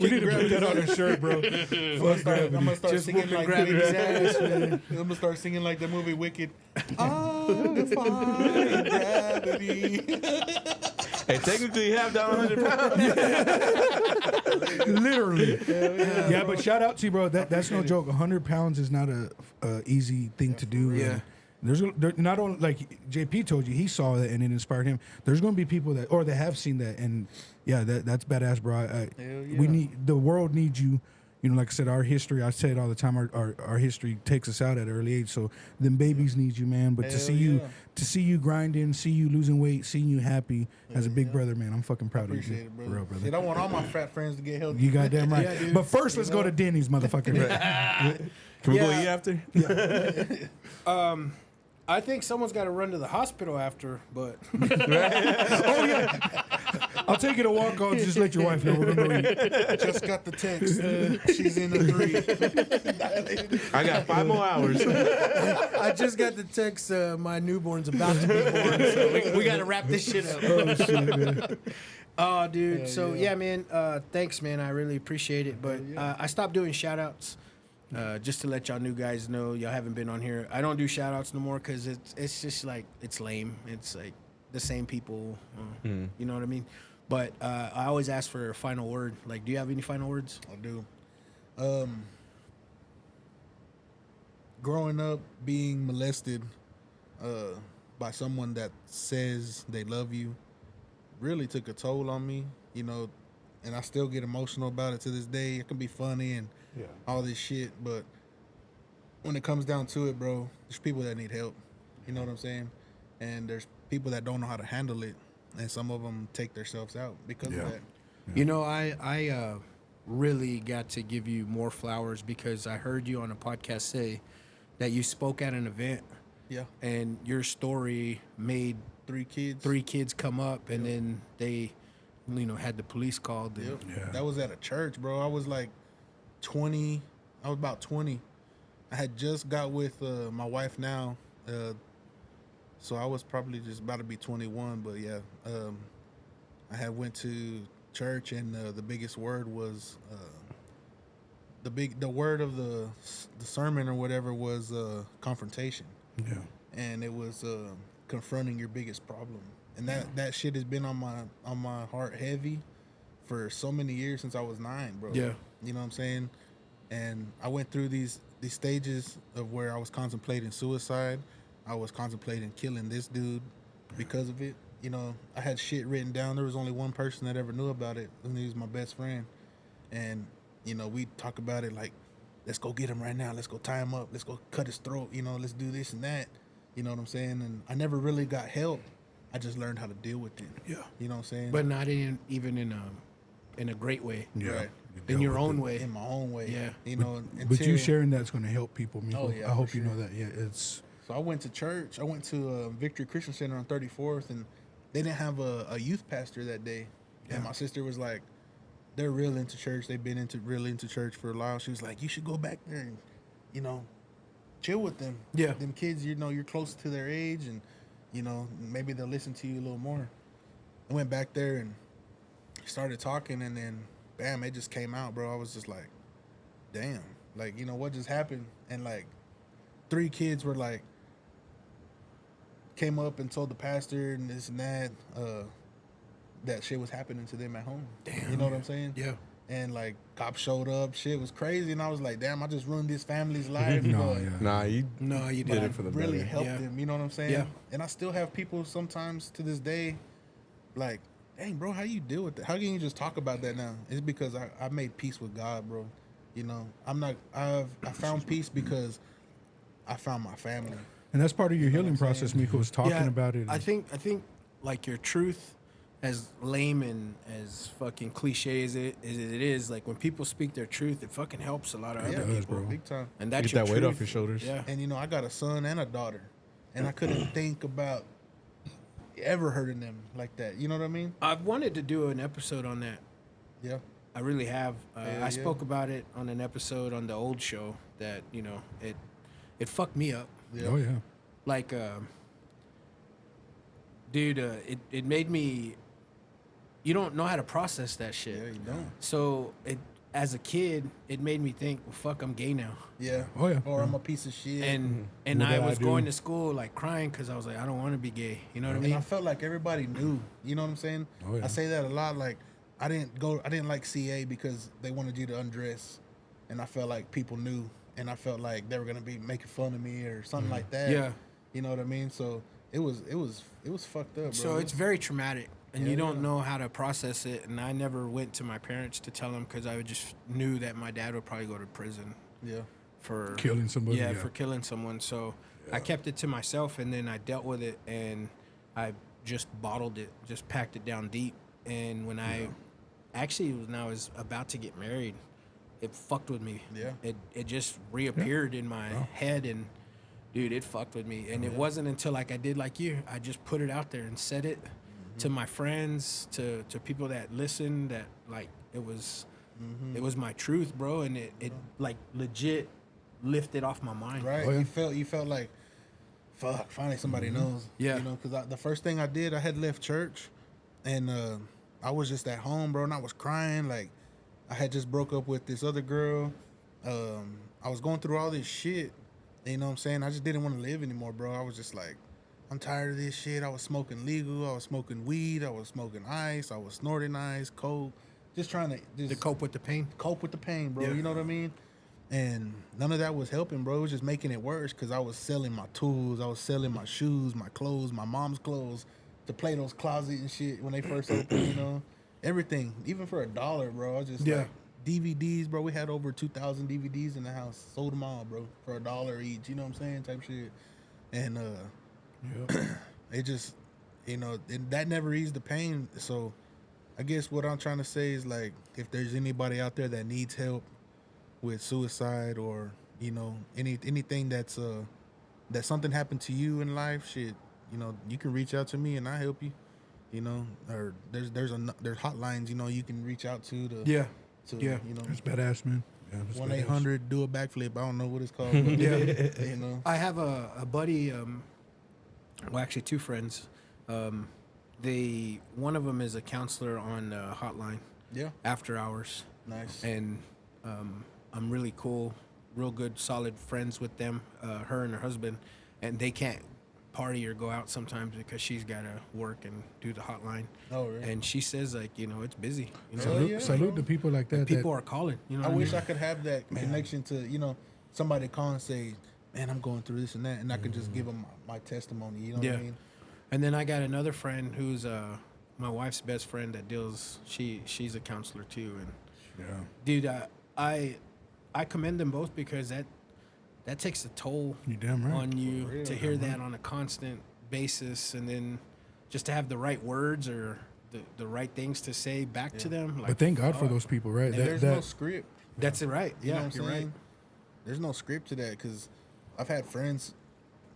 We need to put that on a shirt, bro. I'm gonna start Just singing whooping like gravity's ass, man. I'm gonna start singing like the movie Wicked. I defy gravity. Hey, technically, you have down 100 pounds. Literally. Yeah, but shout out to you, bro. That's no joke. 100 pounds is not a easy thing to do. Yeah. And there not only like JP told you, he saw that and it inspired him. There's going to be people that or they have seen that, and yeah, that's badass, bro. We need the world needs you. Like I said, our history. I say it all the time. Our history takes us out at an early age. So them babies need you, man. But to see you grinding, see you losing weight, seeing you happy as a big brother, man, I'm fucking proud of you. Appreciate it, brother. For real, brother. Shit, I want all my fat friends to get healthy. You goddamn right. Yeah, dude. But first, let's go to Denny's, motherfucker. Can we go Yeah. eat after? I think someone's got to run to the hospital after, but I'll take you to walk on. Just let your wife know we're gonna eat. Just got the text. She's in the 3. I got 5 more hours. I just got the text. My newborn's about to be born, so we got to wrap this shit up. Oh shit, man. Oh, dude. So yeah, man. Thanks, man. I really appreciate it. But I stopped doing shout outs. Just to let y'all new guys know, y'all haven't been on here. I don't do shout outs no more because it's just like it's lame. It's like the same people. You know what I mean? But I always ask for a final word. Like, do you have any final words? I do. Growing up, being molested by someone that says they love you really took a toll on me, and I still get emotional about it to this day. It can be funny and all this shit, but when it comes down to it, bro, there's people that need help. You know what I'm saying? And there's people that don't know how to handle it, and some of them take themselves out because of that. You know, I really got to give you more flowers because I heard you on a podcast say that you spoke at an event. Yeah. And your story made 3 kids. 3 kids come up, and then they, had the police called. And, Yep. That was at a church, bro. I was like 20. I was about 20. I had just got with my wife now. So I was probably just about to be 21. But yeah, I had went to church, and the biggest word was the word of the sermon or whatever was confrontation. Yeah. And it was confronting your biggest problem. And that shit has been on my heart heavy for so many years since I was 9, bro. Yeah. You know what I'm saying? And I went through these stages of where I was contemplating suicide. I was contemplating killing this dude because of it. I had shit written down. There was only one person that ever knew about it, and he was my best friend. And, we talk about it like, let's go get him right now. Let's go tie him up. Let's go cut his throat. Let's do this and that. You know what I'm saying? And I never really got help. I just learned how to deal with it. Yeah. You know what I'm saying? but not even in a great way. Yeah. Right. In your own way. In my own way. Yeah. But you sharing that's going to help people, Miko. Oh, yeah, I hope for you know sure. that. Yeah, it's So I went to church. I went to Victory Christian Center on 34th, and they didn't have a youth pastor that day. And my sister was like, they're real into church. They've been really into church for a while. She was like, you should go back there and, chill with them. Yeah. Them kids, you're close to their age, and, maybe they'll listen to you a little more. I went back there and started talking, and then bam, it just came out, bro. I was just like, damn, like, you know, what just happened? And like 3 kids were like, came up and told the pastor and this and that shit was happening to them at home. Damn. You know what I'm saying? Yeah. And like cops showed up, shit was crazy, and I was like, damn, I just ruined this family's life. No, but, yeah. Nah, you No, you but did didn't. it for the really better. helped Yeah. them, you know what I'm saying? Yeah. And I still have people sometimes to this day, like, dang, bro, how you deal with that? How can you just talk about that now? It's because I made peace with God, bro. You know, I found peace because I found my family. And that's part of your healing what I'm process. saying? Miko was talking Yeah, about it. I think like your truth, as lame and as fucking cliche as it is, like when people speak their truth, it fucking helps a lot of Yeah, other people. bro. Big time. And that's get your that weight truth. off your shoulders. Yeah. And you know, I got a son and a daughter, and I couldn't think about ever hurting them like that. You know what I mean? I've wanted to do an episode on that. Yeah. I really have. Hell I yeah. spoke about it on an episode on the old show that, you know, it fucked me up. Yeah. Oh yeah. Like, dude, it made me. You don't know how to process that shit. Yeah, you don't. So as a kid, it made me think, well, fuck, I'm gay now. Yeah. Oh, yeah. Or I'm a piece of shit. And What I did I was do? going to school like crying because I was like, I don't want to be gay. You know what I And I mean? felt like everybody knew. You know what I'm saying? Oh, yeah. I say that a lot. Like I didn't like CA because they wanted you to undress, and I felt like people knew, and I felt like they were gonna be making fun of me or something like that. Yeah. You know what I mean? So it was fucked up, bro. So it's very traumatic, and Yeah, you don't yeah. know how to process it. And I never went to my parents to tell them because I just knew that my dad would probably go to prison yeah. for Killing somebody, Yeah, yeah. for killing someone. So I kept it to myself, and then I dealt with it, and I just bottled it, just packed it down deep. And when I actually when I was about to get married, it fucked with me. Yeah. It just reappeared in my head, and dude, it fucked with me. And it wasn't until like I did like you, I just put it out there and said it to my friends, to people that listen, that like it was my truth, bro, and it like legit lifted off my mind. Right. Oh, yeah. You felt like, fuck, finally somebody knows. Yeah. You know, because the first thing I did, I had left church, and I was just at home, bro, and I was crying. Like, I had just broke up with this other girl. I was going through all this shit. You know what I'm saying? I just didn't want to live anymore, bro. I was just like, I'm tired of this shit. I was smoking legal. I was smoking weed. I was smoking ice. I was snorting ice, coke. Just trying to To cope with the pain. cope with the pain, bro. Yeah. You know what I mean? And none of that was helping, bro. It was just making it worse because I was selling my tools. I was selling my shoes, my clothes, my mom's clothes to Plato's Closet and shit when they first opened, you know? Everything, even for $1, bro. I was just like, DVDs, bro. We had over 2,000 DVDs in the house. Sold them all, bro, for $1 each. You know what I'm saying? Type shit. And it just, you know, that never eased the pain. So I guess what I'm trying to say is, like, if there's anybody out there that needs help with suicide or, you know, anything that's that something happened to you in life, shit, you know, you can reach out to me and I help you. You know, or there's hotlines, you know, you can reach out to Yeah. you know, That's badass, man. Yeah, that's 1-800 do a backflip. I don't know what it's called. But, you know. I have a buddy, well, actually two friends. One of them is a counselor on Hotline Yeah, after hours, nice. and I'm really cool, real good, solid friends with them. Her and her husband, and they can't party or go out sometimes because she's got to work and do the hotline. Oh, really? And she says, like, you know, it's busy. You know, Hell yeah, Salute bro. to people like that. people are calling. You know, I what wish mean? I could have that connection to, you know, somebody call and say, man, I'm going through this and that, and I could just give them my testimony. You know what I mean? And then I got another friend who's my wife's best friend that deals. She's a counselor too, and yeah. dude, I commend them both because that takes a toll You damn right. on you to hear that on a constant basis, and then just to have the right words or the right things to say back to them. Like, But thank God for those people, right? And there's no script. that's it, right? You know Yeah, what I'm you're saying? right. There's no script to that because I've had friends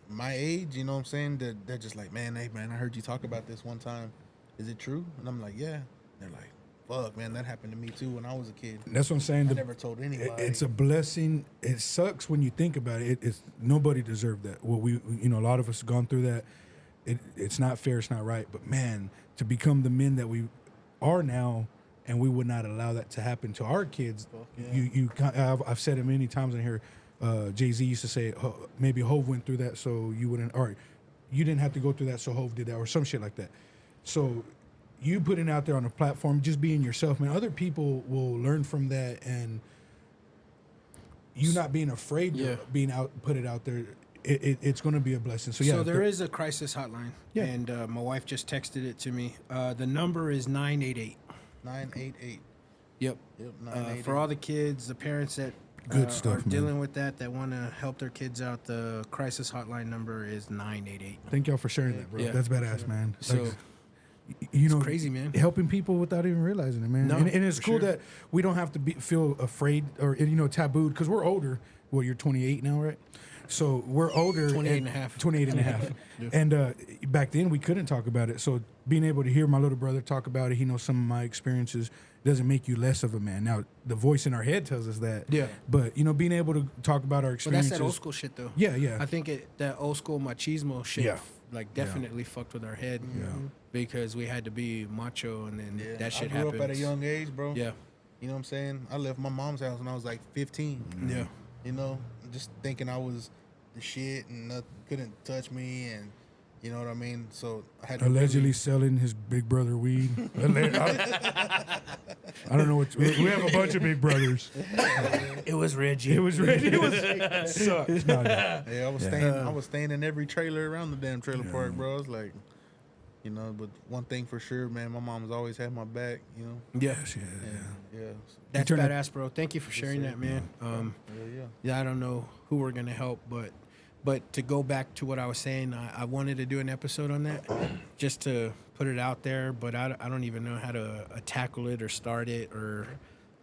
my age, you know what I'm saying, that they're just like, man, hey, man, I heard you talk about this one time. Is it true? And I'm like, yeah. They're like, fuck, man, that happened to me too when I was a kid. That's what I'm saying. I never told anybody. It's a blessing. It sucks when you think about it. It's nobody deserved that. Well, a lot of us have gone through that. It's not fair. It's not right. But man, to become the men that we are now, and we would not allow that to happen to our kids. I've said it many times in here. Jay-Z used to say maybe Hov went through that so you wouldn't, or you didn't have to go through that so Hov did that, or some shit like that. So you putting out there on a platform, just being yourself, man, other people will learn from that, and you not being afraid to put it out there, it's going to be a blessing. So So there is a crisis hotline, and my wife just texted it to me. The number is 988. 988. Yep. Yep, 988. For all the kids, the parents that Good stuff, are man. dealing with that want to help their kids out, the crisis hotline number is 988. Thank y'all for sharing that, bro. Yeah. That's badass, man. So Like, you know, crazy, man. Helping people without even realizing it, man. No, and it's for cool sure. that we don't have to feel afraid or tabooed because we're older. Well, you're 28 now, right? So we're older. 28 and a half. 28 and a half. And back then we couldn't talk about it. So being able to hear my little brother talk about it, he knows some of my experiences, doesn't make you less of a man. Now, the voice in our head tells us that. Yeah. But, being able to talk about our But experiences. that's that old school shit, though. Yeah, yeah. I think that old school machismo shit, Yeah. definitely fucked with our head. Yeah. Because we had to be macho, and then that shit I grew happens. up at a young age, bro. Yeah. You know what I'm saying? I left my mom's house when I was like 15. Yeah. You know, just thinking I was the shit and couldn't touch me, and you know what I mean? So I had to Allegedly selling his big brother weed. I don't know what. We have a bunch of big brothers. It was Reggie. It was Reggie. It was sucked. No, no. Yeah, I was staying in every trailer around the damn trailer park, bro. I was like, but one thing for sure, man, my mom's always had my back, Yeah. Yeah. That's turned badass, bro. Thank you for sharing that, man. Yeah, I don't know who we're gonna help, but to go back to what I was saying, I wanted to do an episode on that, just to put it out there. But I don't even know how to tackle it or start it,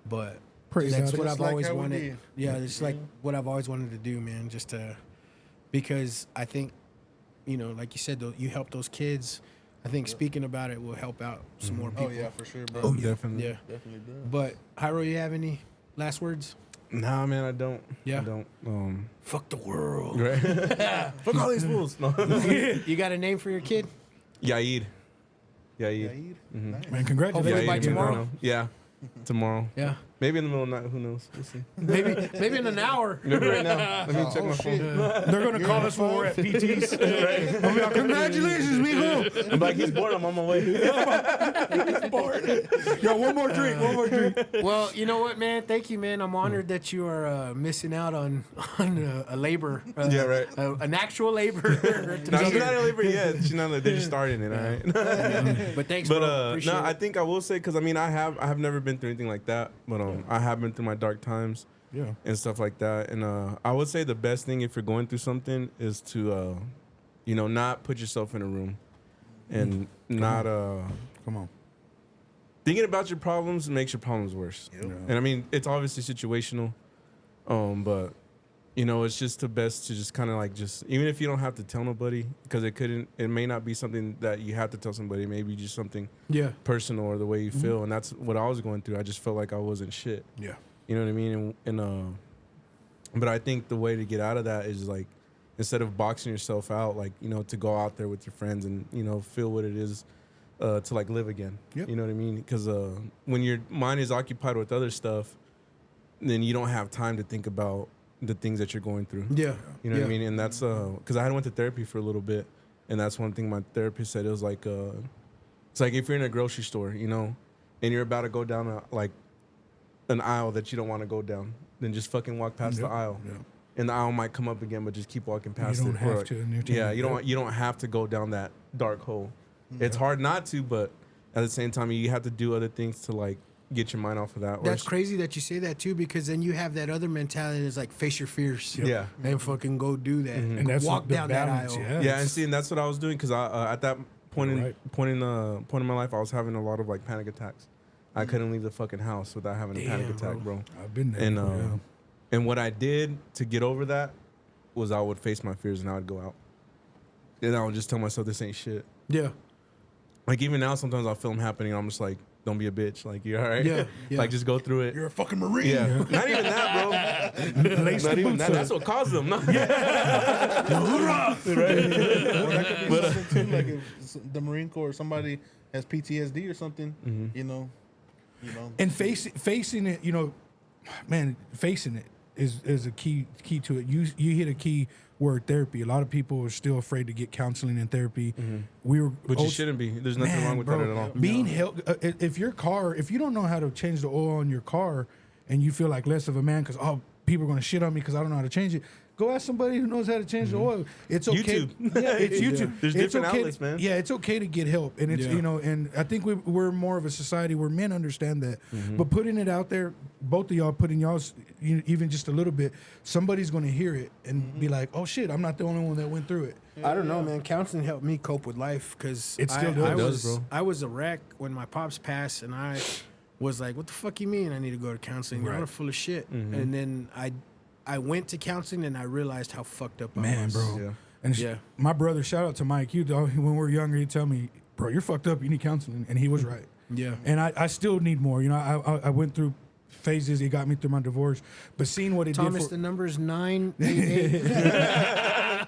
but Pray that's about what it. I've Like always how we wanted. did. Yeah, it's like what I've always wanted to do, man. Because I think, like you said, though, you help those kids. I think speaking about it will help out some more people. Oh yeah, for sure, bro. Oh, yeah. Definitely. Yeah. Definitely does. But Jairo, you have any last words? Nah, man, I don't. Yeah. I don't. Fuck the world. Right. Fuck all these fools. No. You got a name for your kid? Yair. Yeah, Yair. nice. Man, congratulations. Hopefully by Yair tomorrow? Moreno. Yeah. Tomorrow. Yeah. Maybe in the middle of the night. Who knows? We'll see. Maybe in an hour. Maybe right now. Let me check my phone. They're gonna call us when we're at PT's. I'm like, congratulations, mijo. I'm like, he's bored. I'm on my way. Yo, one more drink. Well, you know what, man? Thank you, man. I'm honored that you are missing out on a labor. Yeah, right. An actual labor. No, she's not in labor yet. She's not. They're just starting it. All right. But thanks, But bro. Appreciate no, it. I think I will say because I mean I have never been through anything like that, but I have been through my dark times Yeah. and stuff like that. And I would say the best thing if you're going through something is to not put yourself in a room and not Come on. thinking about your problems makes your problems worse. And I mean it's obviously situational, but it's just the best to just kind of like even if you don't have to tell nobody because it may not be something that you have to tell somebody, maybe just something Yeah. personal or the way you feel, and that's what I was going through. I just felt like I wasn't shit. Yeah. You know what I mean? And but I think the way to get out of that is like instead of boxing yourself out, like to go out there with your friends and feel what it is to like live again. Yep. You know what I mean? Because when your mind is occupied with other stuff, then you don't have time to think about the things that you're going through. Yeah. You know what I mean? And that's because I had went to therapy for a little bit, and that's one thing my therapist said. It was like it's like if you're in a grocery store, and you're about to go down an aisle that you don't want to go down, then just fucking walk past the aisle. Yeah. And the aisle might come up again, but just keep walking past You don't it. have Or- to, and you're Yeah, telling- you don't have to go down that dark hole. It's hard not to, but at the same time, you have to do other things to like get your mind off of that. Or That's crazy that you say that too, because then you have that other mentality that's like face your fears. Yeah. And fucking go do that. And that's walk the down balance, that aisle. yeah. Yeah, and see, and that's what I was doing because I at that point in Right. point in my life, I was having a lot of like panic attacks. I couldn't leave the fucking house without having a panic Damn, attack, bro. I've been there. And before, yeah. and what I did to get over that was I would face my fears and I would go out. And I would just tell myself this ain't shit. Yeah. Like even now, sometimes I'll feel them happening. I'm just like, don't be a bitch. Like you're all right. Yeah, yeah. Like just go through it. You're a fucking Marine. Yeah. Not even that, bro. Not even that. That's what caused them. Well, that could be something too, like if the Marine Corps, somebody has PTSD or something, You know, And facing it, you know, man, facing it is a key to it. You hit a key word, therapy. A lot of people are still afraid to get counseling and therapy. Which you shouldn't be. There's nothing wrong with that at all. Being helped, if you don't know how to change the oil on your car, and you feel like less of a man because people are gonna shit on me because I don't know how to change it. Go ask somebody who knows how to change the oil. It's okay. YouTube. Yeah, it's YouTube. There's it's different okay outlets, man. Yeah, it's okay to get help, and it's you know, and I think we're more of a society where men understand that. But putting it out there, both of y'all putting y'all's even just a little bit, somebody's going to hear it and be like, "Oh shit, I'm not the only one that went through it." I don't know, man. Counseling helped me cope with life because It still does, bro. I was a wreck when my pops passed, and I was like, "What the fuck you mean? I need to go to counseling? Y'all are full of shit." And then I went to counseling, and I realized how fucked up I Man, was. bro. Yeah. And my brother, shout out to Mike. When we were younger, he'd tell me, "Bro, you're fucked up. You need counseling," and he was right. Yeah. And I still need more. You know, I went through phases. It got me through my divorce, but seeing what it Thomas, did for the number is 988.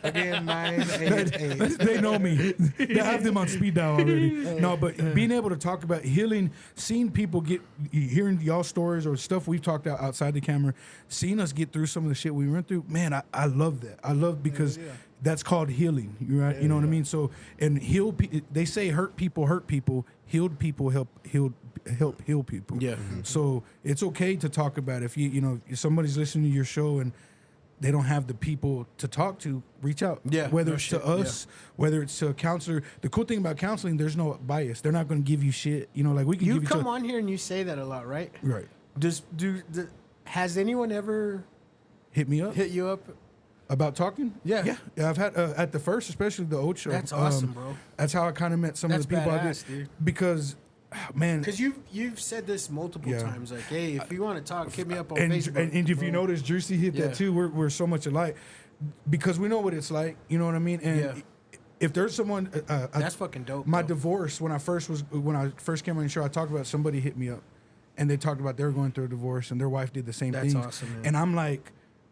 again, 988. they know me. They have them on speed dial already. No, but being able to talk about healing, seeing people hearing y'all stories or stuff we've talked about outside the camera, seeing us get through some of the shit we went through, man, I love that. I love because that's called healing. Right? You know what I mean? So, and they say hurt people. Healed people help heal people. Yeah. So it's okay to talk about it. If somebody's listening to your show and they don't have the people to talk to, reach out. Yeah, Whether no it's shit, to us, whether it's to a counselor. The cool thing about counseling, there's no bias. They're not going to give you shit. You know, like we can You give each come other. on here and you say that a lot, right? Right. Has anyone ever Hit me up hit you up? about talking. Yeah. Yeah. I've had at the first, especially the old show. That's awesome, bro. That's how I kind of met some That's of the people I badass, did. dude. Because, man. Because you've said this multiple Yeah. times, like, hey, if you want to talk, hit me up on and, Facebook. and if you notice, Drewskii hit Yeah. that too. We're so much alike because we know what it's like. You know what I mean? And Yeah. if there's someone, That's fucking dope. my bro. divorce when I first came on the show, I talked about somebody hit me up, and they talked about they were going through a divorce and their wife did the same That's thing. awesome, man. And I'm like,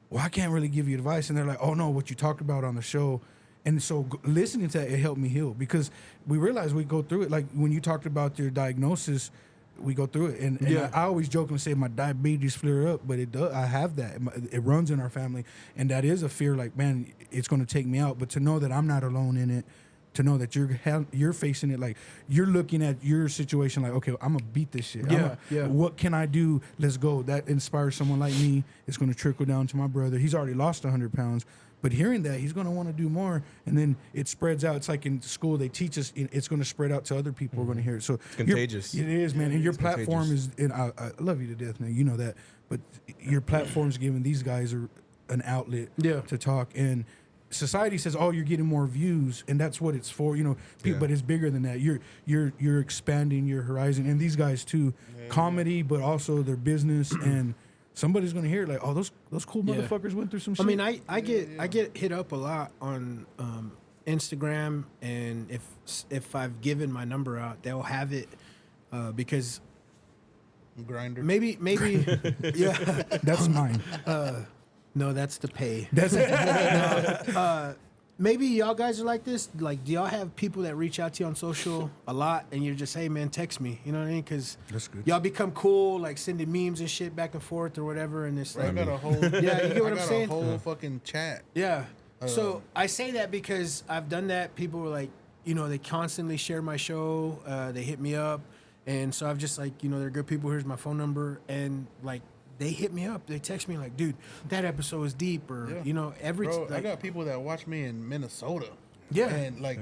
well, I can't really give you advice. And they're like, oh no, what you talked about on the show. And so listening to that, it helped me heal because we realized we go through it. Like when you talked about your diagnosis, we go through it. And I always joke and say my diabetes flare up, but it does. I have that. It runs in our family. And that is a fear like, man, it's going to take me out. But to know that I'm not alone in it, to know that you're facing it, like you're looking at your situation like, okay, I'm gonna beat this shit. Yeah. What can I do? Let's go. That inspires someone like me. It's gonna trickle down to my brother. He's already lost 100 pounds, but hearing that, he's gonna want to do more, and then it spreads out. It's like in school they teach us it's gonna spread out to other people who are gonna hear it. So it's contagious. It is, man. And your platform contagious. is, and I love you to death, man. You know that, but your platform's giving these guys an outlet to talk. And society says, "Oh, you're getting more views," and that's what it's for, you know. But it's bigger than that. You're expanding your horizon, and these guys too, comedy, but also their business, and somebody's gonna hear it like, "Oh, those cool motherfuckers went through some shit." I mean, I get hit up a lot on Instagram, and if I've given my number out, they'll have it because Grinder. maybe yeah. that's mine. No, that's the pay. That's Maybe y'all guys are like this. Like, do y'all have people that reach out to you on social a lot, and you're just, hey man, text me. You know what I mean? Because That's good. y'all become cool, like sending memes and shit back and forth or whatever, and it's I like, got a whole. yeah, you get what I I'm got saying? a whole fucking chat. Yeah. So I say that because I've done that. People were like, you know, they constantly share my show. They hit me up. And so I've just like, you know, they're good people. Here's my phone number. And like, they hit me up. They text me like, dude, that episode was deep. Or, you know, Bro, I like, got people that watch me in Minnesota. Yeah. And like,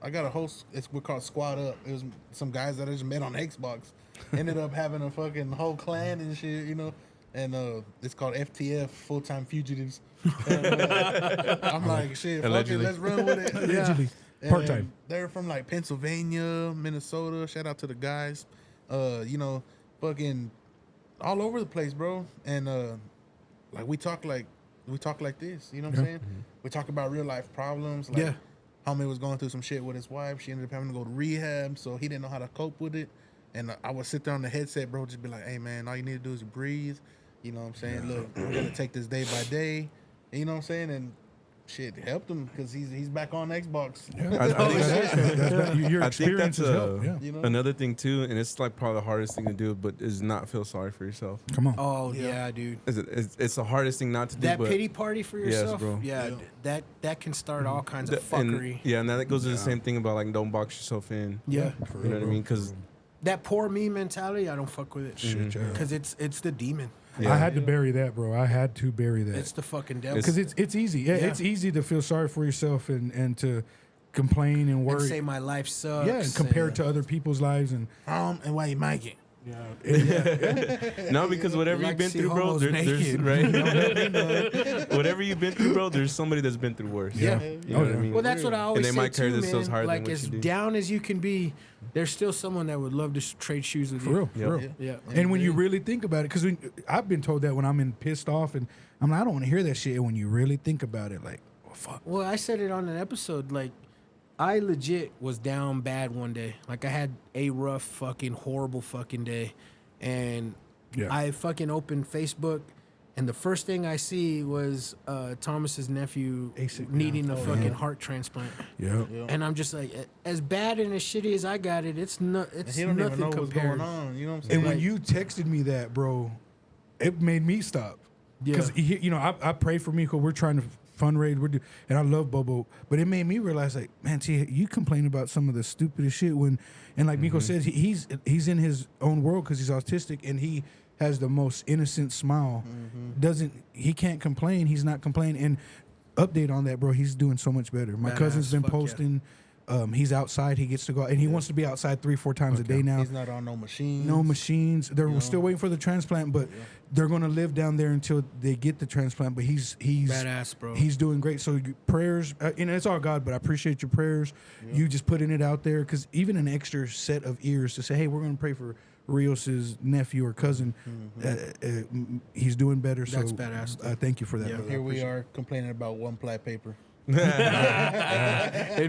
I got a host. We're called Squad Up. It was some guys that I just met on Xbox. Ended up having a fucking whole clan and shit, you know. And it's called FTF, Full Time Fugitives. And, I'm like, shit, fuck it, Allegedly. let's run with it. Allegedly. And Part-time. They're from like Pennsylvania, Minnesota. Shout out to the guys. You know, fucking all over the place, bro. And like we talk like this. You know what I'm saying? We talk about real life problems. Like, homie was going through some shit with his wife. She ended up having to go to rehab, so he didn't know how to cope with it. And I would sit there on the headset, bro, just be like, hey man, all you need to do is breathe. You know what I'm saying? Look, we're gonna take this day by day. You know what I'm saying? And shit helped him because he's back on Xbox. Your I think that's experiences help. Yeah. You know? another thing too, and it's like probably the hardest thing to do, but is not feel sorry for yourself. Come on. Oh yeah, dude. It's the hardest thing not to do. That but pity party for Yes, yourself, bro. yeah, that can start all kinds of and, fuckery. yeah, and that goes to the same thing about like don't box yourself in. Yeah, You know what I mean? Because that poor me mentality, I don't fuck with it. Shit, yeah. Because it's the demon. I had to bury that, bro. I had to bury that. It's the fucking devil. Because it's easy. Yeah, Yeah. it's easy to feel sorry for yourself and to complain and and worry. say my life sucks. Yeah, and compare it to other people's lives and And why you make it? no, because whatever You you've like been to see through, bro, homos there's naked. right. Whatever you've been through, bro, there's somebody that's been through worse. Yeah. You know what I mean? Well, that's what I always they say might carry too, themselves man. harder than Like what as you do. down as you can be, there's still someone that would love to trade shoes with for you. real, Yep. for real. Yeah. And when you really think about it, because I've been told that when I'm in pissed off and I'm like, I don't want to hear that shit. And when you really think about it, like, oh, fuck. Well, I said it on an episode. Like, I legit was down bad one day. Like, I had a rough, fucking, horrible fucking day. And Yeah. I fucking opened Facebook, and the first thing I see was Thomas's nephew ASIC, needing yeah. a fucking heart transplant. Yeah. And I'm just like, as bad and as shitty as I got it, it's not. And It's he don't nothing even know what's compared. going on. You know what I'm saying? And when Like- you texted me that, bro, it made me stop. Yeah. Because, I pray for Miko. We're trying to fundraise. And I love Bobo. But it made me realize, like, man, see, you complain about some of the stupidest shit when, and like Miko says, he's in his own world because he's autistic and he has the most innocent smile. He can't complain. He's not complaining. And update on that, bro. He's doing so much better. My Badass, cousin's been fuck yeah. posting. He's outside. He gets to go out, and he wants to be outside 3-4 times a day now. He's not on no machines. No machines. They're still waiting for the transplant, but they're going to live down there until they get the transplant. But he's Badass, bro. He's doing great. So prayers, it's all God, but I appreciate your prayers. You just putting it out there because even an extra set of ears to say, hey, we're going to pray for Rios's nephew or cousin. He's doing better. That's so badass. Thank you for that. Yeah. brother. Here we are complaining about one plat paper. In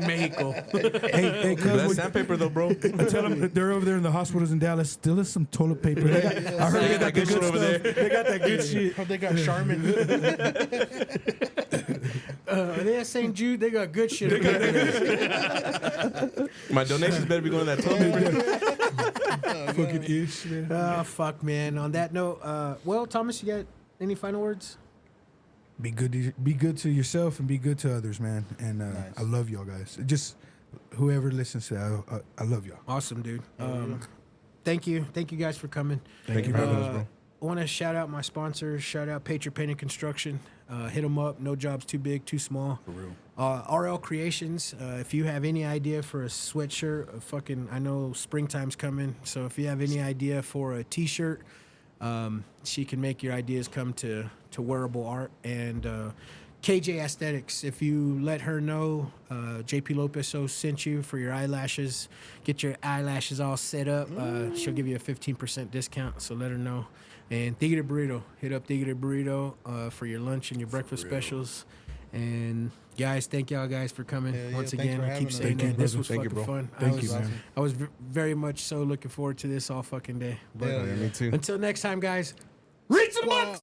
Mexico. Hey, cuz, That's would- sandpaper though, bro. tell them they're over there in the hospitals in Dallas. Still is some toilet paper. They got, I heard they got that good shit over stuff. They got that good shit. Oh, they got Charmin. They're St. Jude. They got good shit. My donations better be going to that toilet paper. Fucking ish, man. Oh, fuck, man. On that note, well, Thomas, you got any final words? Be good to yourself and be good to others, man. And I love y'all guys. Just whoever listens to that, I love y'all. Awesome, dude. Thank you guys for coming. Thank you for having us, bro. I want to shout out my sponsors. Shout out Patriot Painting Construction. Hit them up. No job's too big, too small. For real. RL Creations. If you have any idea for a sweatshirt, I know springtime's coming. So if you have any idea for a T-shirt, she can make your ideas come to wearable art. And KJ Aesthetics, if you let her know JP Lopez sent you for your eyelashes, get your eyelashes all set up, she'll give you a 15% discount, so let her know. And Tigre Burrito, hit up Tigre Burrito for your lunch and your breakfast specials. And guys, thank y'all guys for coming. Once thanks again, for I keep having us. saying Thank you, that. This brother. was Thank you, fucking bro. fun. Thank you, man. I was very much so looking forward to this all fucking day. But Yeah, me too. until next time, guys, reach the mark.